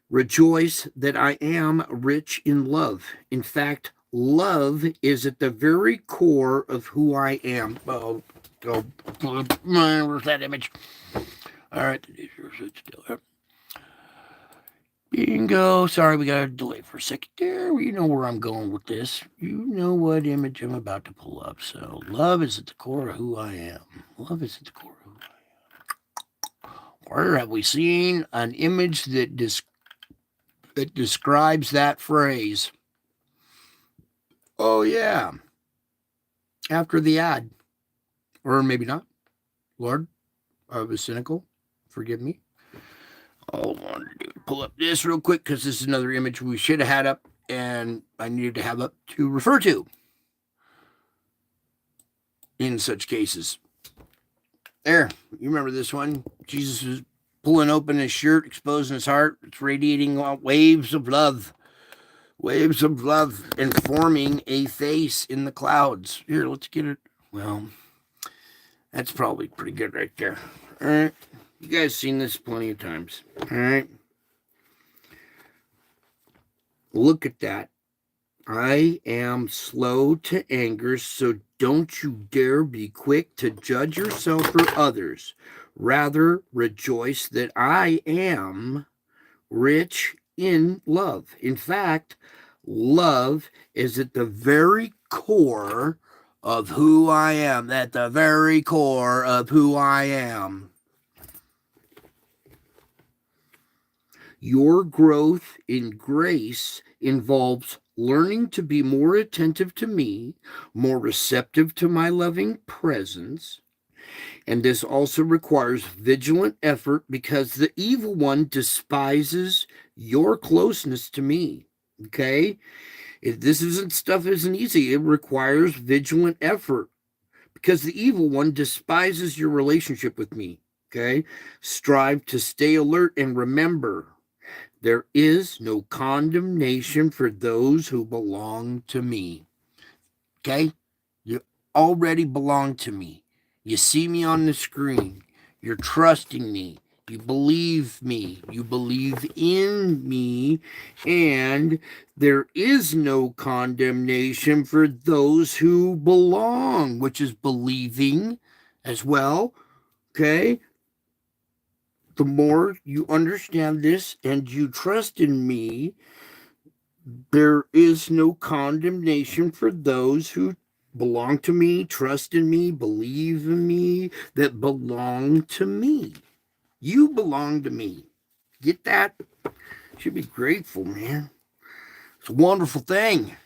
rejoice that I am rich in love. In fact, love is at the very core of who I am. Where's that image? All right. Bingo. Sorry, we got a delay for a second there. You know where I'm going with this. You know what image I'm about to pull up. So, love is at the core of who I am. Love is at the core of who I am. Where have we seen an image that describes that phrase? Oh, yeah. After the ad. Or maybe not. Lord, I was cynical. Forgive me. All I wanted to do is pull up this real quick because this is another image we should have had up and I needed to have up to refer to in such cases. There, you remember this one? Jesus is pulling open his shirt, exposing his heart. It's radiating waves of love, and forming a face in the clouds. Here, let's get it. Well, that's probably pretty good right there. All right. You guys seen this plenty of times. All right. Look at that. I am slow to anger, so don't you dare be quick to judge yourself or others. Rather, rejoice that I am rich in love. In fact, love is at the very core of who I am. At the very core of who I am. Your growth in grace involves learning to be more attentive to me, more receptive to my loving presence. And this also requires vigilant effort because the evil one despises your closeness to me. Okay? If this isn't stuff isn't easy, it requires vigilant effort because the evil one despises your relationship with me. Okay? Strive to stay alert and remember there is no condemnation for those who belong to me. Okay? You already belong to me. You see me on the screen. You're trusting me. You believe me. You believe in me. And there is no condemnation for those who belong, which is believing as well. Okay? The more you understand this and you trust in me, there is no condemnation for those who belong to me, trust in me, believe in me, that belong to me. You belong to me. Get that? Should be grateful, man. It's a wonderful thing.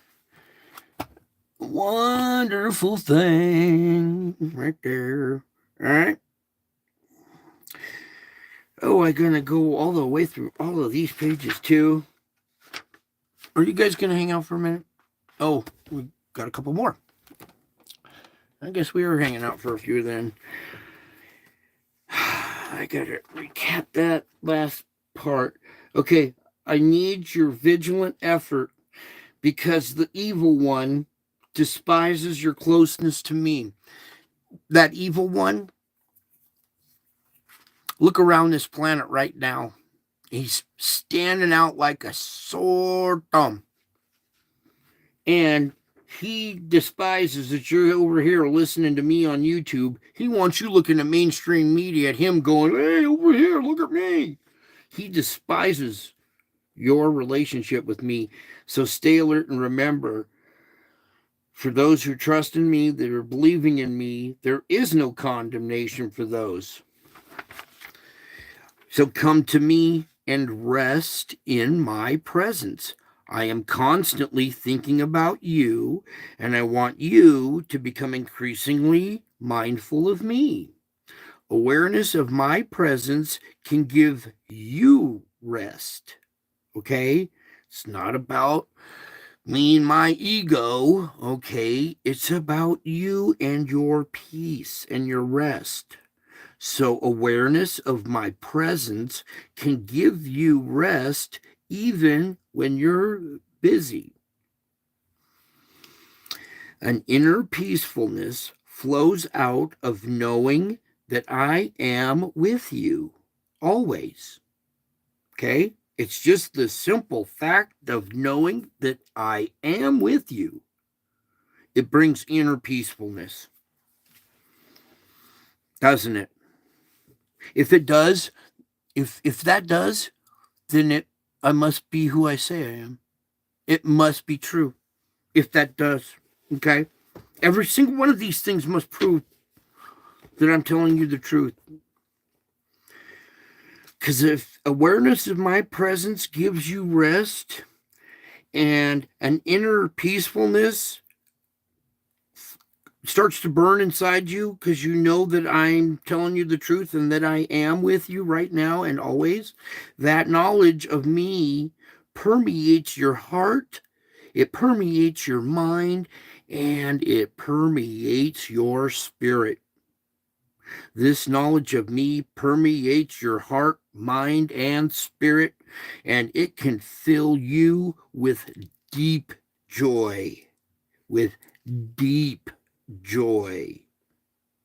Wonderful thing. Right there. All right. Oh, I'm going to go all the way through all of these pages, too. Are you guys going to hang out for a minute? Oh, we got a couple more. I guess we were hanging out for a few then. I gotta recap that last part. Okay, I need your vigilant effort because the evil one despises your closeness to me. That evil one, look around this planet right now. He's standing out like a sore thumb. And he despises that you're over here listening to me on YouTube. He wants you looking at mainstream media at him going, hey, over here, look at me. He despises your relationship with me. So stay alert and remember, for those who trust in me, that are believing in me, there is no condemnation for those. So come to me and rest in my presence. I am constantly thinking about you, and I want you to become increasingly mindful of me. Awareness of my presence can give you rest. Okay? It's not about me and my ego. Okay? It's about you and your peace and your rest. So awareness of my presence can give you rest even when you're busy. An inner peacefulness flows out of knowing that I am with you always. Okay? It's just the simple fact of knowing that I am with you. It brings inner peacefulness. Doesn't it? If it does, if that does, then I must be who I say I am. It must be true. If that does, okay? Every single one of these things must prove that I'm telling you the truth. Because if awareness of my presence gives you rest and an inner peacefulness starts to burn inside you because you know that I'm telling you the truth and that I am with you right now and always, that knowledge of me permeates your heart, it permeates your mind, and it permeates your spirit. This knowledge of me permeates your heart, mind, and spirit, and it can fill you with deep joy, with deep joy.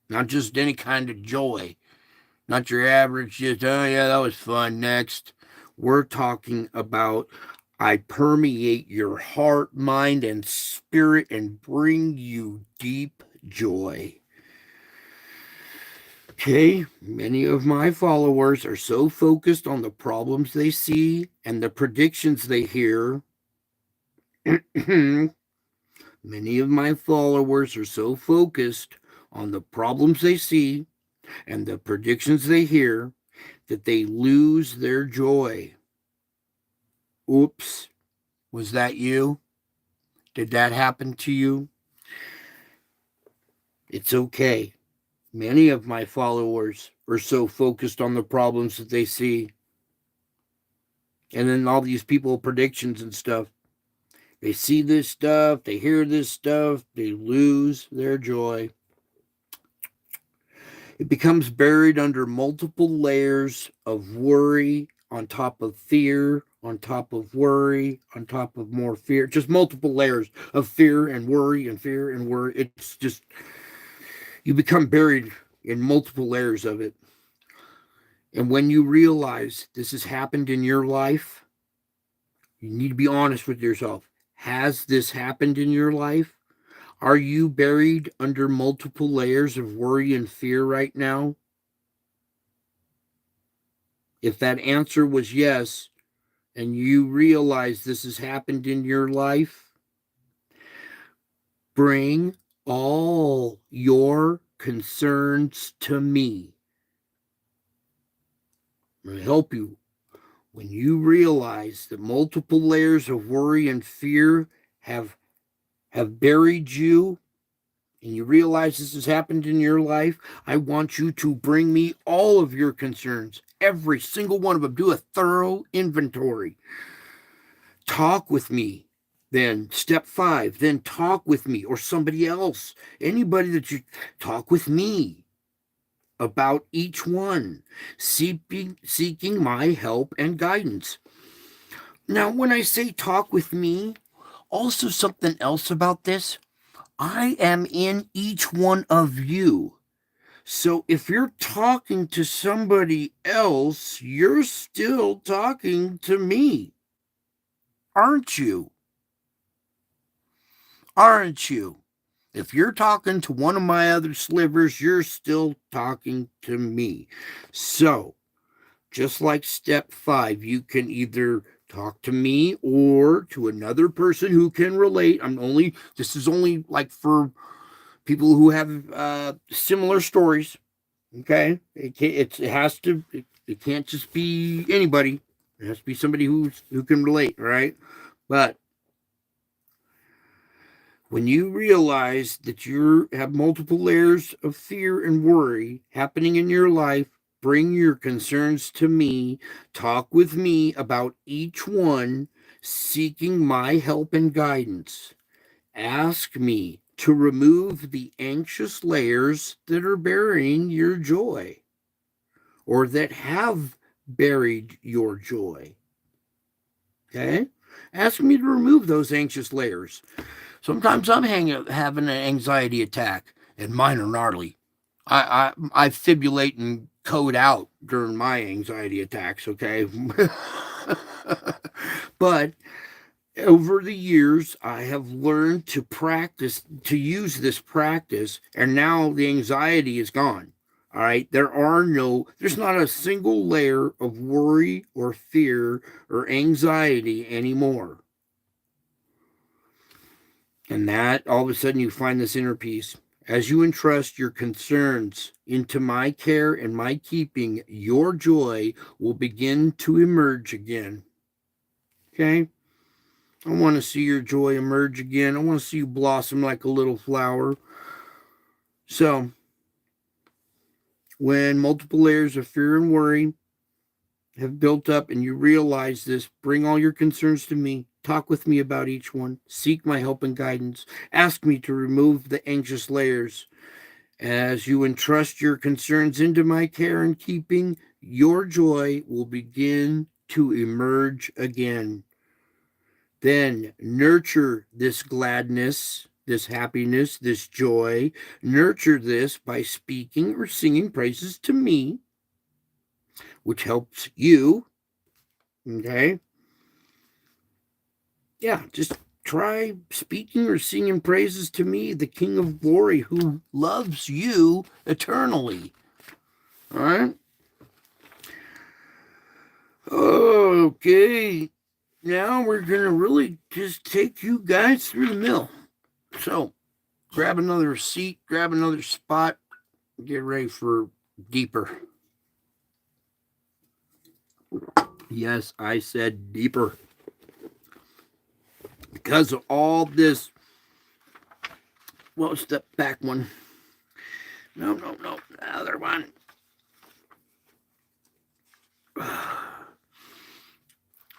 Not just any kind of joy. Not your average, just, oh yeah, that was fun, next. We're talking about I permeate your heart, mind, and spirit and bring you deep joy. Okay, many of my followers are so focused on the problems they see and the predictions they hear. Many of my followers are so focused on the problems they see and the predictions they hear that they lose their joy. Oops, was that you? Did that happen to you? It's okay. Many of my followers are so focused on the problems that they see. And then all these people predictions and stuff. They see this stuff, they hear this stuff, they lose their joy. It becomes buried under multiple layers of worry, on top of fear, on top of worry, on top of more fear. Just multiple layers of fear and worry and fear and worry. It's just, you become buried in multiple layers of it. And when you realize this has happened in your life, you need to be honest with yourself. Has this happened in your life? Are you buried under multiple layers of worry and fear right now? If that answer was yes, and you realize this has happened in your life, bring all your concerns to me. I'm going to help you. When you realize that multiple layers of worry and fear have buried you, and you realize this has happened in your life, I want you to bring me all of your concerns, every single one of them. Do a thorough inventory. Talk with me. Then step 5, then talk with me or somebody else. Anybody that you talk with me about each one, seeking my help and guidance. Now, when I say talk with me, also something else about this, I am in each one of you. So if you're talking to somebody else, you're still talking to me. Aren't you? Aren't you? If you're talking to one of my other slivers, you're still talking to me. So, just like step 5, you can either talk to me or to another person who can relate. This is only like for people who have similar stories. Okay, it can't just be anybody. It has to be somebody who can relate, right? But when you realize that you have multiple layers of fear and worry happening in your life, bring your concerns to me. Talk with me about each one, seeking my help and guidance. Ask me to remove the anxious layers that are burying your joy, or that have buried your joy. Okay? Ask me to remove those anxious layers. Sometimes I'm having an anxiety attack, and mine are gnarly. I fibulate and code out during my anxiety attacks, okay? But over the years, I have learned to use this practice, and now the anxiety is gone. All right. There's not a single layer of worry or fear or anxiety anymore. And that all of a sudden you find this inner peace. As you entrust your concerns into my care and my keeping, your joy will begin to emerge again. Okay? I want to see your joy emerge again. I want to see you blossom like a little flower. So, when multiple layers of fear and worry have built up and you realize this, bring all your concerns to me. Talk with me about each one. Seek my help and guidance. Ask me to remove the anxious layers. As you entrust your concerns into my care and keeping, your joy will begin to emerge again. Then nurture this gladness, this happiness, this joy. Nurture this by speaking or singing praises to me, which helps you. Okay? Yeah, just try speaking or singing praises to me, the King of Glory, who loves you eternally. All right? Okay. Now we're going to really just take you guys through the mill. So, grab another seat, grab another spot, get ready for deeper. Yes, I said deeper. because of all this. What was the back one? No, the other one.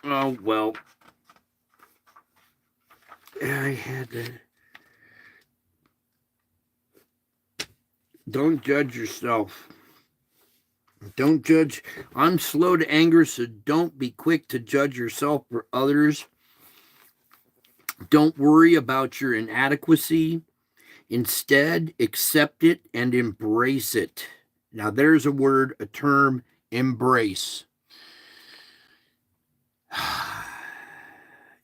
Oh, well. I had to. Don't judge yourself. Don't judge. I'm slow to anger, so don't be quick to judge yourself or others. Don't worry about your inadequacy. Instead, accept it and embrace it. Now, there's a word, a term, embrace.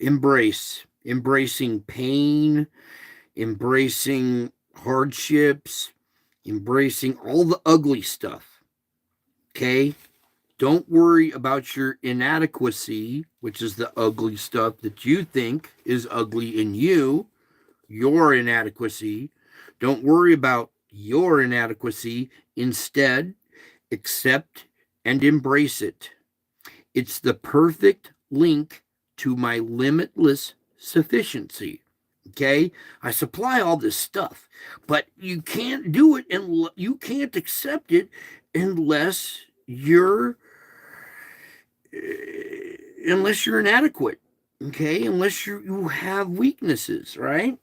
Embrace. Embracing pain, embracing hardships, embracing all the ugly stuff. Okay? Don't worry about your inadequacy, which is the ugly stuff that you think is ugly in you, your inadequacy. Don't worry about your inadequacy. Instead, accept and embrace it. It's the perfect link to my limitless sufficiency. Okay? I supply all this stuff, but you can't do it and you can't accept it unless you're inadequate. Okay? Unless you have weaknesses, right?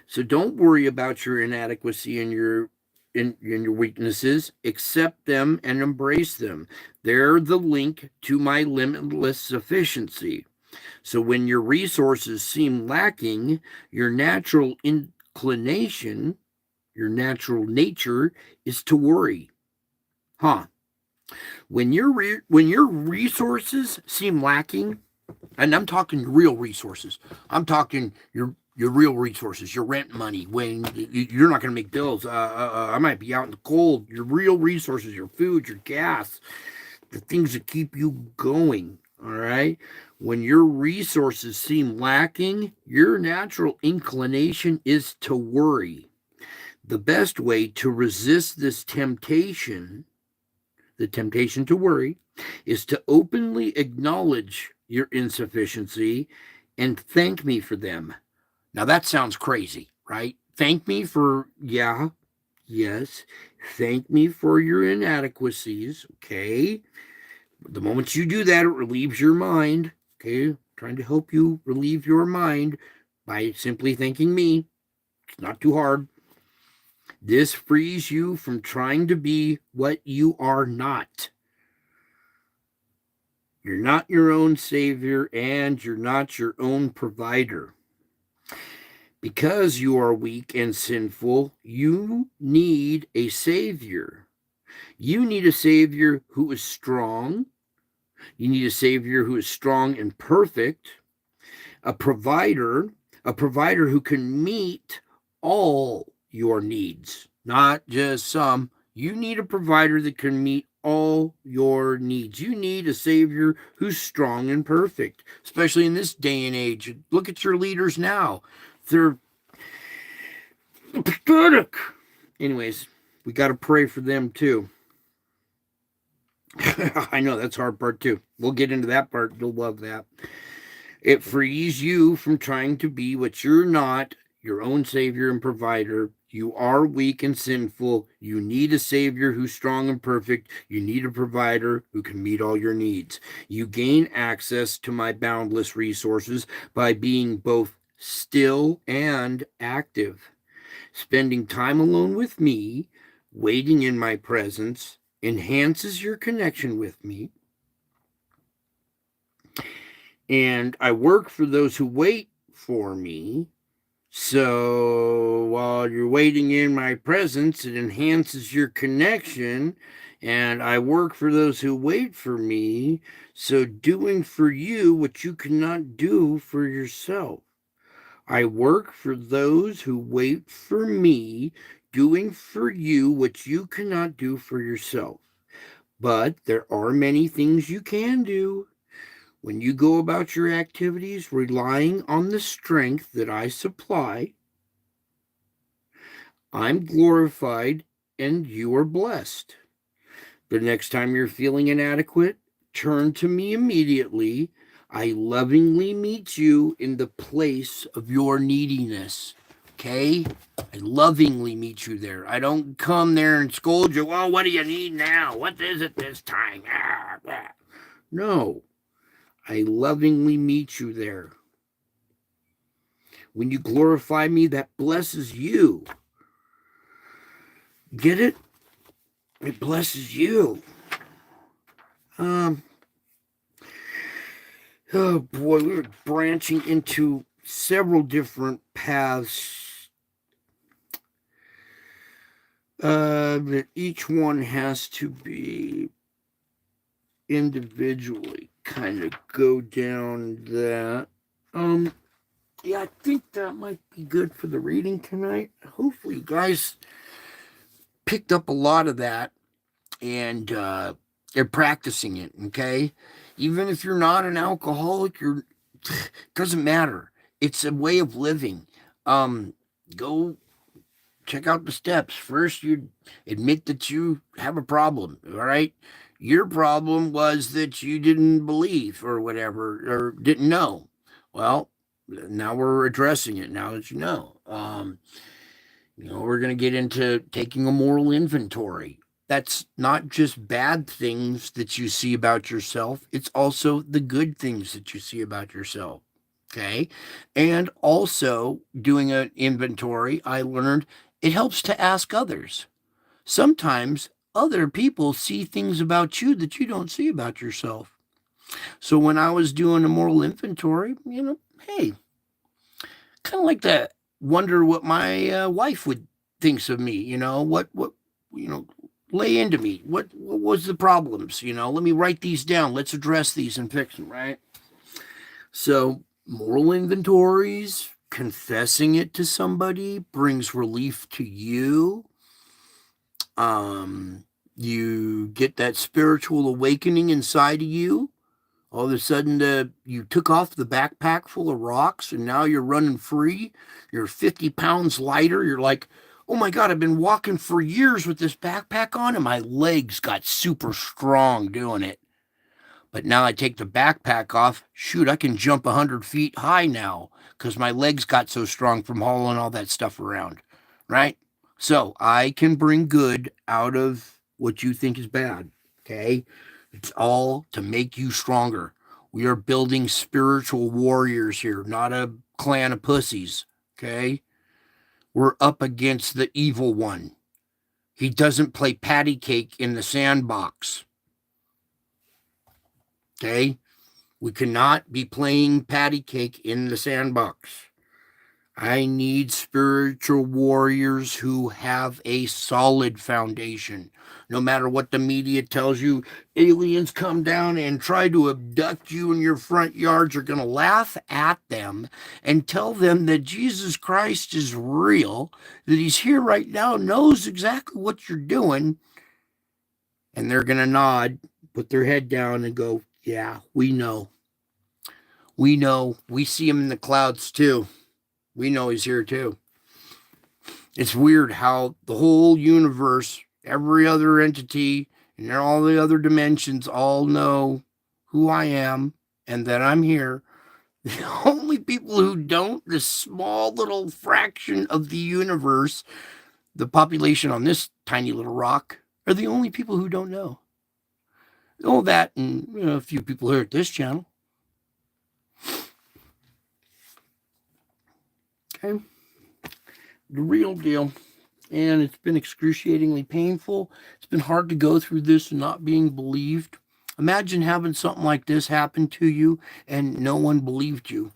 So don't worry about your inadequacy and your weaknesses. Accept them and embrace them. They're the link to my limitless sufficiency. So when your resources seem lacking, your natural inclination, your natural nature is to worry. When your resources seem lacking, and I'm talking real resources. I'm talking your real resources, your rent money, when you're not going to make bills. I might be out in the cold. Your real resources, your food, your gas, the things that keep you going. All right. When your resources seem lacking, your natural inclination is to worry. The best way to resist this temptation, the temptation to worry, is to openly acknowledge your insufficiency and thank me for them. Now that sounds crazy, right? Thank me for, yes. Thank me for your inadequacies, okay? The moment you do that, it relieves your mind, okay? I'm trying to help you relieve your mind by simply thanking me. It's not too hard. This frees you from trying to be what you are not. You're not your own savior, and you're not your own provider. Because you are weak and sinful, you need a savior. You need a savior who is strong. You need a savior who is strong and perfect. A provider who can meet all your needs, not just some. You need a provider that can meet all your needs. You need a savior who's strong and perfect, especially in this day and age. Look at your leaders now. They're pathetic. Anyways, we got to pray for them too. I know that's hard part too. We'll get into that part. You'll love that. It frees you from trying to be what you're not, your own savior and provider. You are weak and sinful. You need a savior who's strong and perfect. You need a provider who can meet all your needs. You gain access to my boundless resources by being both still and active. Spending time alone with me, waiting in my presence, enhances your connection with me. And I work for those who wait for me. So while you're waiting in my presence, it enhances your connection. And I work for those who wait for me. So doing for you what you cannot do for yourself. I work for those who wait for me, doing for you what you cannot do for yourself. But there are many things you can do. When you go about your activities relying on the strength that I supply, I'm glorified and you are blessed. The next time you're feeling inadequate, turn to me immediately. I lovingly meet you in the place of your neediness. Okay? I lovingly meet you there. I don't come there and scold you. Well, what do you need now? What is it this time? No. I lovingly meet you there. When you glorify me, that blesses you. Get it? It blesses you. Oh boy, we were branching into several different paths. But each one has to be individually kind of go down that. Yeah, I think that might be good for the reading tonight. Hopefully, you guys picked up a lot of that and they're practicing it. Okay, even if you're not an alcoholic, you're doesn't matter. It's a way of living. Go check out the steps. First, you admit that you have a problem. All right. Your problem was that you didn't believe or whatever, or didn't know. Well, now we're addressing it now that you know. We're going to get into taking a moral inventory. That's not just bad things that you see about yourself, it's also the good things that you see about yourself. Okay. And also doing an inventory, I learned it helps to ask others. Sometimes other people see things about you that you don't see about yourself. So when I was doing a moral inventory, hey, kind of like to wonder what my wife would thinks of me. What lay into me. What was the problems? Let me write these down. Let's address these and fix them. Right. So moral inventories, confessing it to somebody brings relief to you. You get that spiritual awakening inside of you. All of a sudden, you took off the backpack full of rocks and now you're running free. You're 50 pounds lighter. You're like, oh my God, I've been walking for years with this backpack on and my legs got super strong doing it. But now I take the backpack off. Shoot, I can jump 100 feet high now because my legs got so strong from hauling all that stuff around. Right? So I can bring good out of what you think is bad. Okay? It's all to make you stronger. We are building spiritual warriors here, not a clan of pussies. Okay? We're up against the evil one. He doesn't play patty cake in the sandbox. Okay? We cannot be playing patty cake in the sandbox. I need spiritual warriors who have a solid foundation. No matter what the media tells you, aliens come down and try to abduct you in your front yards, you're going to laugh at them and tell them that Jesus Christ is real, that he's here right now, knows exactly what you're doing, and they're going to nod, put their head down and go, yeah, we know. We know. We see him in the clouds too. We know he's here too. It's weird how the whole universe, every other entity, and all the other dimensions all know who I am and that I'm here. The only people who don't, the small little fraction of the universe, the population on this tiny little rock, are the only people who don't know. All that and a few people here at this channel. Okay. The real deal. And it's been excruciatingly painful. It's been hard to go through this and not being believed. Imagine having something like this happen to you and no one believed you.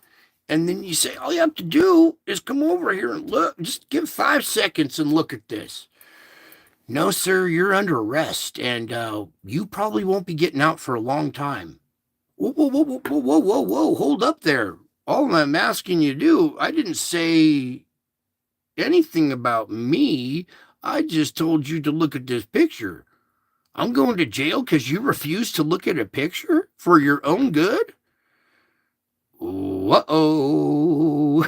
And then you say, all you have to do is come over here and look. Just give 5 seconds and look at this. No, sir, you're under arrest and you probably won't be getting out for a long time. Whoa, whoa, whoa, whoa, whoa, whoa, whoa, hold up there. All I'm asking you to do, I didn't say anything about me. I just told you to look at this picture. I'm going to jail because you refuse to look at a picture for your own good? Uh-oh.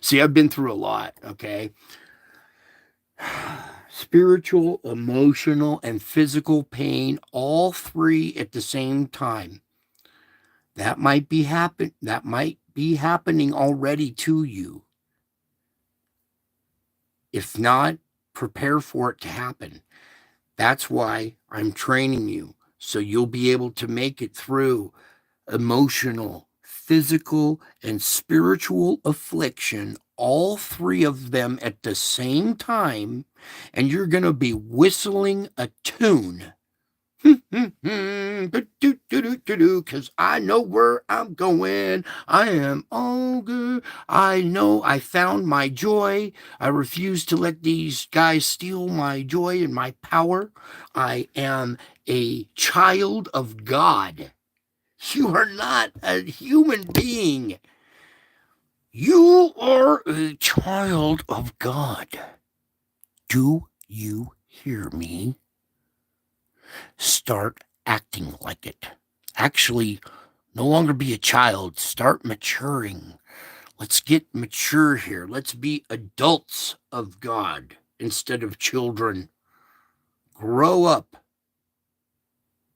See, I've been through a lot, okay? Spiritual, emotional, and physical pain, all three at the same time. That might be happening already to you. If not, prepare for it to happen. That's why I'm training you, so you'll be able to make it through emotional, physical, and spiritual affliction, all three of them at the same time, and you're going to be whistling a tune. Because I know where I'm going. I am all good. I know I found my joy. I refuse to let these guys steal my joy and my power. I am a child of God. You are not a human being. You are a child of God. Do you hear me? Start acting like it. Actually, no longer be a child. Start maturing. Let's get mature here. Let's be adults of God instead of children. Grow up.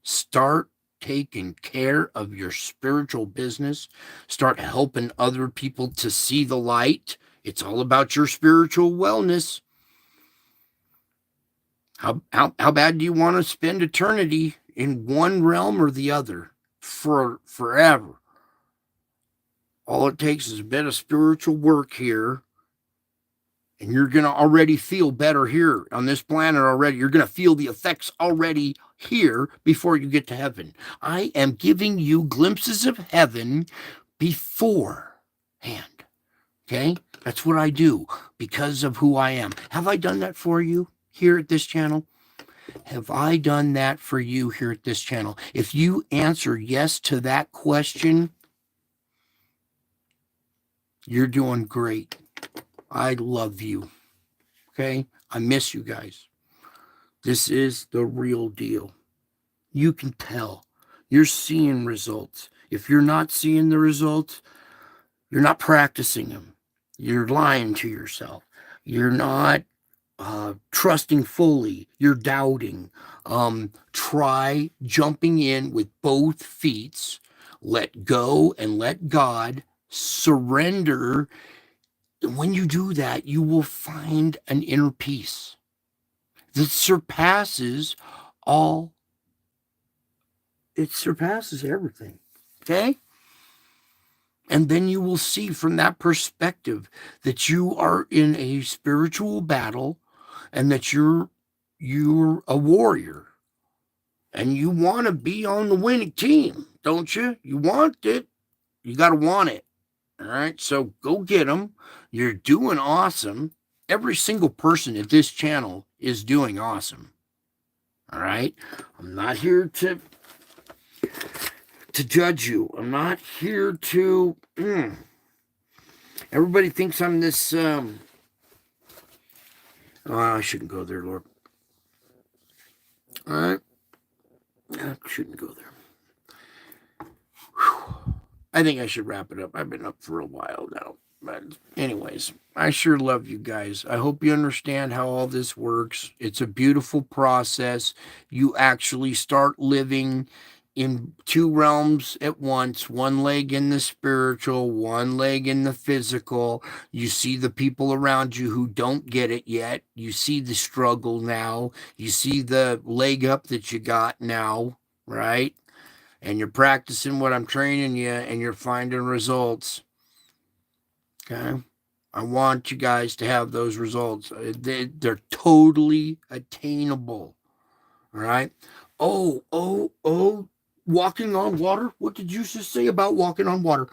Start taking care of your spiritual business. Start helping other people to see the light. It's all about your spiritual wellness. How bad do you want to spend eternity in one realm or the other for forever? All it takes is a bit of spiritual work here, and you're going to already feel better here on this planet already. You're going to feel the effects already here before you get to heaven. I am giving you glimpses of heaven beforehand. Okay? That's what I do because of who I am. Have I done that for you here at this channel? Have I done that for you here at this channel? If you answer yes to that question, you're doing great. I love you. Okay? I miss you guys. This is the real deal. You can tell. You're seeing results. If you're not seeing the results, you're not practicing them. You're lying to yourself. You're not trusting fully. You're doubting. Try jumping in with both feet. Let go and let God. Surrender. And when you do that, you will find an inner peace that surpasses all. It surpasses everything. Okay? And then you will see from that perspective that you are in a spiritual battle and that you're a warrior and you want to be on the winning team, don't you? You want it. You got to want it. All right. So go get them. You're doing awesome. Every single person at this channel is doing awesome. All right. I'm not here to judge you. I'm not here to. Everybody thinks I'm this. Oh, I shouldn't go there, Lord. All right. I shouldn't go there. Whew. I think I should wrap it up. I've been up for a while now. But anyways, I sure love you guys. I hope you understand how all this works. It's a beautiful process. You actually start living in two realms at once, one leg in the spiritual, one leg in the physical. You see the people around you who don't get it yet. You see the struggle now. You see the leg up that you got now, right? And you're practicing what I'm training you and you're finding results. Okay? I want you guys to have those results. They're totally attainable. All right? Oh, walking on water? What did you just say about walking on water?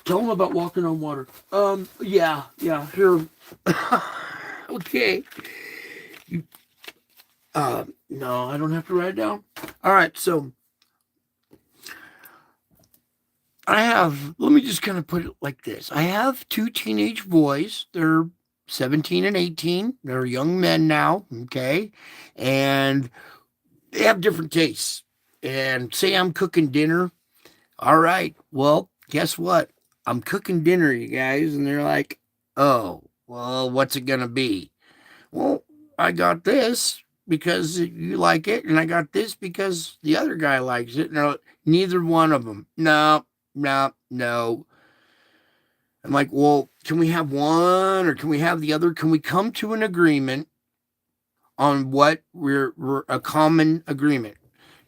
Tell them about walking on water. Yeah, here. Okay. No, I don't have to write it down. All right, so let me just kind of put it like this. I have two teenage boys. They're 17 and 18. They're young men now, okay? And they have different tastes. And say I'm cooking dinner. All right, well, guess what? I'm cooking dinner, you guys. And they're like, oh, well, what's it going to be? Well, I got this. because you like it, and I got this because the other guy likes it. No, neither one of them. No, no, no. I'm like, well, can we have one or can we have the other? Can we come to an agreement on what we're a common agreement?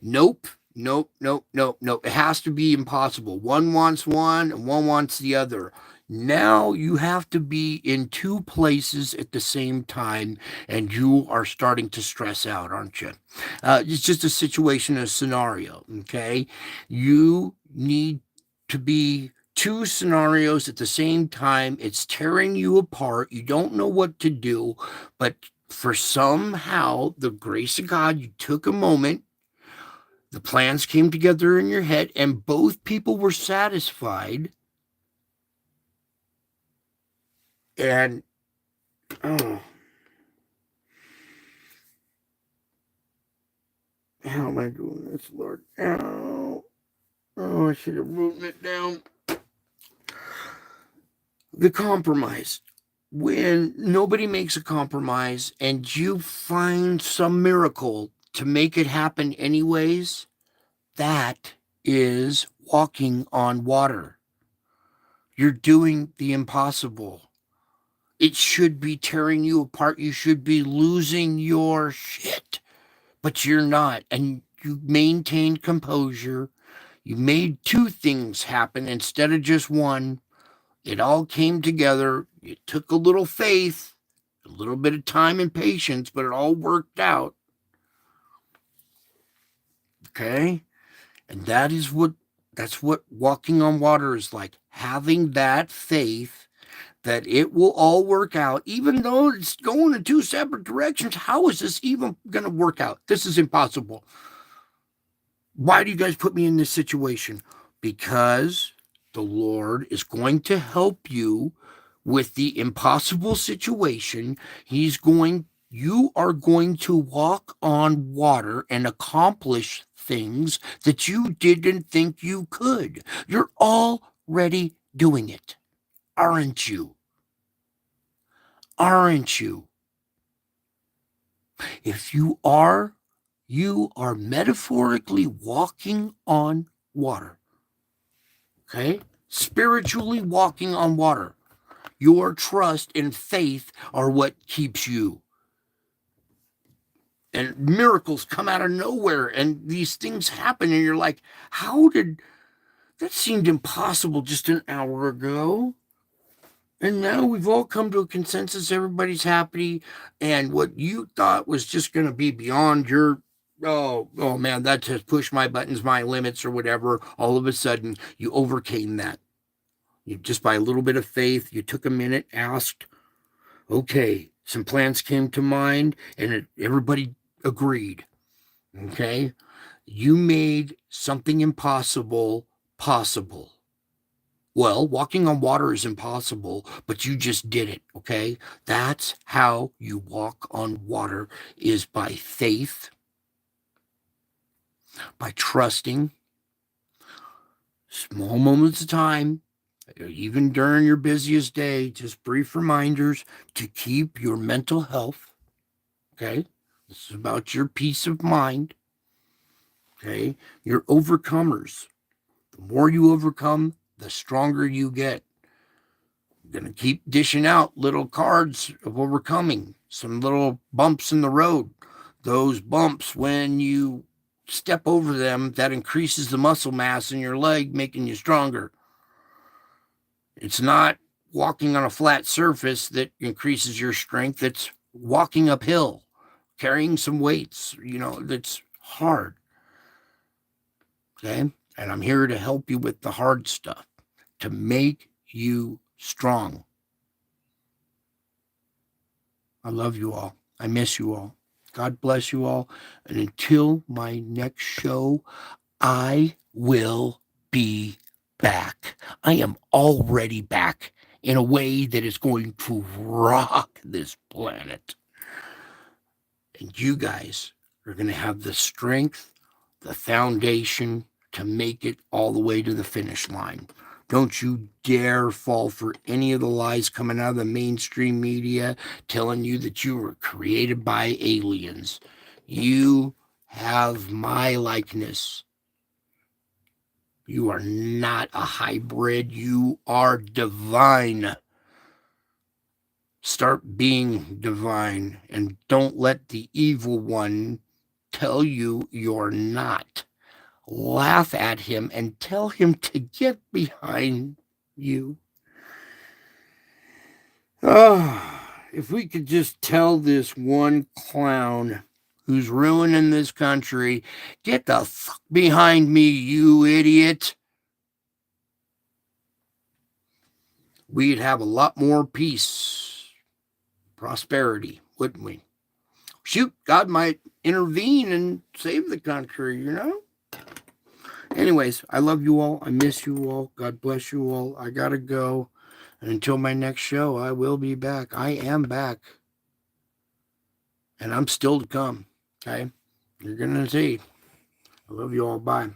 Nope, nope, nope, nope, nope. It has to be impossible. One wants one and one wants the other. Now you have to be in two places at the same time, and you are starting to stress out, aren't you? It's just a situation, a scenario, okay? You need to be two scenarios at the same time. It's tearing you apart. You don't know what to do, but for somehow the grace of God, you took a moment, the plans came together in your head, and both people were satisfied. And oh, how am I doing this, Lord? Oh, I should have written it down. The compromise. When nobody makes a compromise and you find some miracle to make it happen anyways, that is walking on water. You're doing the impossible. It should be tearing you apart. You should be losing your shit, but you're not. And you maintained composure. You made two things happen instead of just one. It all came together. It took a little faith, a little bit of time and patience, but it all worked out. Okay? And that's what walking on water is like. Having that faith that it will all work out, even though it's going in two separate directions. How is this even going to work out? This is impossible. Why do you guys put me in this situation? Because the Lord is going to help you with the impossible situation. You are going to walk on water and accomplish things that you didn't think you could. You're already doing it, aren't you? Aren't you? If you are metaphorically walking on water. Okay? Spiritually walking on water. Your trust and faith are what keeps you. And miracles come out of nowhere, and these things happen, and you're like, how did that seemed impossible just an hour ago? And now we've all come to a consensus. Everybody's happy. And what you thought was just going to be beyond your, oh man, that has pushed my buttons, my limits, or whatever. All of a sudden, you overcame that. You just by a little bit of faith, you took a minute, asked, okay, some plans came to mind, and everybody agreed. Okay. You made something impossible possible. Well, walking on water is impossible, but you just did it, okay? That's how you walk on water, is by faith, by trusting, small moments of time, even during your busiest day, just brief reminders to keep your mental health, okay? This is about your peace of mind, okay? You're overcomers. The more you overcome, the stronger you get. I'm going to keep dishing out little cards of overcoming, some little bumps in the road. Those bumps, when you step over them, that increases the muscle mass in your leg, making you stronger. It's not walking on a flat surface that increases your strength. It's walking uphill, carrying some weights, that's hard. Okay? And I'm here to help you with the hard stuff, to make you strong. I love you all. I miss you all. God bless you all. And until my next show, I will be back. I am already back in a way that is going to rock this planet. And you guys are going to have the strength, the foundation to make it all the way to the finish line. Don't you dare fall for any of the lies coming out of the mainstream media telling you that you were created by aliens. You have my likeness. You are not a hybrid. You are divine. Start being divine and don't let the evil one tell you you're not. Laugh at him and tell him to get behind you. Oh, if we could just tell this one clown who's ruining this country, get the fuck behind me, you idiot, we'd have a lot more peace, prosperity, wouldn't we? Shoot, God might intervene and save the country, you know? Anyways, I love you all. I miss you all. God bless you all. I gotta go. And until my next show, I will be back. I am back. And I'm still to come. Okay? You're gonna see. I love you all. Bye.